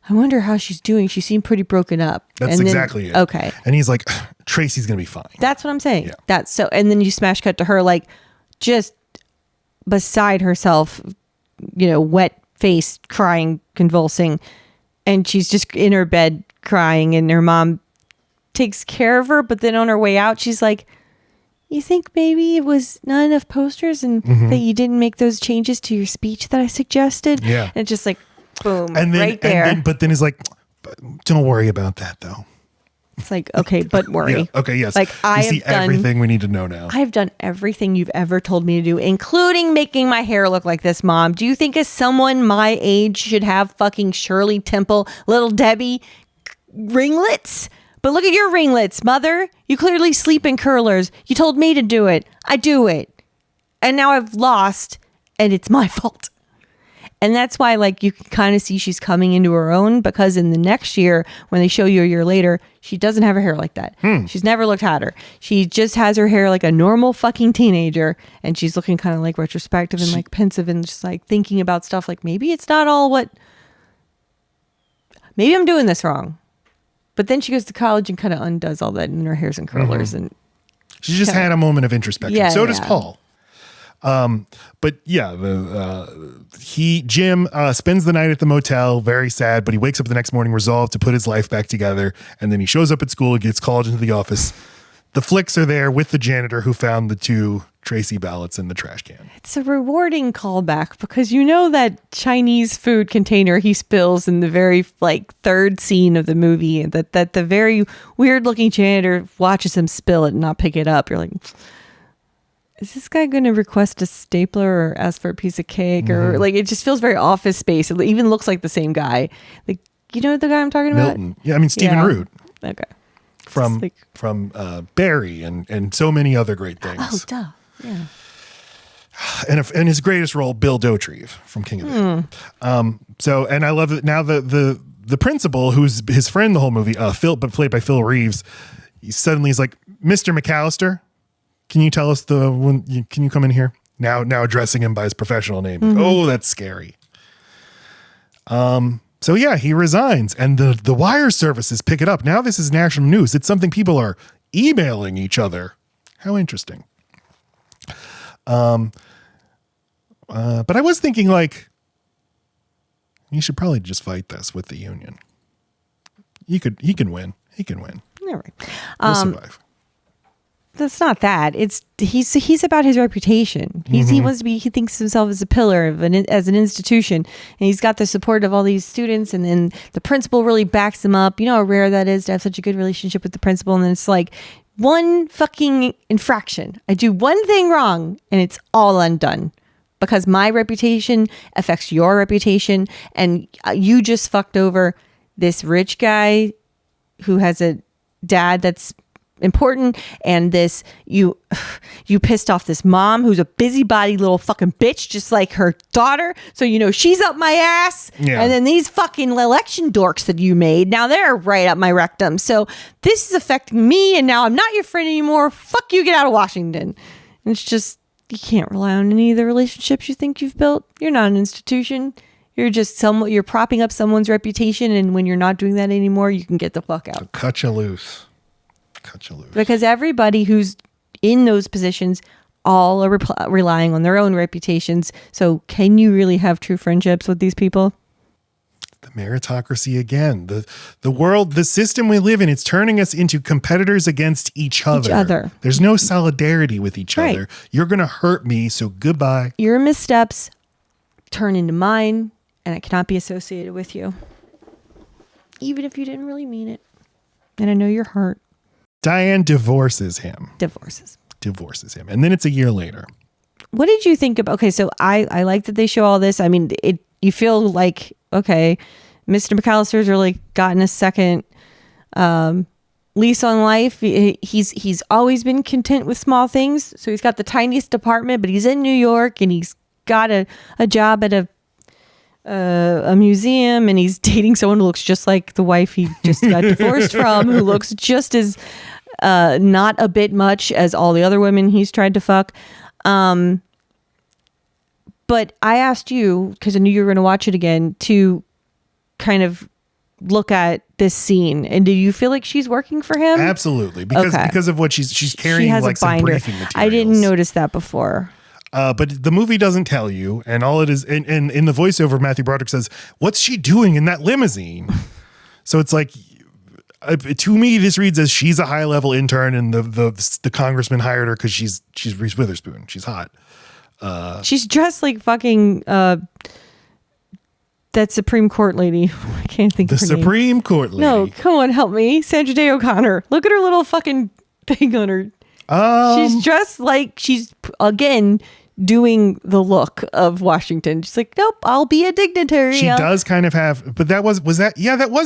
I wonder how she's doing. She seemed pretty broken up. That's exactly it. Okay. And he's like, Tracy's going to be fine. That's what I'm saying. Yeah. That's so. And then you smash cut to her, like just beside herself, wet faced, crying, convulsing. And she's just in her bed crying. And her mom takes care of her. But then on her way out, she's like, you think maybe it was not enough posters and that you didn't make those changes to your speech that I suggested? Yeah. And it's just like, boom, and then, right there. But then it's like, don't worry about that though. It's like, okay, but worry. Yeah, okay, yes. Like I see everything we need to know now. I've done everything you've ever told me to do, including making my hair look like this, Mom. Do you think as someone my age should have fucking Shirley Temple, Little Debbie ringlets? But look at your ringlets, Mother. You clearly sleep in curlers. You told me to do it. I do it. And now I've lost, and it's my fault. And that's why, like, you can kind of see she's coming into her own, because in the next year, when they show you a year later, she doesn't have her hair like that. She's never looked hotter. She just has her hair like a normal fucking teenager, and she's looking kind of like retrospective and like pensive and just like thinking about stuff like maybe it's not all what maybe I'm doing this wrong. But then she goes to college and kind of undoes all that, and her hair's in curlers. And she just had a moment of introspection. Yeah, so does Paul. But yeah, Jim spends the night at the motel, very sad, but he wakes up the next morning resolved to put his life back together. And then he shows up at school and gets called into the office. The Flicks are there with the janitor who found the 2 Tracy ballots in the trash can. It's a rewarding callback because you know that Chinese food container he spills in the very third scene of the movie, and that the very weird looking janitor watches him spill it and not pick it up. You're like, is this guy going to request a stapler or ask for a piece of cake? Or it just feels very Office Space. It even looks like the same guy. Like, you know the guy I'm talking about? Milton. Yeah, I mean Stephen Root. Okay. From Barry and so many other great things. Oh, duh. Yeah. And his greatest role, Bill Dauterive from King of the Hill. So, and I love that now the principal, who's his friend the whole movie, Phil, but played by Phil Reeves, he's like, Mr. McAllister, can you tell us can you come in here? Now addressing him by his professional name. Oh, that's scary. So yeah, he resigns, and the wire services pick it up. Now this is national news. It's something people are emailing each other. How interesting. But I was thinking you should probably just fight this with the union. He can win. He can win. All right. He'll survive. That's not that. He's about his reputation. He wants to be. He thinks himself as a pillar as an institution, and he's got the support of all these students. And then the principal really backs him up. You know how rare that is to have such a good relationship with the principal. And then it's like one fucking infraction. I do one thing wrong, and it's all undone because my reputation affects your reputation, and you just fucked over this rich guy who has a dad that's important, and this you pissed off this mom who's a busybody little fucking bitch just like her daughter, so you know she's up my ass. And then these fucking election dorks that you made, now they're right up my rectum, so this is affecting me, and now I'm not your friend anymore. Fuck you, get out of Washington. And it's just, you can't rely on any of the relationships you think you've built. You're not an institution. You're just you're propping up someone's reputation, and when you're not doing that anymore, you can get the fuck out. So cut you loose. Because everybody who's in those positions all are relying on their own reputations. So can you really have true friendships with these people? The meritocracy again. The world, the system we live in, it's turning us into competitors against each other. There's no solidarity with each other. You're going to hurt me, so goodbye. Your missteps turn into mine, and I cannot be associated with you. Even if you didn't really mean it. And I know you're hurt. Diane divorces him. Divorces him. And then it's a year later. What did you think about, okay, so I like that they show all this. I mean, you feel like, okay, Mr. McAllister's really gotten a second lease on life. He's always been content with small things. So he's got the tiniest apartment, but he's in New York, and he's got a job at a museum, and he's dating someone who looks just like the wife he just got divorced from, who looks just as not a bit much as all the other women he's tried to fuck. But I asked you, because I knew you were going to watch it again, to kind of look at this scene, and do you feel like she's working for him? Absolutely, because of what she's carrying, she has like some briefing materials. I didn't notice that before. But the movie doesn't tell you, and all it is, and in the voiceover, Matthew Broderick says, "What's she doing in that limousine?" So it's like, to me, this reads as she's a high level intern, and the congressman hired her because she's Reese Witherspoon. She's hot. She's dressed like fucking that Supreme Court lady. I can't think of her Supreme name. Court lady. No, come on, help me, Sandra Day O'Connor. Look at her little fucking thing on her. She's dressed like she's again doing the look of Washington. She's like, nope, I'll be a dignitary. She does kind of have, but that was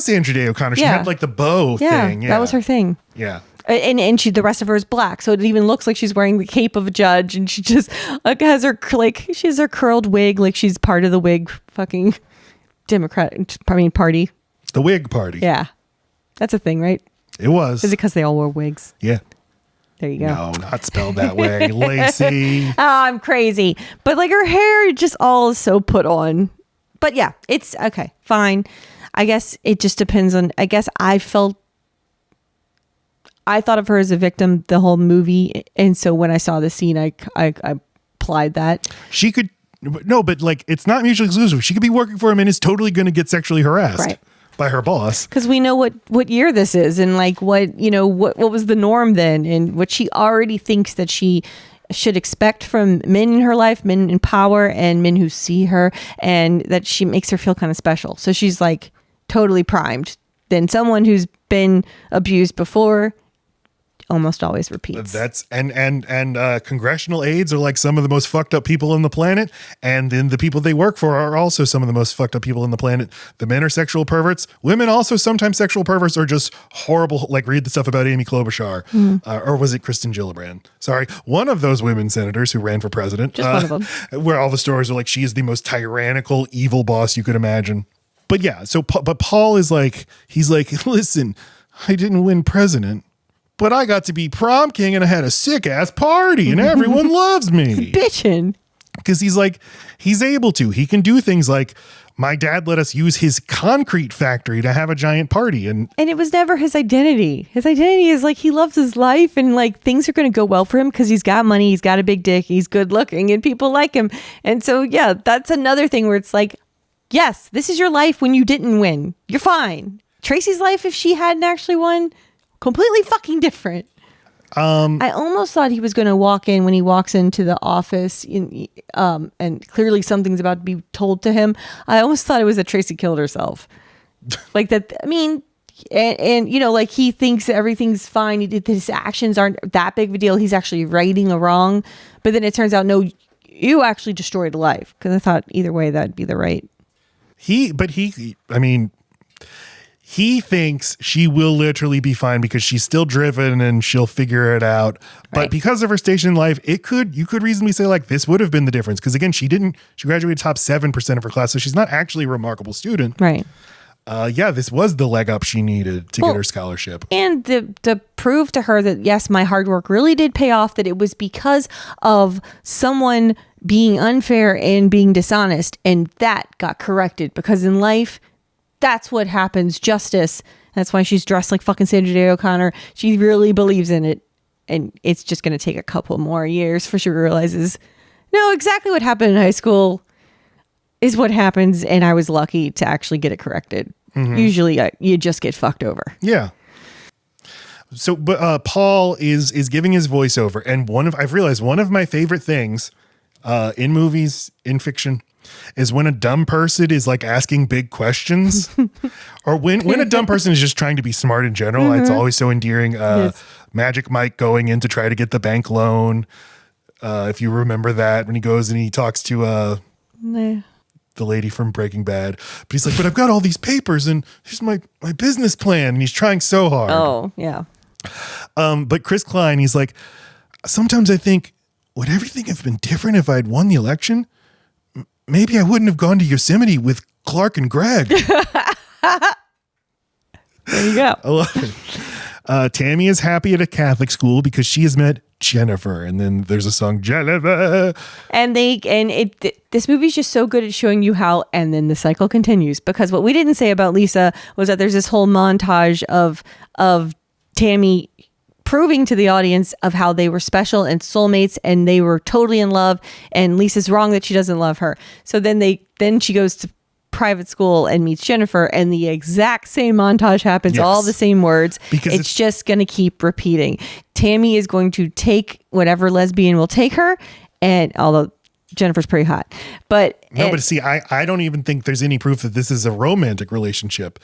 Sandra Day O'Connor. She had like the bow thing. Yeah, that was her thing. Yeah. And the rest of her is black, so it even looks like she's wearing the cape of a judge, and she just has her she has her curled wig, like she's part of the Whig fucking party. The Whig party. Yeah, that's a thing, right? It was. Is it because they all wore wigs? Yeah. There you go. No, not spelled that way. Laci. Oh, I'm crazy. But like her hair just all is so put on. But yeah, it's okay, fine. I guess it just depends on, I guess I thought of her as a victim the whole movie. And so when I saw the scene, I applied that. She could, no, but like, it's not mutually exclusive. She could be working for him and is totally going to get sexually harassed by her boss. Because we know what year this is, and like what was the norm then, and what she already thinks that she should expect from men in her life, men in power, and men who see her, and that she makes her feel kind of special. So she's like totally primed. Then someone who's been abused before almost always repeats. That's and congressional aides are like some of the most fucked up people on the planet, and then the people they work for are also some of the most fucked up people on the planet. The men are sexual perverts. Women also sometimes sexual perverts are just horrible. Like read the stuff about Amy Klobuchar, or was it Kristen Gillibrand? Sorry, one of those women senators who ran for president. Just one of them. Where all the stories are like she is the most tyrannical, evil boss you could imagine. But yeah, but Paul is like, he's like, listen, I didn't win president, but I got to be prom king and I had a sick ass party and everyone loves me. Bitchin'. Because he's like, he's able to. He can do things like, my dad let us use his concrete factory to have a giant party. And it was never his identity. His identity is like he loves his life and like things are going to go well for him because he's got money, he's got a big dick, he's good looking and people like him. And so, yeah, that's another thing where it's like, yes, this is your life when you didn't win. You're fine. Tracy's life, if she hadn't actually won, completely fucking different. I almost thought he was going to walk in when he walks into the office and clearly something's about to be told to him. I almost thought it was that Tracy killed herself. Like that. I mean, and you know, like he thinks everything's fine. His actions aren't that big of a deal. He's actually righting a wrong. But then it turns out, no, you actually destroyed a life. Because I thought either way, that'd be the right. He thinks she will literally be fine because she's still driven and she'll figure it out. But because of her station in life, you could reasonably say like this would have been the difference. Because again, she graduated top 7% of her class. So she's not actually a remarkable student. Right. This was the leg up she needed to get her scholarship. And to prove to her that, yes, my hard work really did pay off, that it was because of someone being unfair and being dishonest. And that got corrected because in life, that's what happens. Justice. That's why she's dressed like fucking Sandra Day O'Connor. She really believes in it. And it's just going to take a couple more years for she realizes, no, exactly what happened in high school is what happens. And I was lucky to actually get it corrected. Mm-hmm. Usually you just get fucked over. Yeah. So, but Paul is giving his voiceover. And I've realized one of my favorite things in movies, in fiction, is when a dumb person is like asking big questions or when a dumb person is just trying to be smart in general. It's always so endearing. Yes. Magic Mike going in to try to get the bank loan. If you remember that, when he goes and he talks to the lady from Breaking Bad, but he's like, but I've got all these papers and here's my business plan. And he's trying so hard. Oh yeah. But Chris Klein, he's like, sometimes I think, would everything have been different if I'd won the election? Maybe I wouldn't have gone to Yosemite with Clark and Greg. There you go. I love it. Tammy is happy at a Catholic school because she has met Jennifer. And then there's a song, Jennifer. This movie's just so good at showing you how, and then the cycle continues. Because what we didn't say about Lisa was that there's this whole montage of Tammy proving to the audience of how they were special and soulmates and they were totally in love, and Lisa's wrong that she doesn't love her. So then she goes to private school and meets Jennifer, and the exact same montage happens. Yes. All the same words. Because it's just going to keep repeating. Tammy is going to take whatever lesbian will take her, and although Jennifer's pretty hot, but see, I don't even think there's any proof that this is a romantic relationship.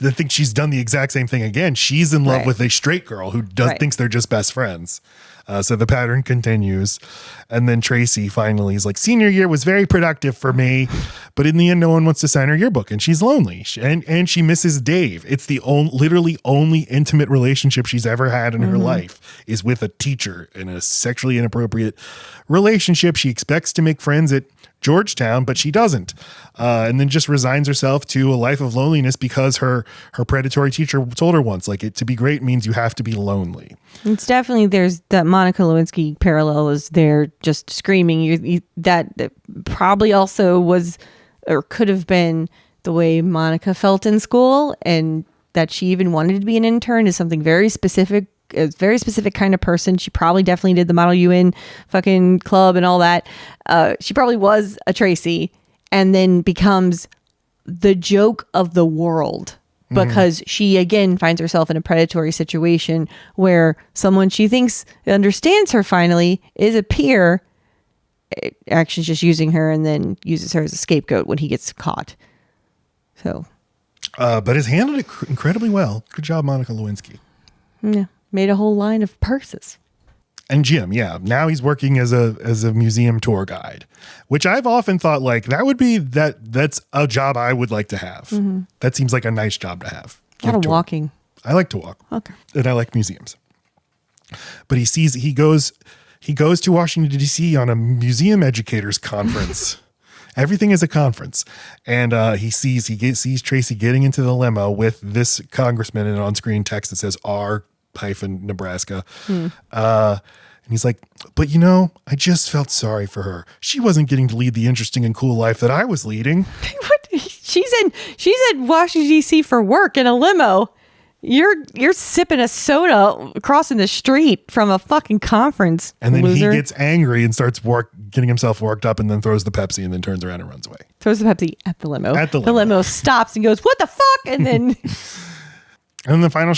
I think she's done the exact same thing again. She's in love with a straight girl who thinks they're just best friends. So the pattern continues. And then Tracy finally is like, senior year was very productive for me, but in the end, no one wants to sign her yearbook and she's lonely. And she misses Dave. It's the literally only intimate relationship she's ever had in her life is with a teacher in a sexually inappropriate relationship. She expects to make friends at Georgetown, but she doesn't. And then just resigns herself to a life of loneliness because her predatory teacher told her once, like, to be great means you have to be lonely. It's definitely, there's that Monica Lewinsky parallel is there just screaming. That probably also was or could have been the way Monica felt in school, and that she even wanted to be an intern is something very specific, a very specific kind of person. She probably definitely did the Model UN fucking club and all that. She probably was a Tracy, and then becomes the joke of the world because she again finds herself in a predatory situation where someone she thinks understands her finally is a peer, actually just using her, and then uses her as a scapegoat when he gets caught. So, but has handled it incredibly well. Good job, Monica Lewinsky. Yeah, made a whole line of purses. And Jim, yeah, now he's working as a museum tour guide, which I've often thought like that's a job I would like to have. That seems like a nice job to have. A lot of walking. I like to walk. Okay. And I like museums. But he goes to Washington D.C. on a museum educators conference. Everything is a conference. And he sees Tracy getting into the limo with this congressman and an on-screen text that says R-Nebraska. And he's like, but I just felt sorry for her. She wasn't getting to lead the interesting and cool life that I was leading. What? She's in Washington D.C. for work in a limo. You're sipping a soda crossing the street from a fucking conference. And then loser. He gets angry and starts getting himself worked up, and then throws the Pepsi, and then turns around and runs away. Throws the Pepsi at the limo. At the limo. The limo stops and goes, "What the fuck?" And then, and the final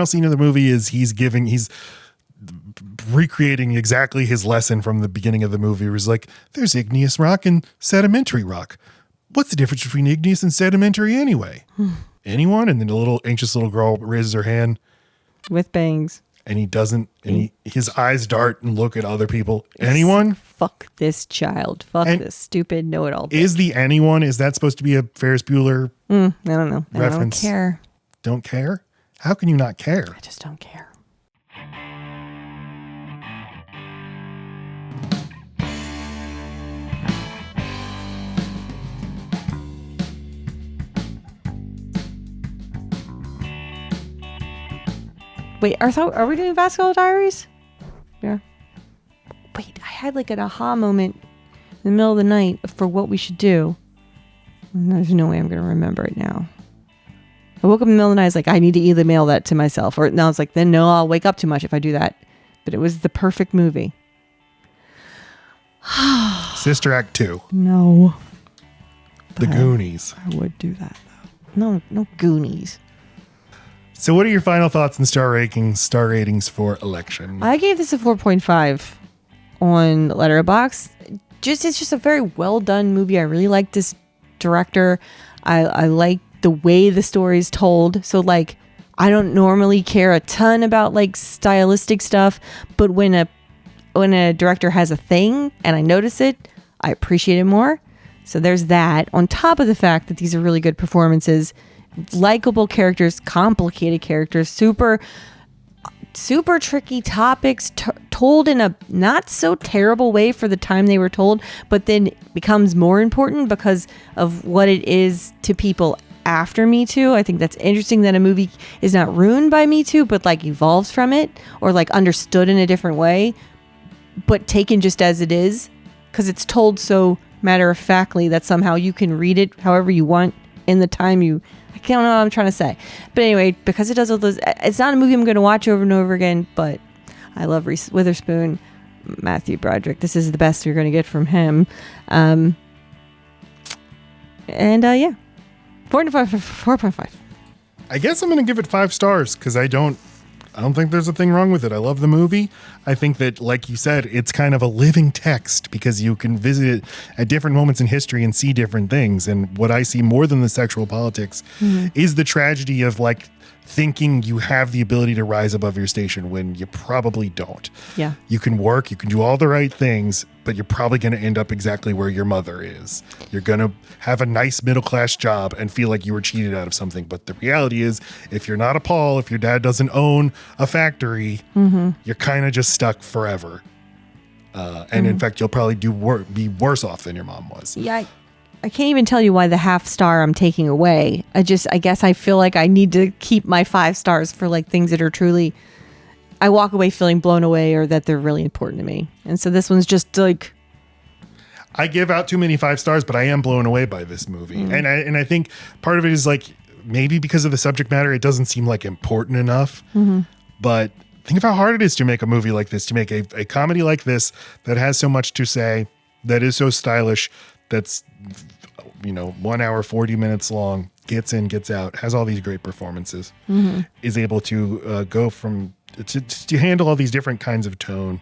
scene of the movie is he's recreating exactly his lesson from the beginning of the movie. Where he's like, "There's igneous rock and sedimentary rock. What's the difference between igneous and sedimentary anyway?" Anyone? And then the little anxious little girl raises her hand with bangs. And he doesn't, and his eyes dart and look at other people. Anyone? Fuck this child. Fuck this stupid know-it-all. Is the anyone, is that supposed to be a Ferris Bueller I don't know. reference? I don't care. Don't care? How can you not care? I just don't care. Wait, are we doing Basketball Diaries? Yeah. Wait, I had like an aha moment in the middle of the night for what we should do. There's no way I'm going to remember it now. I woke up in the middle of the night. I was like, I need to either mail that to myself. Or now it's like, then no, I'll wake up too much if I do that. But it was the perfect movie. Sister Act 2. No. The Goonies. I would do that though. No Goonies. So what are your final thoughts and star ratings for Election? I gave this a 4.5 on Letterboxd. It's just a very well done movie. I really like this director. I like the way the story is told. So like, I don't normally care a ton about like stylistic stuff, but when a director has a thing and I notice it, I appreciate it more. So there's that. On top of the fact that these are really good performances, likable characters, complicated characters, super tricky topics told in a not so terrible way for the time they were told, but then becomes more important because of what it is to people after Me Too. I think that's interesting that a movie is not ruined by Me Too, but like evolves from it or like understood in a different way, but taken just as it is because it's told so matter-of-factly that somehow you can read it however you want in the time you... I don't know what I'm trying to say. But anyway, because it does all those... It's not a movie I'm going to watch over and over again, but I love Reese Witherspoon, Matthew Broderick. This is the best you're going to get from him. Yeah. 4.5. I guess I'm going to give it 5 stars because I don't think there's a thing wrong with it. I love the movie. I think that, like you said, it's kind of a living text because you can visit it at different moments in history and see different things. And what I see more than the sexual politics is the tragedy of like thinking you have the ability to rise above your station when you probably don't. Yeah. You can work, you can do all the right things, but you're probably going to end up exactly where your mother is. You're going to have a nice middle-class job and feel like you were cheated out of something. But the reality is, if you're not a Paul, if your dad doesn't own a factory, you're kind of just stuck forever. And in fact, you'll probably be worse off than your mom was. Yeah, I can't even tell you why the half star I'm taking away. I guess I feel like I need to keep my 5 stars for like things that are truly, I walk away feeling blown away or that they're really important to me. And so this one's just like, I give out too many 5 stars, but I am blown away by this movie. And I think part of it is like, maybe because of the subject matter, it doesn't seem like important enough. But think of how hard it is to make a movie like this, to make a comedy like this that has so much to say, that is so stylish, that's 1 hour 40 minutes long, gets in, gets out, has all these great performances, is able to go from to handle all these different kinds of tone.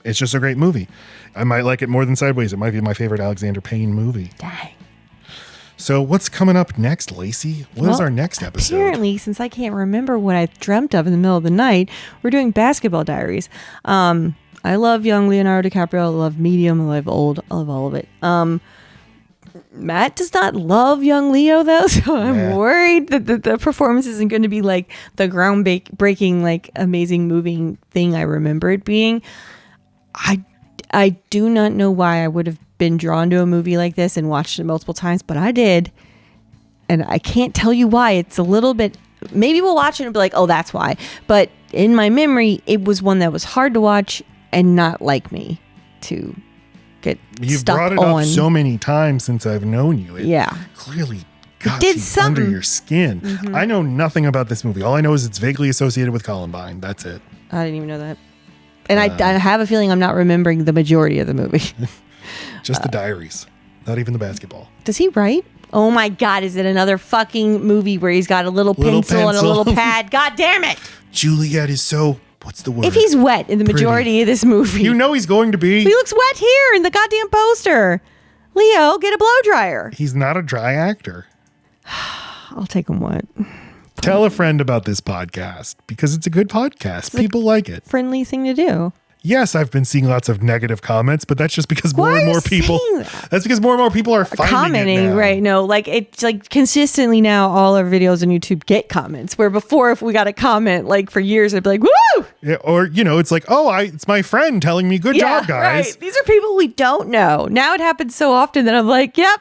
It's just a great movie. I might like it more than Sideways. It might be my favorite Alexander Payne movie. Dang. So what's coming up next, Laci? What is our next episode? Apparently, since I can't remember what I dreamt of in the middle of the night, we're doing Basketball Diaries. I love young Leonardo DiCaprio. I love medium. I love old. I love all of it. Matt does not love young Leo, though, so I'm worried that the performance isn't going to be like the groundbreaking, like amazing, moving thing I remember it being. I do not know why I would have been drawn to a movie like this and watched it multiple times, but I did. And I can't tell you why. It's a little bit, maybe we'll watch it and be like, oh, that's why. But in my memory, it was one that was hard to watch and not like me to get You've stuck brought it on. up so many times since I've known you. It clearly got did you something. under your skin. I know nothing about this movie. All I know is it's vaguely associated with Columbine. That's it. I didn't even know that. And I have a feeling I'm not remembering the majority of the movie. Just the diaries. Not even the basketball. Does he write? Oh my God, is it another fucking movie where he's got a little pencil and a little pad? God damn it. Juliet is so, what's the word? If he's wet in the majority of this movie. You know he's going to be. He looks wet here in the goddamn poster. Leo, get a blow dryer. He's not a dry actor. I'll take him wet. Tell a friend about this podcast because it's a good podcast. People like it. Friendly thing to do. Yes, I've been seeing lots of negative comments, but that's just because more and more people. That's because more and more people are commenting, it now. right? No, like it's like consistently now, all our videos on YouTube get comments. Where before, if we got a comment, like for years, I'd be like, "Woo!" Yeah, or it's like, "Oh, it's my friend telling me, good job, guys." Right. These are people we don't know. Now it happens so often that I'm like, "Yep,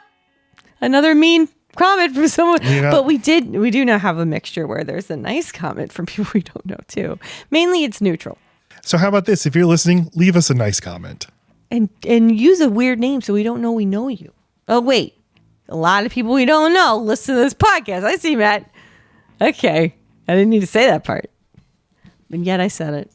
another mean comment from someone." Yeah. But we do now have a mixture where there's a nice comment from people we don't know too. Mainly, it's neutral. So how about this? If you're listening, leave us a nice comment. And use a weird name so we don't know we know you. Oh, wait. A lot of people we don't know listen to this podcast. I see, Matt. Okay. I didn't need to say that part. And yet I said it.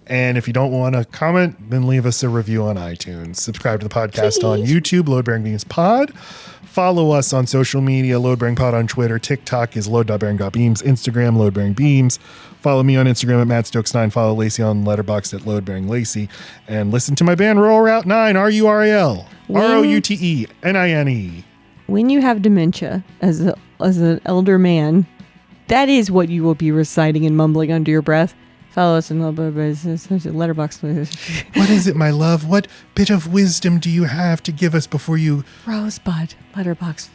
And if you don't want to comment, then leave us a review on iTunes. Subscribe to the podcast on YouTube, Load Bearing Beams Pod. Follow us on social media, Load Bearing Pod on Twitter. TikTok is load.bearing.beams. Instagram, Load Bearing Beams. Follow me on Instagram at MattStokes9. Follow Laci on Letterboxd at Load Bearing Laci. And listen to my band Rural Route 9, RURAL. ROUTENINE. When you have dementia as an elder man, that is what you will be reciting and mumbling under your breath. Follow us in Letterboxd. What is it, my love? What bit of wisdom do you have to give us before you... Rosebud. Letterboxd.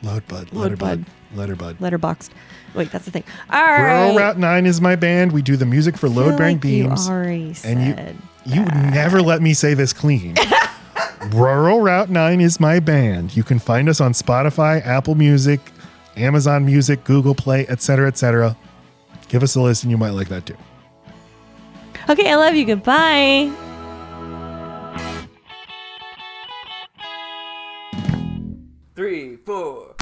Letterboxd. Letterboxd. Wait, that's the thing. All right. Rural Route 9 is my band. We do the music for Load Bearing Beams. You already said you never let me say this clean. Rural Route 9 is my band. You can find us on Spotify, Apple Music, Amazon Music, Google Play, etc., etc. Give us a listen. You might like that too. Okay, I love you. Goodbye. Three, four.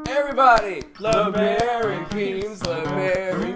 Everybody, Load Bearing Beams, Load Bearing